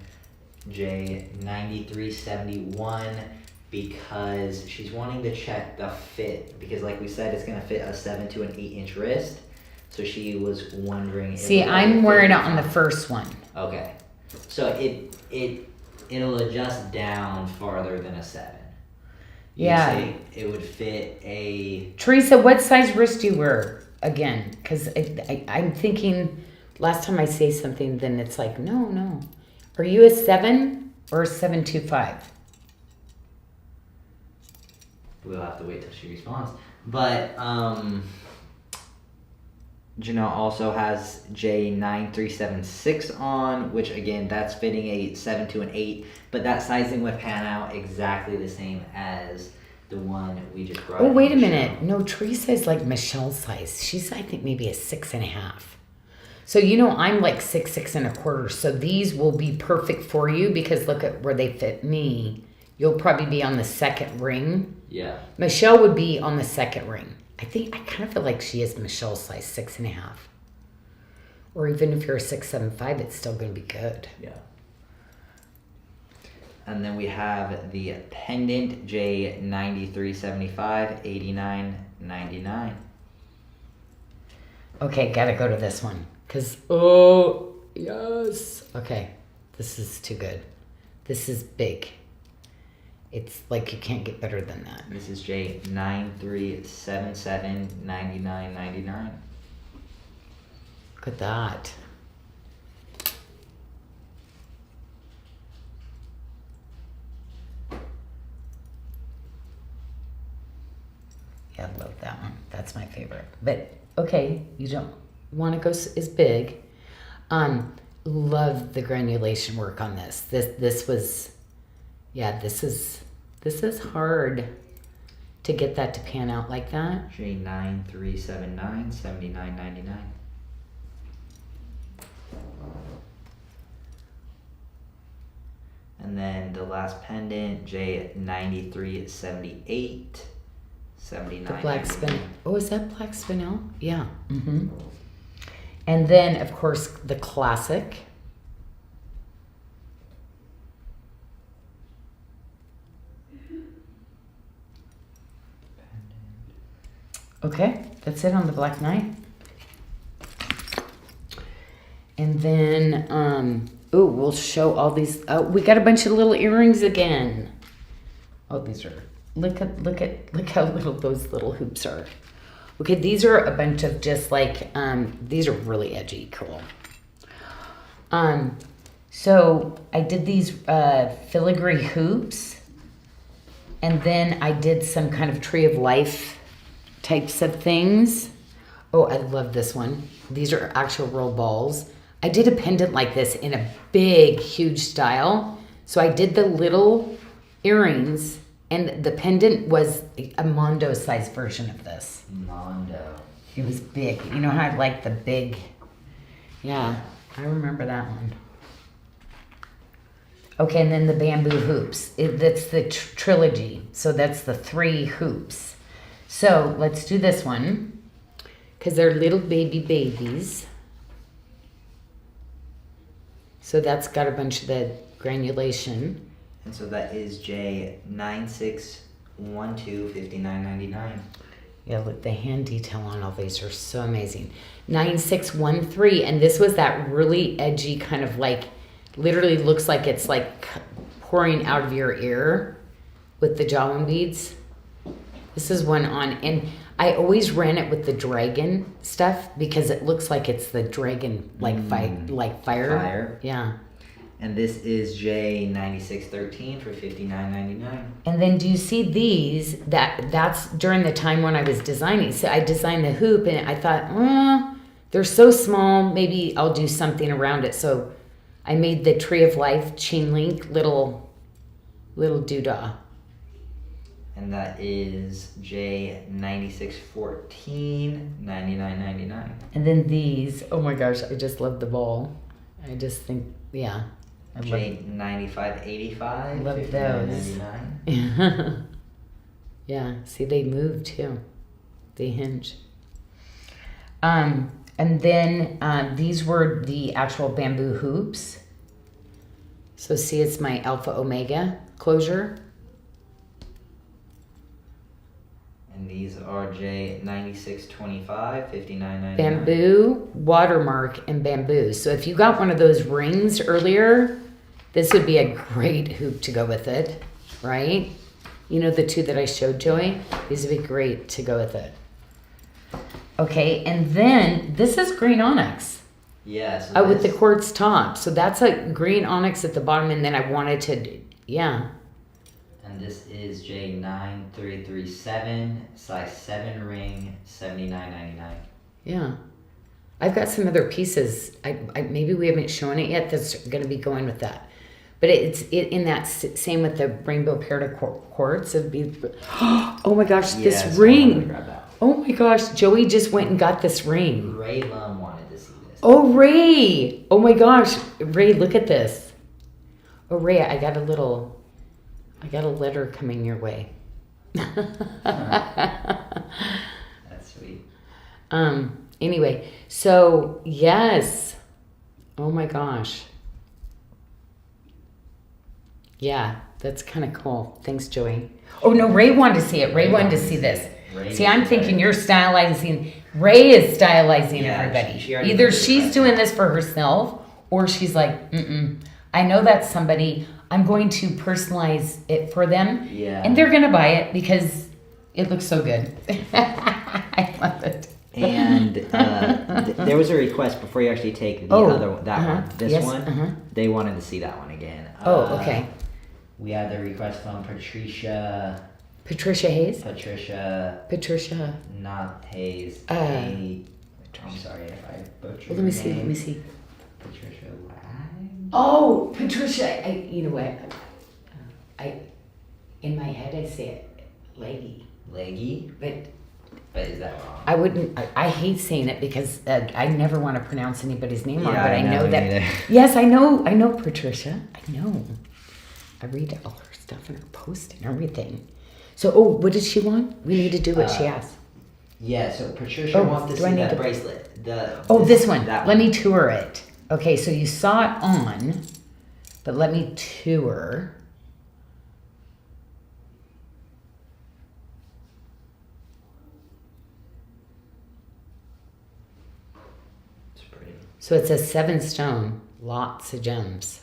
J9371, because she's wanting to check the fit, because like we said, it's going to fit a 7 to an 8-inch wrist. So she was wondering. See, I'm wearing it on the first one. Okay, so it'll adjust down farther than a 7. You'd Yeah. say it would fit a. Teresa, what size wrist do you wear again? Because I'm thinking last time I say something, then it's like, no. Are you a 7 or a 725? We'll have to wait till she responds. But Janyl also has J9376 on, which again, that's fitting a 7 to an 8, but that sizing would pan out exactly the same as the one we just brought. Oh, in wait a the minute. show. No, Teresa is like Michelle's size. She's, I think, maybe a 6.5. So, you know, I'm like 6'1/4". So these will be perfect for you because look at where they fit me. You'll probably be on the second ring. Yeah. Michelle would be on the second ring. I kind of feel like she is Michelle's size, 6.5. Or even if you're a 6'7", it's still going to be good. Yeah. And then we have the pendant J9375, 89.99. Okay, gotta go to this one. Because, oh, yes. Okay, this is too good. This is big. It's like you can't get better than that. This is J9377, 99.99. Look at that. Yeah, I love that one. That's my favorite. But okay, you don't want to go as big. Love the granulation work on this. This was, yeah, this is hard to get that to pan out like that. J9379, 79.99. And then the last pendant, J9378, 79. The black spin. Oh, is that black spinel? Yeah. Mm-hmm. And then, of course, the classic. Okay, that's it on the Black Knight. And then, we'll show all these. Oh, we got a bunch of little earrings again. Oh, these are, look how little those little hoops are. Okay, these are a bunch of just like, these are really edgy, cool. So I did these filigree hoops, and then I did some kind of tree of life types of things. Oh, I love this one. These are actual real balls. I did a pendant like this in a big, huge style. So I did the little earrings, and the pendant was a Mondo size version of this. Mondo. It was big. You know how I like the big? Yeah, I remember that one. Okay, and then the bamboo hoops. That's the trilogy. So that's the 3 hoops. So let's do this one because they're little babies. So that's got a bunch of the granulation. And so that is J9612, 59.99. Yeah, look, the hand detail on all these are so amazing. 9613, and this was that really edgy kind of like, literally looks like it's like pouring out of your ear with the jawbone beads. This is one on, and I always ran it with the dragon stuff because it looks like it's the dragon like fire. Yeah. And this is J9613 for 59.99. And then do you see these? That's during the time when I was designing. So I designed the hoop and I thought, well, they're so small, maybe I'll do something around it. So I made the Tree of Life chain link little doodah. And that is J9614, 99.99. And then these, oh my gosh, I just love the ball. I just think, yeah. J9585, love those. 59.99. Yeah, see, they move too. They hinge. And then these were the actual bamboo hoops. So see, it's my Alpha Omega closure. And these are J9625, $59.99. Bamboo, watermark, and bamboo. So if you got one of those rings earlier, this would be a great hoop to go with it, right? You know the two that I showed, Joey? These would be great to go with it. Okay, and then this is green onyx. Yes. With the quartz top. So that's a green onyx at the bottom, and then I wanted to, yeah. And this is J9337, size 7 ring, $79.99. Yeah. I've got some other pieces. I maybe we haven't shown it yet. That's going to be going with that. But it's in that same with the rainbow peridot quartz. It'd be, oh my gosh, Yes, this ring. grab that. Oh my gosh, Joey just went and got this ring. Ray Lum wanted to see this. Oh, Ray. Oh my gosh. Ray, look at this. Oh, Ray, I got a letter coming your way. That's sweet. Anyway, so yes. Oh my gosh. Yeah, that's kind of cool. Thanks, Joey. Oh no, Ray wanted to see it. Ray wanted to see this. See, I'm thinking you're stylizing. Ray is stylizing everybody. Either she's doing this for herself or she's like, I know that's somebody. I'm going to personalize it for them. Yeah. And they're going to buy it because it looks so good. I love it. And there was a request before you actually take the other one, one, this one. They wanted to see that one again. Okay. We had the request from Patricia Hayes? Patricia. Not Hayes. I'm sorry if I butchered Let me see. Patricia Lag? Oh, Patricia. You know what? In my head, I say it leggy. Leggy? But is that wrong? I wouldn't. I hate saying it because I never want to pronounce anybody's name wrong. Yeah, But I know that. Neither. Yes, I know. I know Patricia. I know. I read all her stuff and her posts and everything. So, what did she want? We need to do what she asked. Yeah. So Patricia wants to see that bracelet. This one. Let me tour it. Okay, so you saw it on, but let me tour. So it's a 7 stone, lots of gems.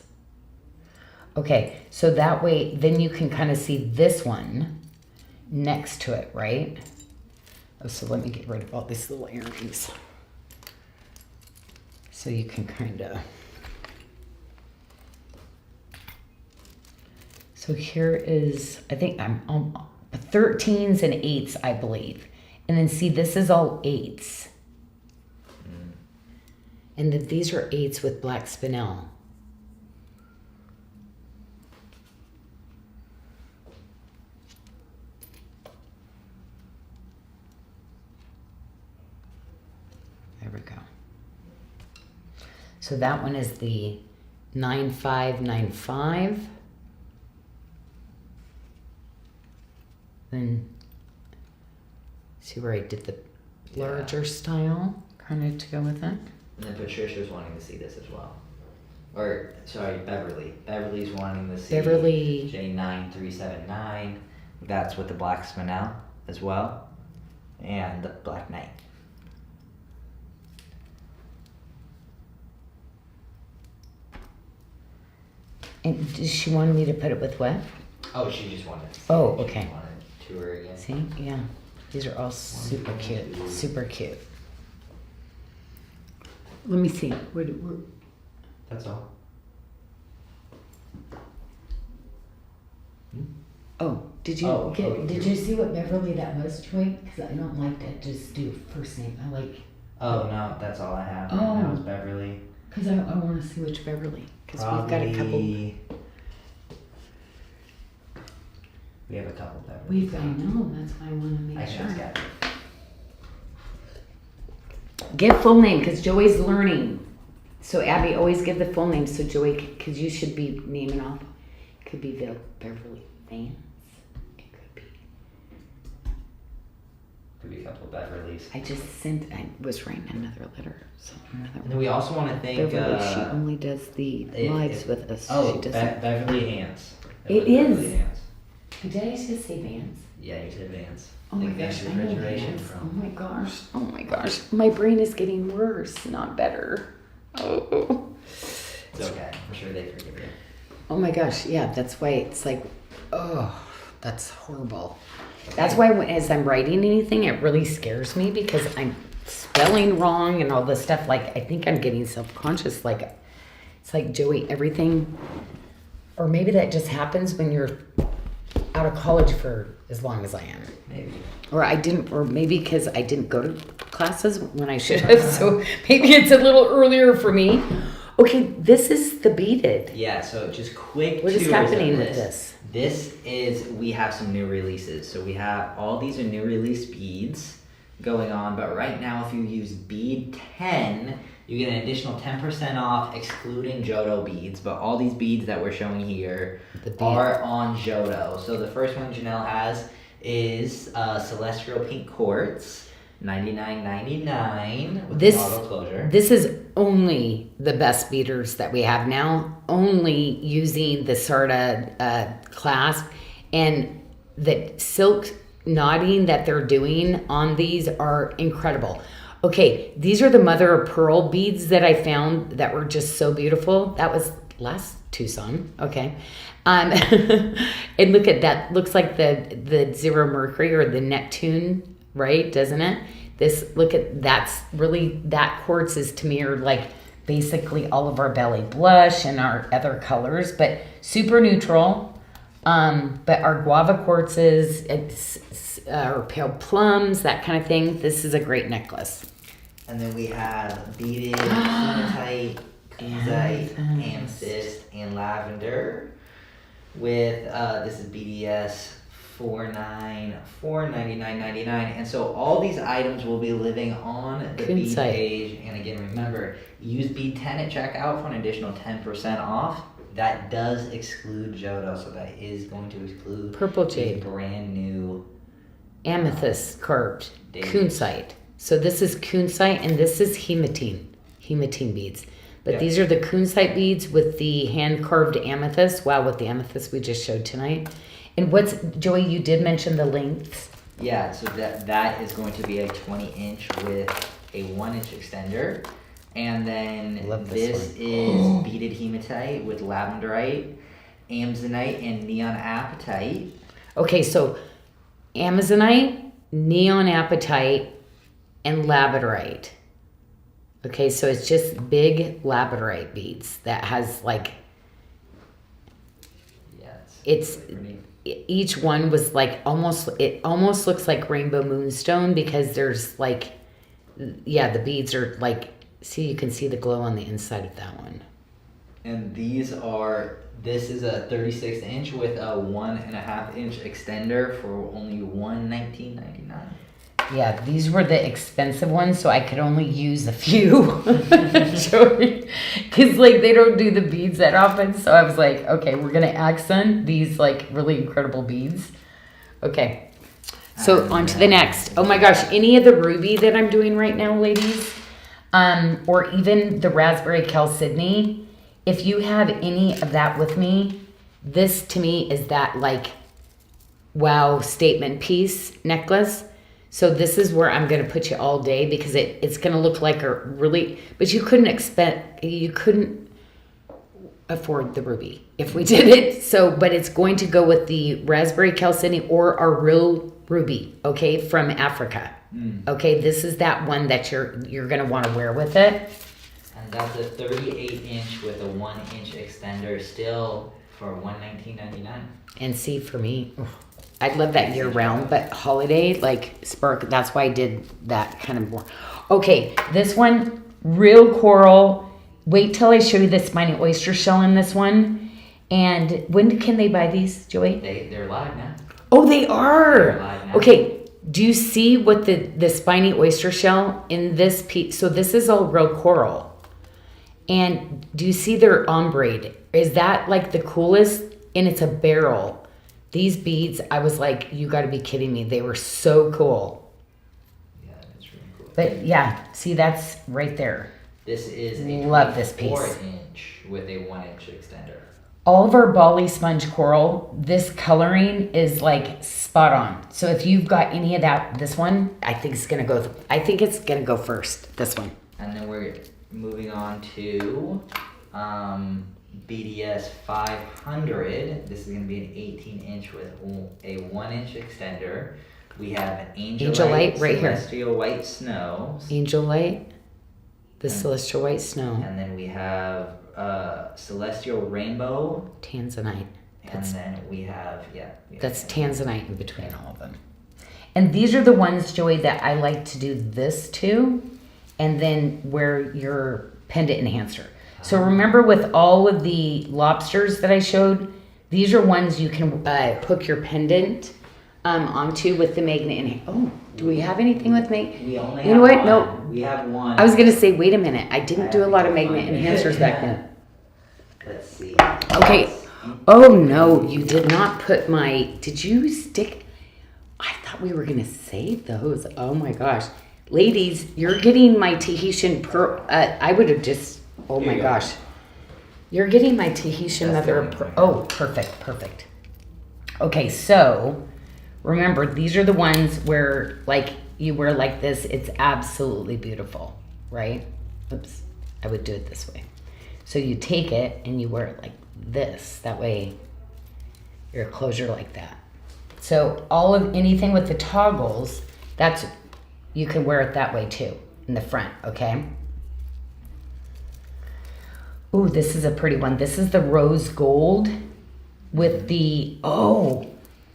Okay, so that way, then you can kind of see this one next to it, right? Oh, so let me get rid of all these little earrings. So you can kind of. So here is, I think I'm on 13s and 8s, I believe. And then see, this is all 8s. And these are 8s with black spinel. There we go. So that one is the 9595. Then see where I did the larger style kind of to go with it. And then Patricia's wanting to see this as well. Or, sorry, Beverly. Beverly's wanting to see J9379. That's with the black spinel as well. And the Black Knight. And does she want me to put it with what? Oh, she just wanted to see Oh, it. okay. She wanted to tour again. See? Yeah. These are all super cute. Super cute. Let me see. That's all. Oh, did you did you see what Beverly that was, Troy? Because I don't like to just do first name. I like. Oh no, that's all I have. Oh. That was Beverly. Because I want to see which Beverly. Because we've got a couple. We have a couple Beverly. I know. That's why I want to make sure. Got it. Give full name because Joey's learning. So Abby, always give the full name. So Joey, because you should be naming off. It could be Beverly Vance. It could be Ruby couple Beverly's. I was writing another letter. So another And then we also want to thank Beverly, she only does the lives with us. Oh, she doesn't. Beverly Hands. It was is. Beverly Hands. Did I just say Vans? Yeah, you said Vans. Oh my Advanced gosh, I know refrigeration Vans. Oh from. my gosh. Oh my gosh. My brain is getting worse, not better. Oh. It's okay. I'm sure they forgive you. Oh my gosh. Yeah, that's why it's like, oh, that's horrible. That's why as I'm writing anything, it really scares me because I'm spelling wrong and all this stuff. Like, I think I'm getting self-conscious. Like, it's like, Joey, everything, or maybe that just happens when you're out of college for as long as I am. Maybe. Or maybe because I didn't go to classes when I should have. So maybe it's a little earlier for me. Okay, this is the beaded. Yeah, so just quick What is tours happening of with this? This is, we have some new releases. So we have, all these are new release beads going on, but right now if you use bead 10, you get an additional 10% off excluding Johto beads, but all these beads that we're showing here are on Johto. So the first one Janyl has is Celestial Pink Quartz, $99.99 with This- auto closure. This is only the best beaters that we have now, only using the SARDA clasp, and the silk knotting that they're doing on these are incredible. Okay, these are the mother of pearl beads that I found that were just so beautiful. That was last Tucson. Okay. And look at that. Looks like the Zero Mercury or the Neptune, right? Doesn't it? That quartz is to me are like basically all of our belly blush and our other colors, but super neutral. But our guava quartzes, or pale plums, that kind of thing. This is a great necklace. And then we have beaded hematite, kunzite, amethyst, and lavender. With this is BDS 499.99, and so all these items will be living on the bead page. And again, remember, use bead 10 at checkout for an additional 10% off. That does exclude Johto, so that is going to exclude Purple jade, brand new amethyst carved kunzite. So this is kunzite and this is hematine beads. But these are the kunzite beads with the hand carved amethyst. Wow, with the amethyst we just showed tonight. And Joey, you did mention the lengths. Yeah, so that is going to be a 20-inch with a 1-inch extender. And then this is beaded hematite with lavenderite, amazonite, and neon apatite. Okay, so amazonite, neon apatite, and labradorite. Okay, so it's just big labradorite beads that has like, each one was like it almost looks like rainbow moonstone because there's like, the beads are like, see, you can see the glow on the inside of that one. And this is a 36-inch with a 1.5-inch extender for only $19.99. Yeah, these were the expensive ones, so I could only use a few. Because, like, they don't do the beads that often. So I was like, okay, we're going to accent these, like, really incredible beads. Okay. So on to the next. Oh, my gosh. Any of the ruby that I'm doing right now, ladies, or even the raspberry chalcedony, if you have any of that with me, this, to me, is that, like, wow statement piece necklace. So this is where I'm going to put you all day because it's going to look like a really, but you couldn't afford the ruby if we did it. So, but it's going to go with the raspberry chalcedony or our real ruby, okay, from Africa. Okay, this is that one that you're going to want to wear with it. And that's a 38-inch with a 1-inch extender still for $19.99. And see, for me, I'd love that year round, but holiday, like spark, that's why I did that kind of more. Okay, this one, real coral. Wait till I show you the spiny oyster shell in this one. And when can they buy these, Joey? They're live now. Oh, they are. They're live now. Okay, do you see what the spiny oyster shell in this piece? So this is all real coral. And do you see their ombre? Is that like the coolest? And it's a barrel. These beads, I was like, you got to be kidding me. They were so cool. But yeah, see, that's right there. This is a Love this piece. 4-inch with a 1-inch extender. All of our Bali sponge coral, this coloring is like spot on. So if you've got any of that, this one, I think it's gonna go first, this one. And then we're moving on to BDS 500. This is going to be an 18-inch with a 1-inch extender. We have Angel Light right Celestial White Snow. Angel Light, the Celestial White Snow. And then we have Celestial Rainbow. Tanzanite. And then we have, that's Tanzanite in between all of them. And these are the ones, Joey, that I like to do this to, and then wear your pendant enhancer. So remember, with all of the lobsters that I showed, these are ones you can hook your pendant onto with the magnet. Oh, do we have anything with magnet? We only you know have what? one. No. We have one. I was going to say, wait a minute. I didn't do a lot of magnet enhancers back then. Let's see. Okay. Oh, no. You did not put my... Did you stick... I thought we were going to save those. Oh, my gosh. Ladies, you're getting my Tahitian pearl. I would have just... Oh, my gosh. You're getting my Tahitian mother of pearl. Oh, perfect. Okay, so... Remember, these are the ones where, like, you wear like this. It's absolutely beautiful, right? Oops. I would do it this way. So you take it and you wear it like this. That way, your closure like that. So anything with the toggles, you can wear it that way too, in the front, okay? Ooh, this is a pretty one. This is the rose gold with the,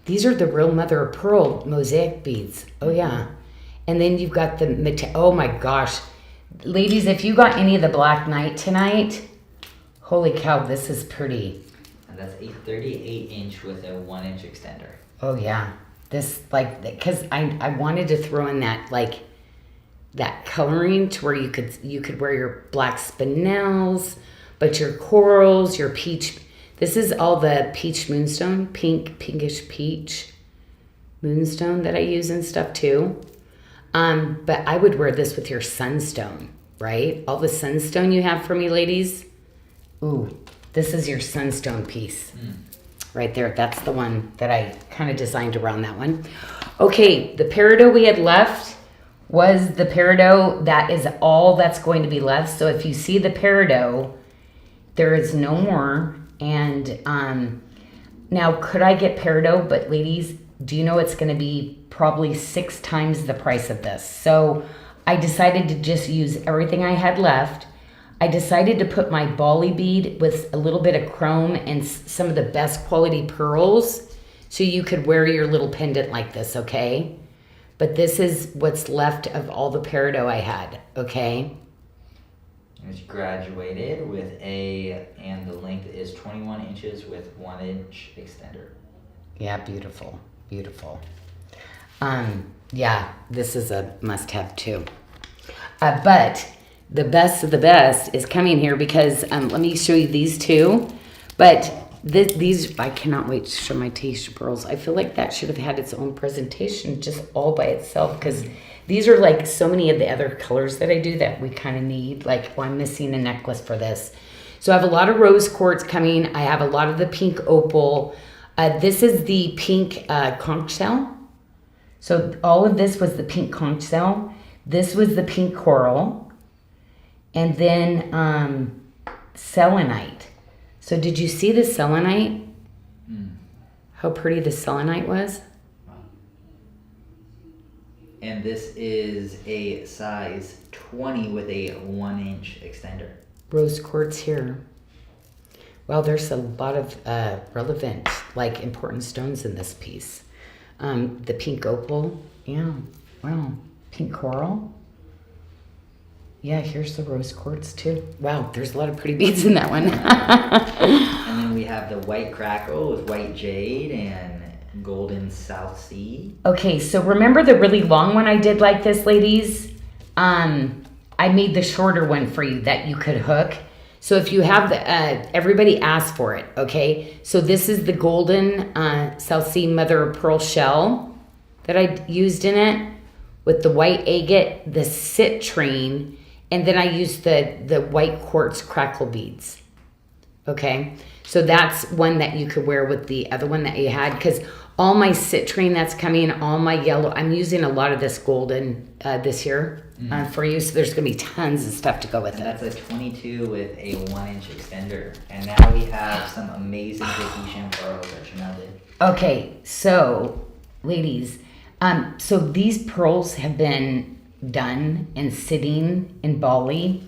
these are the real mother of pearl mosaic beads. Oh, yeah. And then you've got oh, my gosh. Ladies, if you got any of the Black Knight tonight, holy cow, this is pretty. And that's a 38-inch with a 1-inch extender. Oh, yeah. This, like, because I wanted to throw in that, like, that coloring to where you could wear your black spinels, but your corals, your peach... This is all the peach moonstone, pinkish peach moonstone that I use and stuff too. But I would wear this with your sunstone, right? All the sunstone you have for me, ladies. Ooh, this is your sunstone piece. Right there. That's the one that I kind of designed around that one. Okay, the peridot we had left was the peridot. That is all that's going to be left. So if you see the peridot, there is no more. And now, could I get peridot? But ladies, do you know it's going to be probably 6 times the price of this? So I decided to just use everything I had left. I decided to put my Bali bead with a little bit of chrome and some of the best quality pearls, so you could wear your little pendant like this, okay? But this is what's left of all the peridot I had, okay? It's graduated with and the length is 21 inches with 1-inch extender. Yeah, beautiful. Yeah, this is a must-have too. But the best of the best is coming here because let me show you these two. But these, I cannot wait to show my Tahitian pearls. I feel like that should have had its own presentation just all by itself, because these are like so many of the other colors that I do that we kind of need. Like, I'm missing a necklace for this. So I have a lot of rose quartz coming. I have a lot of the pink opal. This is the pink conch shell. So all of this was the pink conch shell. This was the pink coral. And then selenite. So did you see the selenite? How pretty the selenite was? And this is a size 20 with a 1-inch extender. Rose quartz here. Well, there's a lot of relevant, like, important stones in this piece. The pink opal. Yeah. Wow. Pink coral. Yeah, here's the rose quartz too. Wow, there's a lot of pretty beads in that one. And then we have the white crackle with white jade and golden South Sea. Okay, so remember the really long one I did like this, ladies? I made the shorter one for you that you could hook. So if you have everybody asked for it, okay? So this is the golden South Sea mother of pearl shell that I used in it. with the white agate, the citrine, and then I use the white quartz crackle beads. Okay, so that's one that you could wear with the other one that you had, because all my citrine that's coming, all my yellow, I'm using a lot of this golden this year for you, so there's going to be tons of stuff to go with and it. that's a 22 with a 1-inch extender. And now we have some amazing Tahitian pearls that Janyl did. Okay, so ladies, so these pearls have been done and sitting in Bali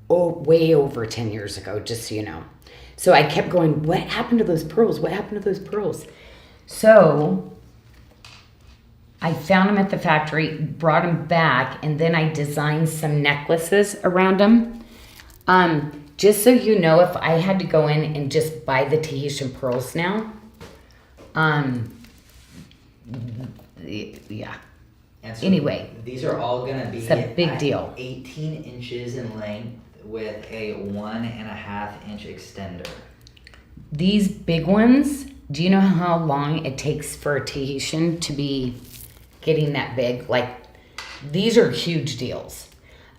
way over 10 years ago, just so you know. So I kept going, what happened to those pearls? What happened to those pearls? So I found them at the factory, brought them back, and then I designed some necklaces around them. Just so you know, if I had to go in and just buy the Tahitian pearls now, yeah. And so Anyway, these are all going to be it's a big deal. 18 inches in length with a 1.5-inch extender. These big ones, do you know how long it takes for a Tahitian to be getting that big? Like, these are huge deals.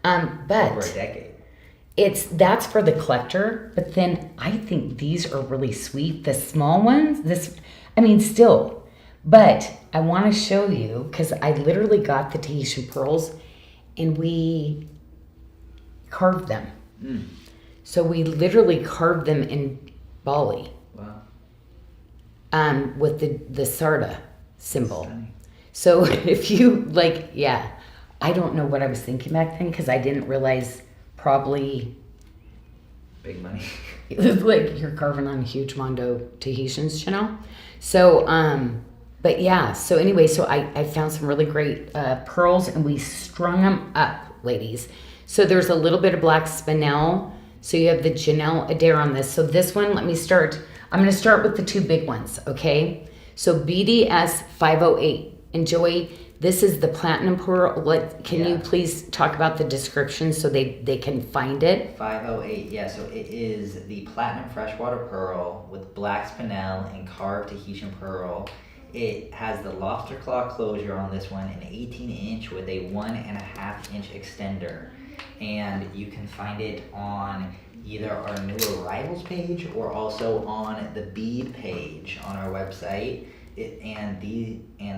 But Over a decade. that's for the collector, but then I think these are really sweet. The small ones, still. But I want to show you, because I literally got the Tahitian pearls and we carved them. So we literally carved them in Bali. Wow. With the SARDA symbol. Stunning. So if you I don't know what I was thinking back then, because I didn't realize probably Big money. like you're carving on huge Mondo Tahitians, you know? So, but yeah, so anyway, so I found some really great pearls and we strung them up, ladies. So there's a little bit of black spinel. So you have the Janyl Adair on this. So this one, I'm going to start with the two big ones, okay? So BDS 508. And Joey, this is the platinum pearl. Can you please talk about the description so they can find it? 508, yeah, so it is the platinum freshwater pearl with black spinel and carved Tahitian pearl. It has the lobster claw closure on this one, an 18-inch with a 1.5-inch extender. And you can find it on either our new arrivals page or also on the bead page on our website. And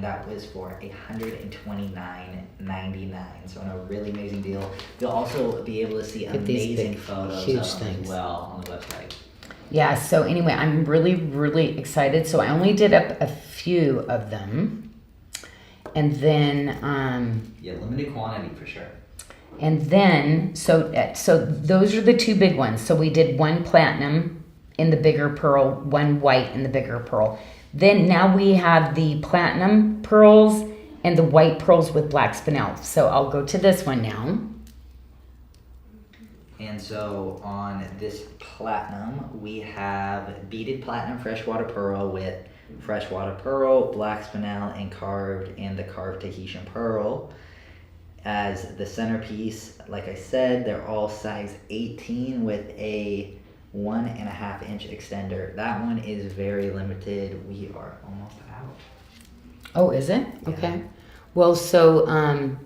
that was for $129.99. So a really amazing deal. You'll also be able to see amazing photos of them as well on the website. Yeah, so anyway, I'm really, really excited. So I only did up a few of them. And then limited quantity for sure. And then, so those are the two big ones. So we did one platinum in the bigger pearl, one white in the bigger pearl. Then now we have the platinum pearls and the white pearls with black spinel. So I'll go to this one now. And so on this platinum, we have beaded platinum freshwater pearl with freshwater pearl, black spinel, and the carved Tahitian pearl. As the centerpiece, like I said, they're all size 18 with a 1.5-inch extender. That one is very limited. We are almost out. Oh, is it? Yeah. Okay. Well, so,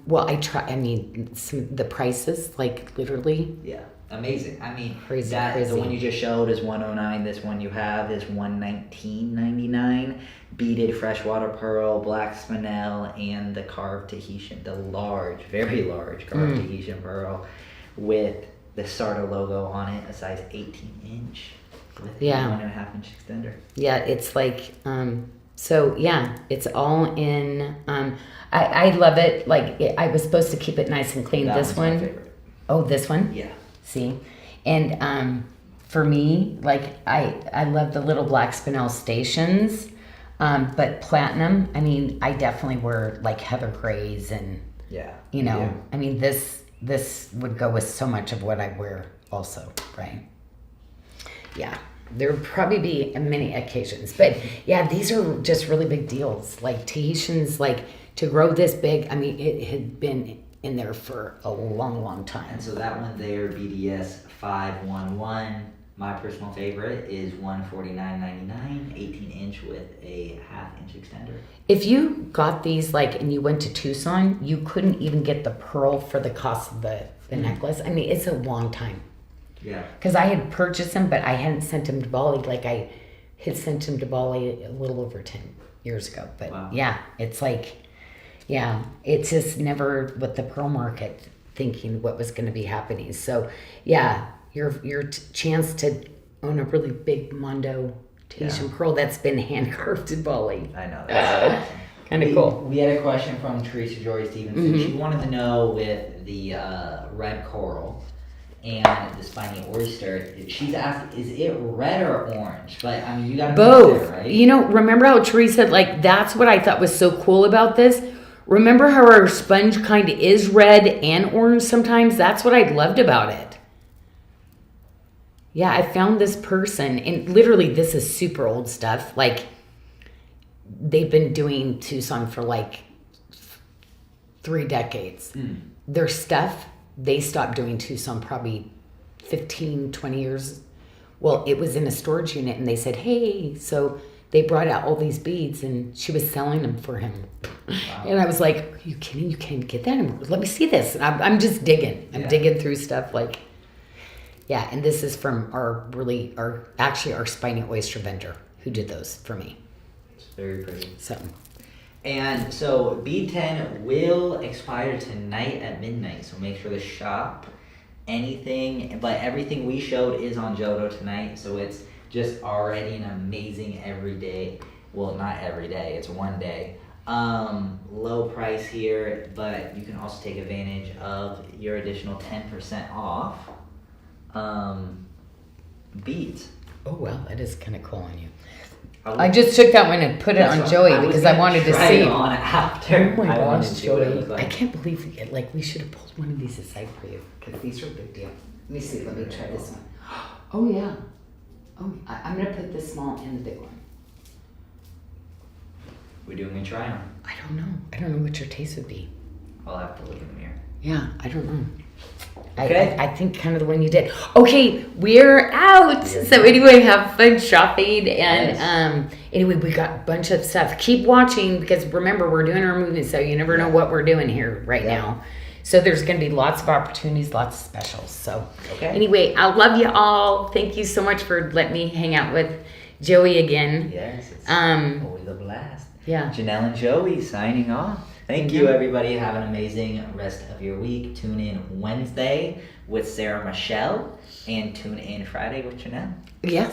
the prices, like literally. Yeah, amazing. Crazy. The one you just showed is $109. This one you have is $119.99. Beaded freshwater pearl, black spinel, and the carved Tahitian, the large, very large carved Tahitian pearl with the SARDA logo on it, a size 18-inch with a 1.5-inch extender. Yeah, it's like, it's all in. I love it. I was supposed to keep it nice and clean. This one. My favorite. Oh, this one? Yeah. See? And for me, I love the little black spinel stations. But platinum, I definitely wear Heather Grays and, this would go with so much of what I wear also, right? Yeah, there would probably be many occasions. But yeah, these are just really big deals. Tahitians, to grow this big, it had been in there for a long, long time. And so that one there, BDS 511, My personal favorite is $149.99, 18-inch with a half-inch extender. If you got these and you went to Tucson, you couldn't even get the pearl for the cost of the necklace. I mean, it's a long time. Yeah. Because I had purchased them, but I hadn't sent them to Bali. I had sent them to Bali a little over 10 years ago. But wow. Yeah, it's it's just never with the pearl market thinking what was going to be happening. So yeah, your chance to own a really big Mondo Tahitian pearl that's been hand carved in Bali. I know. That's awesome. Kind of cool. We had a question from Teresa Jory Stevenson. She wanted to know with the red coral and the spiny oyster. She's asked, is it red or orange? But I mean, you got to both, there, right? Remember how Teresa that's what I thought was so cool about this. Remember how our sponge kind of is red and orange sometimes? That's what I loved about it. Yeah, I found this person, and literally this is super old stuff. They've been doing Tucson for 3 decades. Their stuff, they stopped doing Tucson probably 15, 20 years. Well, it was in a storage unit, and they said, hey, so they brought out all these beads, and she was selling them for him. Wow. And I was like, are you kidding? You can't get that anymore. Let me see this. And I'm just digging. I'm digging through stuff yeah, and this is from our spiny oyster vendor who did those for me. It's very pretty. So bead 10 will expire tonight at midnight, so make sure to shop anything. But everything we showed is on Jodo tonight, so it's just already an amazing everyday. Well, not every day, it's one day. Low price here, but you can also take advantage of your additional 10% off beads. Oh wow, that is kind of cool on you. I just took that one and put it on Joey because I wanted to see. It on after. Oh my gosh, Joey! I can't believe we should have pulled one of these aside for you because these are a big deal. Let me see. Let me try this one. Oh yeah. Oh, I'm gonna put the small and the big one. We're doing a try on. I don't know what your taste would be. I'll have to look in the mirror. Yeah, I don't know. Okay. I think kind of the one you did. Okay, we're out. Yes. So anyway, have fun shopping. And anyway, we got a bunch of stuff. Keep watching because remember, we're doing our movement, so you never know what we're doing here right now. So there's going to be lots of opportunities, lots of specials. So anyway, I love you all. Thank you so much for letting me hang out with Joey again. Yes, it's always a blast. Yeah. Janyl and Joey signing off. Thank you, everybody. Have an amazing rest of your week. Tune in Wednesday with Sarah Michelle and tune in Friday with Janyl. Yes.